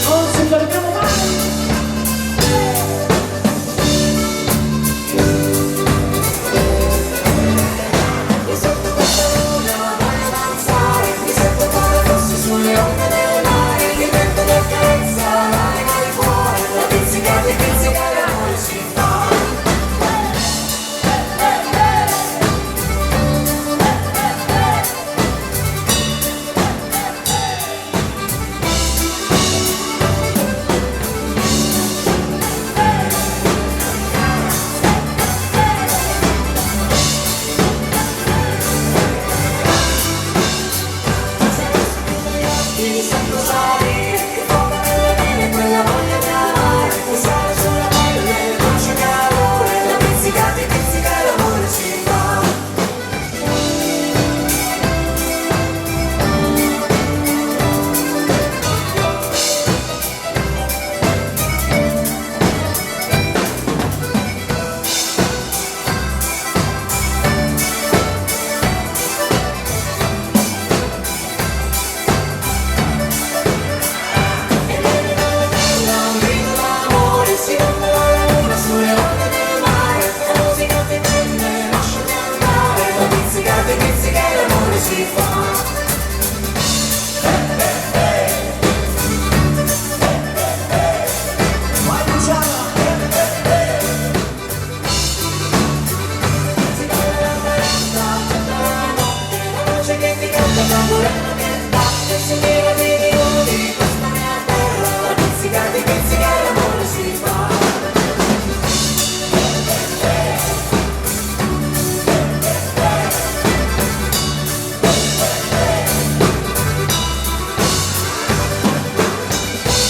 Speaker 1: non ci fermiamo mai.
Speaker 3: Sulle onde del mare, che vento del carezza, l'anima di cuore, la pizzica l'amore si fa.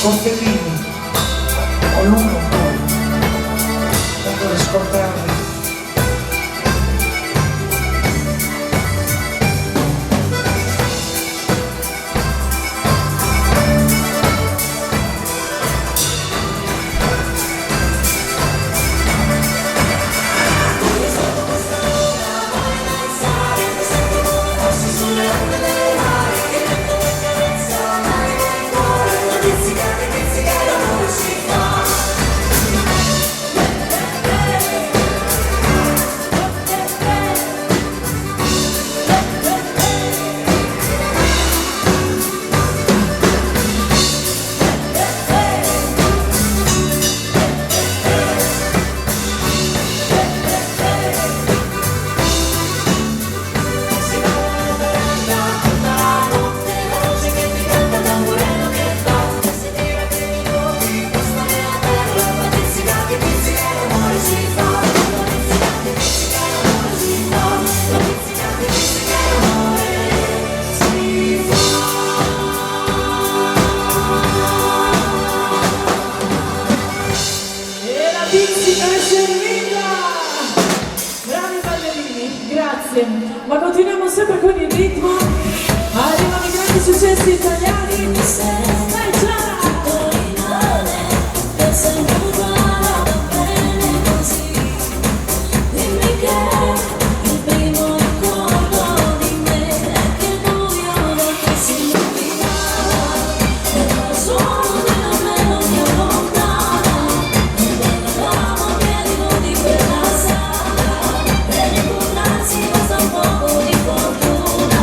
Speaker 6: Coltellini, o l'uno o due, per scordarli.
Speaker 1: Ma continuiamo sempre con il ritmo. Arrivano i grandi successi italiani. Dai Giara!
Speaker 5: Un poco di fortuna,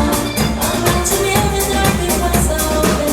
Speaker 5: abbracciami e vedrai che questa notte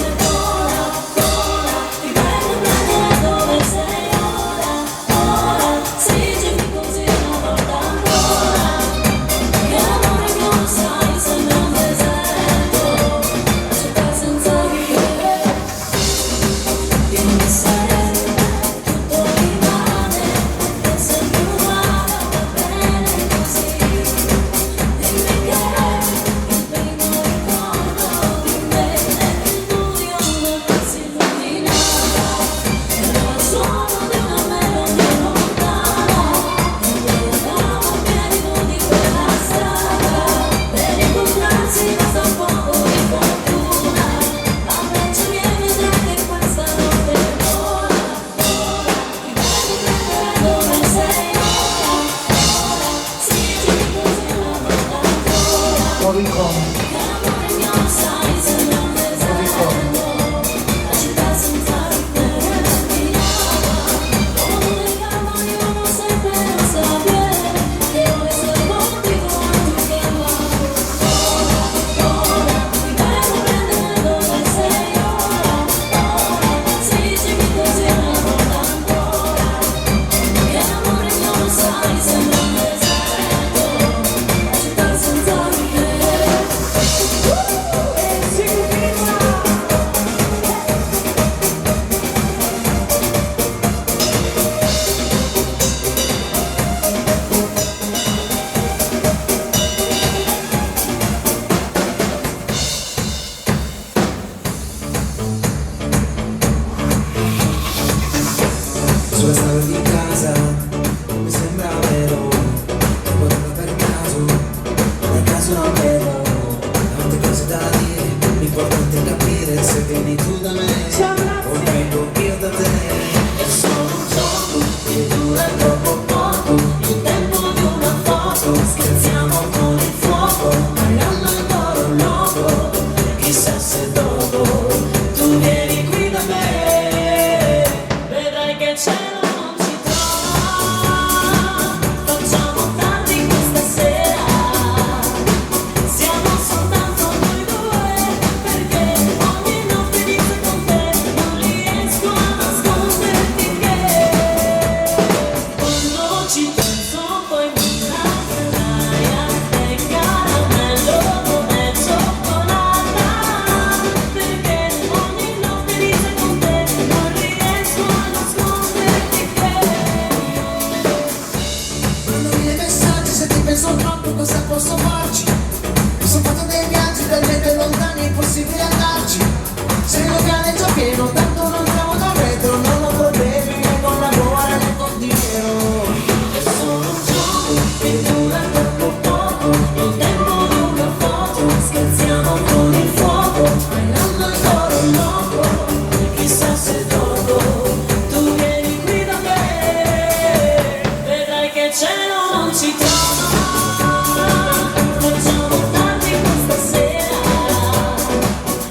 Speaker 5: chissà se dopo tu vieni qui da me, vedrai che il cielo non ci trova. Facciamo tardi questa sera, siamo soltanto noi due, perché ogni notte inizia con te, non riesco a nasconderti che quando ci penso poi mi nasce l'aria e caramello non è cioccolata, perché ogni notte inizia con te, non riesco a nasconderti che
Speaker 2: Mandami dei messaggi se ti penso troppo, cosa posso farci? Mi sono fatto dei viaggi talmente lontani, è impossibile andarci. Se il locale è già pieno, tanto non siamo da retro, non ho problemi né con la gola né con dinero.
Speaker 5: è solo un gioco che dura troppo poco, il tempo di una foto, scherziamo con il fuoco, bailando ancora un loco, chissà se dopo tu vieni qui da me, vedrai che il cielo non ci trova. Facciamo tardi questa sera,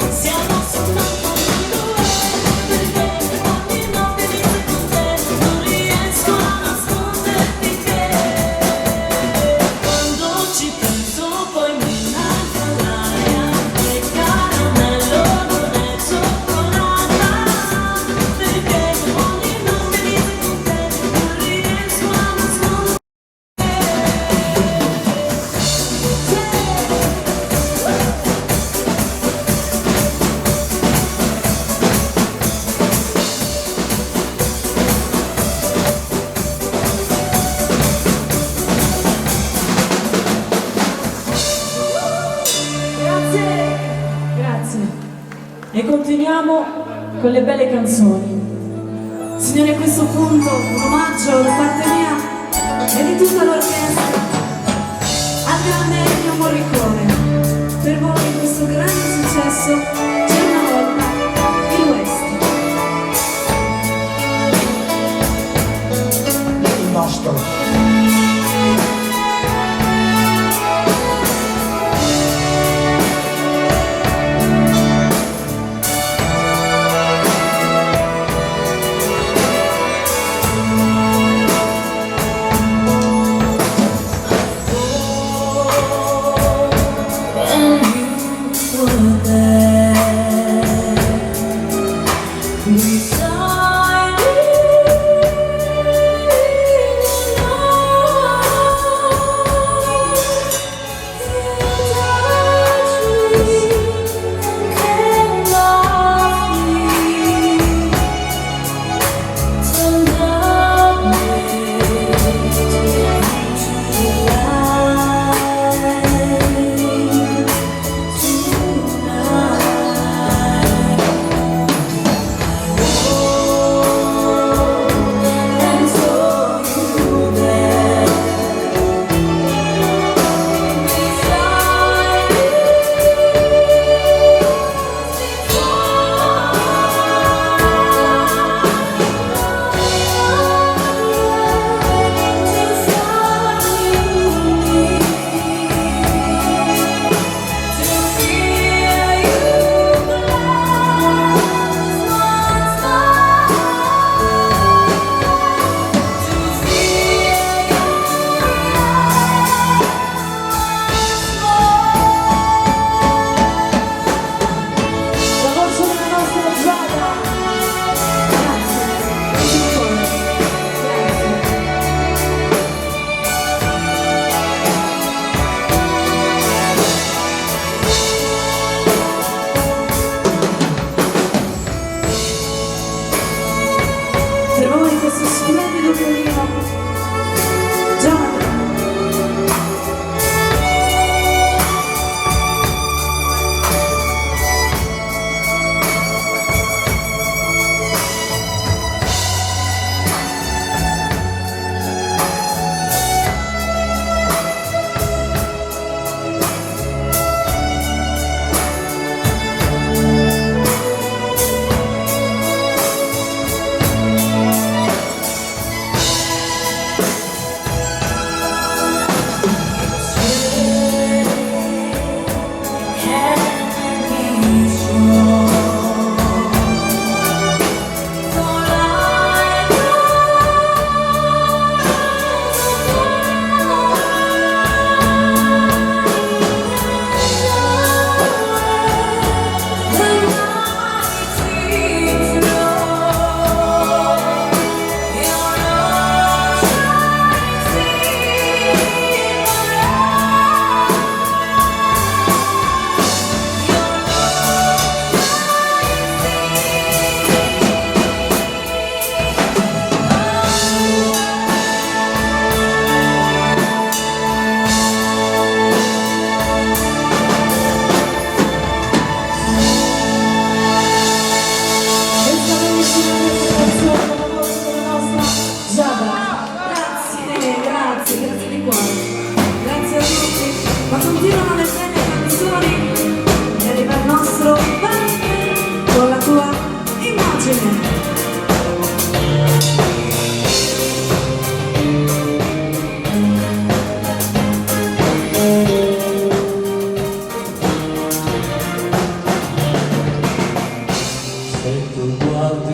Speaker 5: siamo soltanto noi due, perché ogni notte inizia con te, non riesco a nasconderti che quando ci penso poi mi nasce l'aria e caramello non è cioccolata, perché ogni notte inizia con te, non riesco a nasconderti.
Speaker 1: Grazie, grazie. E continuiamo con le belle canzoni. Signori, a questo punto un omaggio da parte mia e di tutta l'orchestra al grande Ennio Morricone. Per voi questo grande successo c'è una volta il West.
Speaker 6: Il nostro.
Speaker 5: And you were there.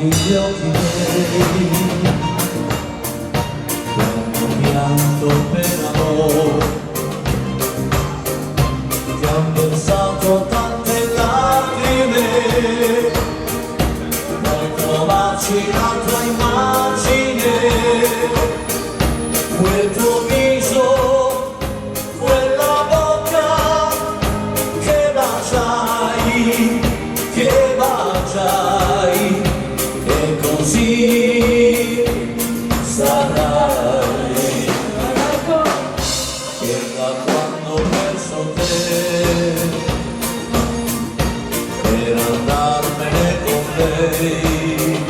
Speaker 3: guardi gli occhi miei, hanno pianto per amore, ti han versato tante lacrime, puoi trovarci la tua immagine, quel tuo viso, quella bocca che baciai, e così sarai, che da quando ho perso te, per andarmene con lei,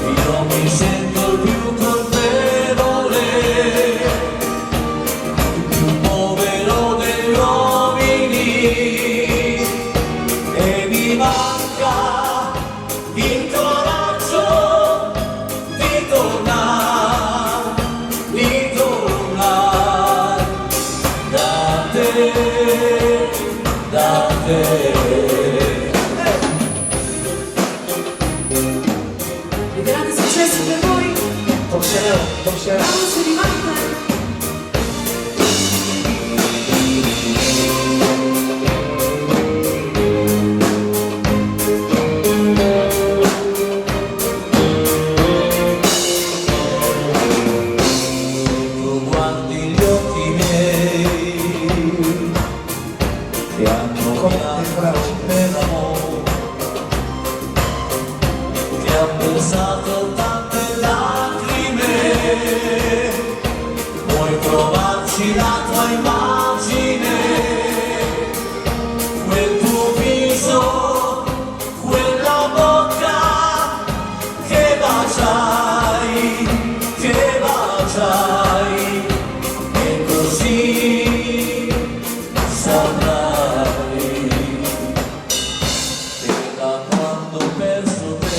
Speaker 3: io mi sento il più colpevole, il più povero degli uomini, e mi manca il coraggio di tornare da te, da te.
Speaker 1: I grandi successi per voi,
Speaker 6: Torseo,
Speaker 1: Ramos di Marta.
Speaker 3: Tu guardi gli occhi miei, che hanno pianto per amore, che han versato tante lacrime, puoi trovarci la tua immagine, quel tuo viso, quella bocca che baciai, e così saprai, che da quando ho perso te,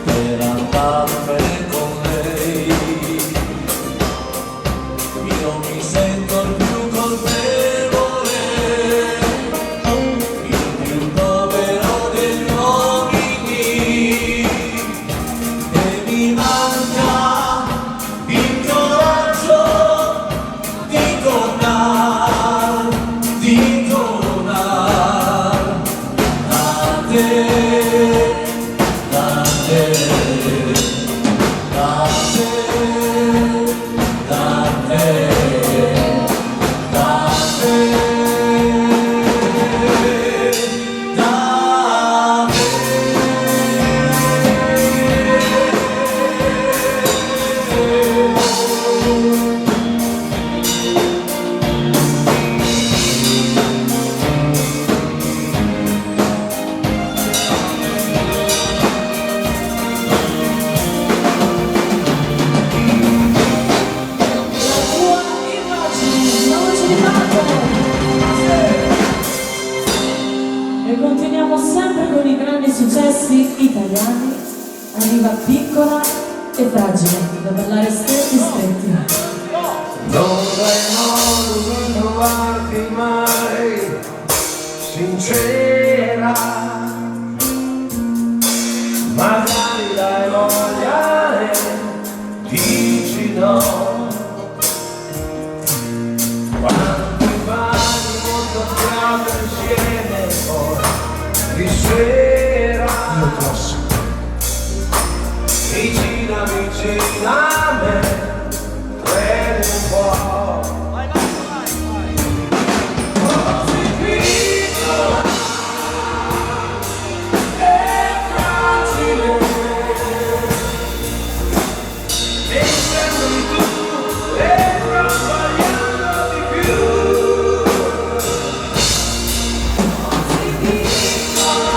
Speaker 3: per andarmene con lei, io mi sento il più colpevole, il più povero degli uomini, e mi manca il coraggio di tornare da te, da te, da te, da te, da te, da te.
Speaker 1: La tua immagine, Ramos di Marta. E continuiamo sempre con i grandi successi italiani. Arriva piccola e fragile, da ballare stretti stretti.
Speaker 2: Dovrei non trovarti mai sincera, magari dai voglia e dici no. Quanti mani molto piano insieme poi di sera,
Speaker 6: io posso.
Speaker 2: vicina a me, credi un po'. Così piccola e fragile, mi sembri tu e non sbagliando di più. Così piccola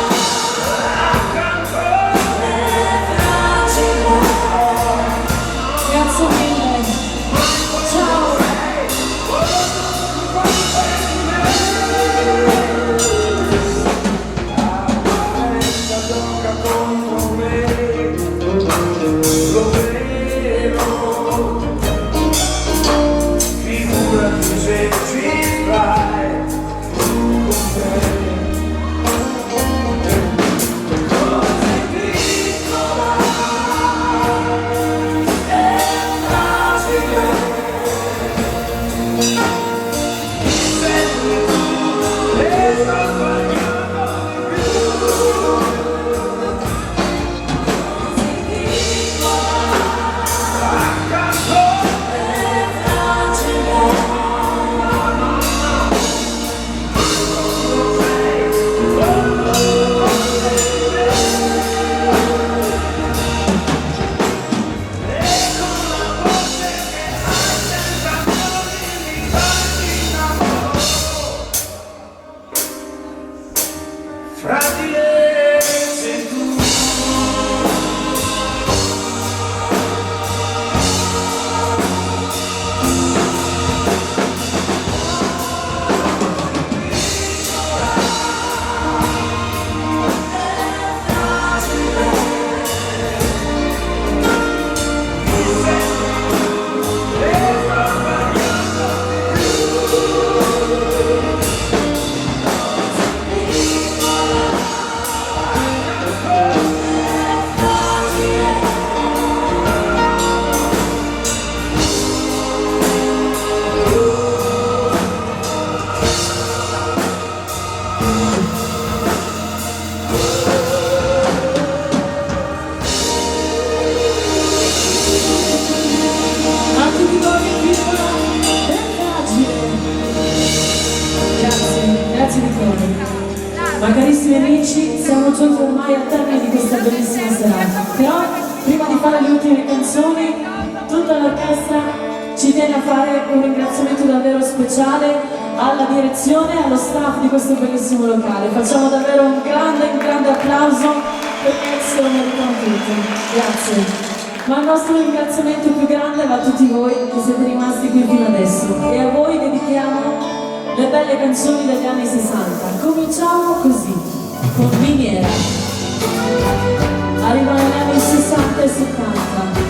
Speaker 1: Grazie di cuore. Ma carissimi amici, siamo giunti ormai al termine di questa bellissima serata. Però, prima di fare le ultime canzoni, tutta l'orchestra ci tiene a fare un ringraziamento davvero speciale alla direzione e allo staff di questo bellissimo locale. Facciamo davvero un grande applauso perché se lo meritano tutti. Grazie. Ma il nostro ringraziamento più grande va a tutti voi che siete rimasti qui fino adesso e a voi dedichiamo le belle canzoni degli anni 60. Cominciamo così, con Miniera. Arrivano gli anni 60 e 70.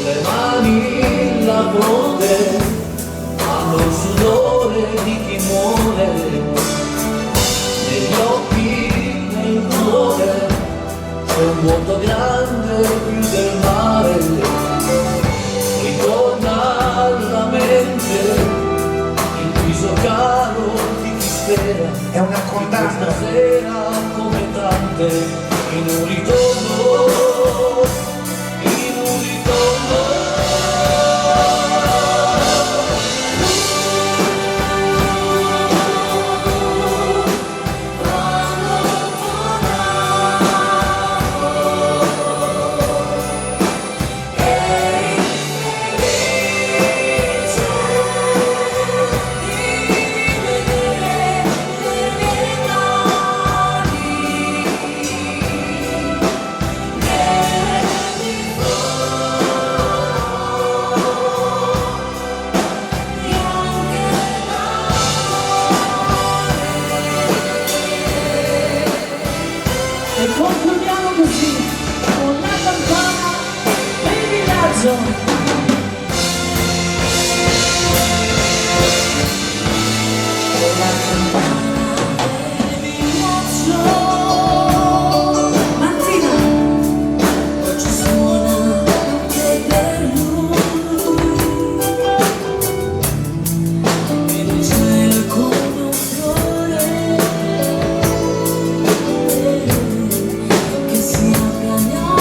Speaker 3: Le mani la fronte hanno il sudore di chi muore, negli occhi, nel cuore c'è un vuoto grande più del mare, ritorna alla mente il viso caro di chi spera.
Speaker 6: È una condanna.
Speaker 3: Stasera come tante in un ritorno, in un ritorno.
Speaker 1: E concludiamo così, con la campana per il villaggio.
Speaker 5: Che si agganò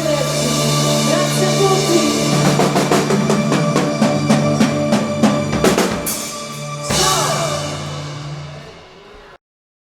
Speaker 1: vedremo.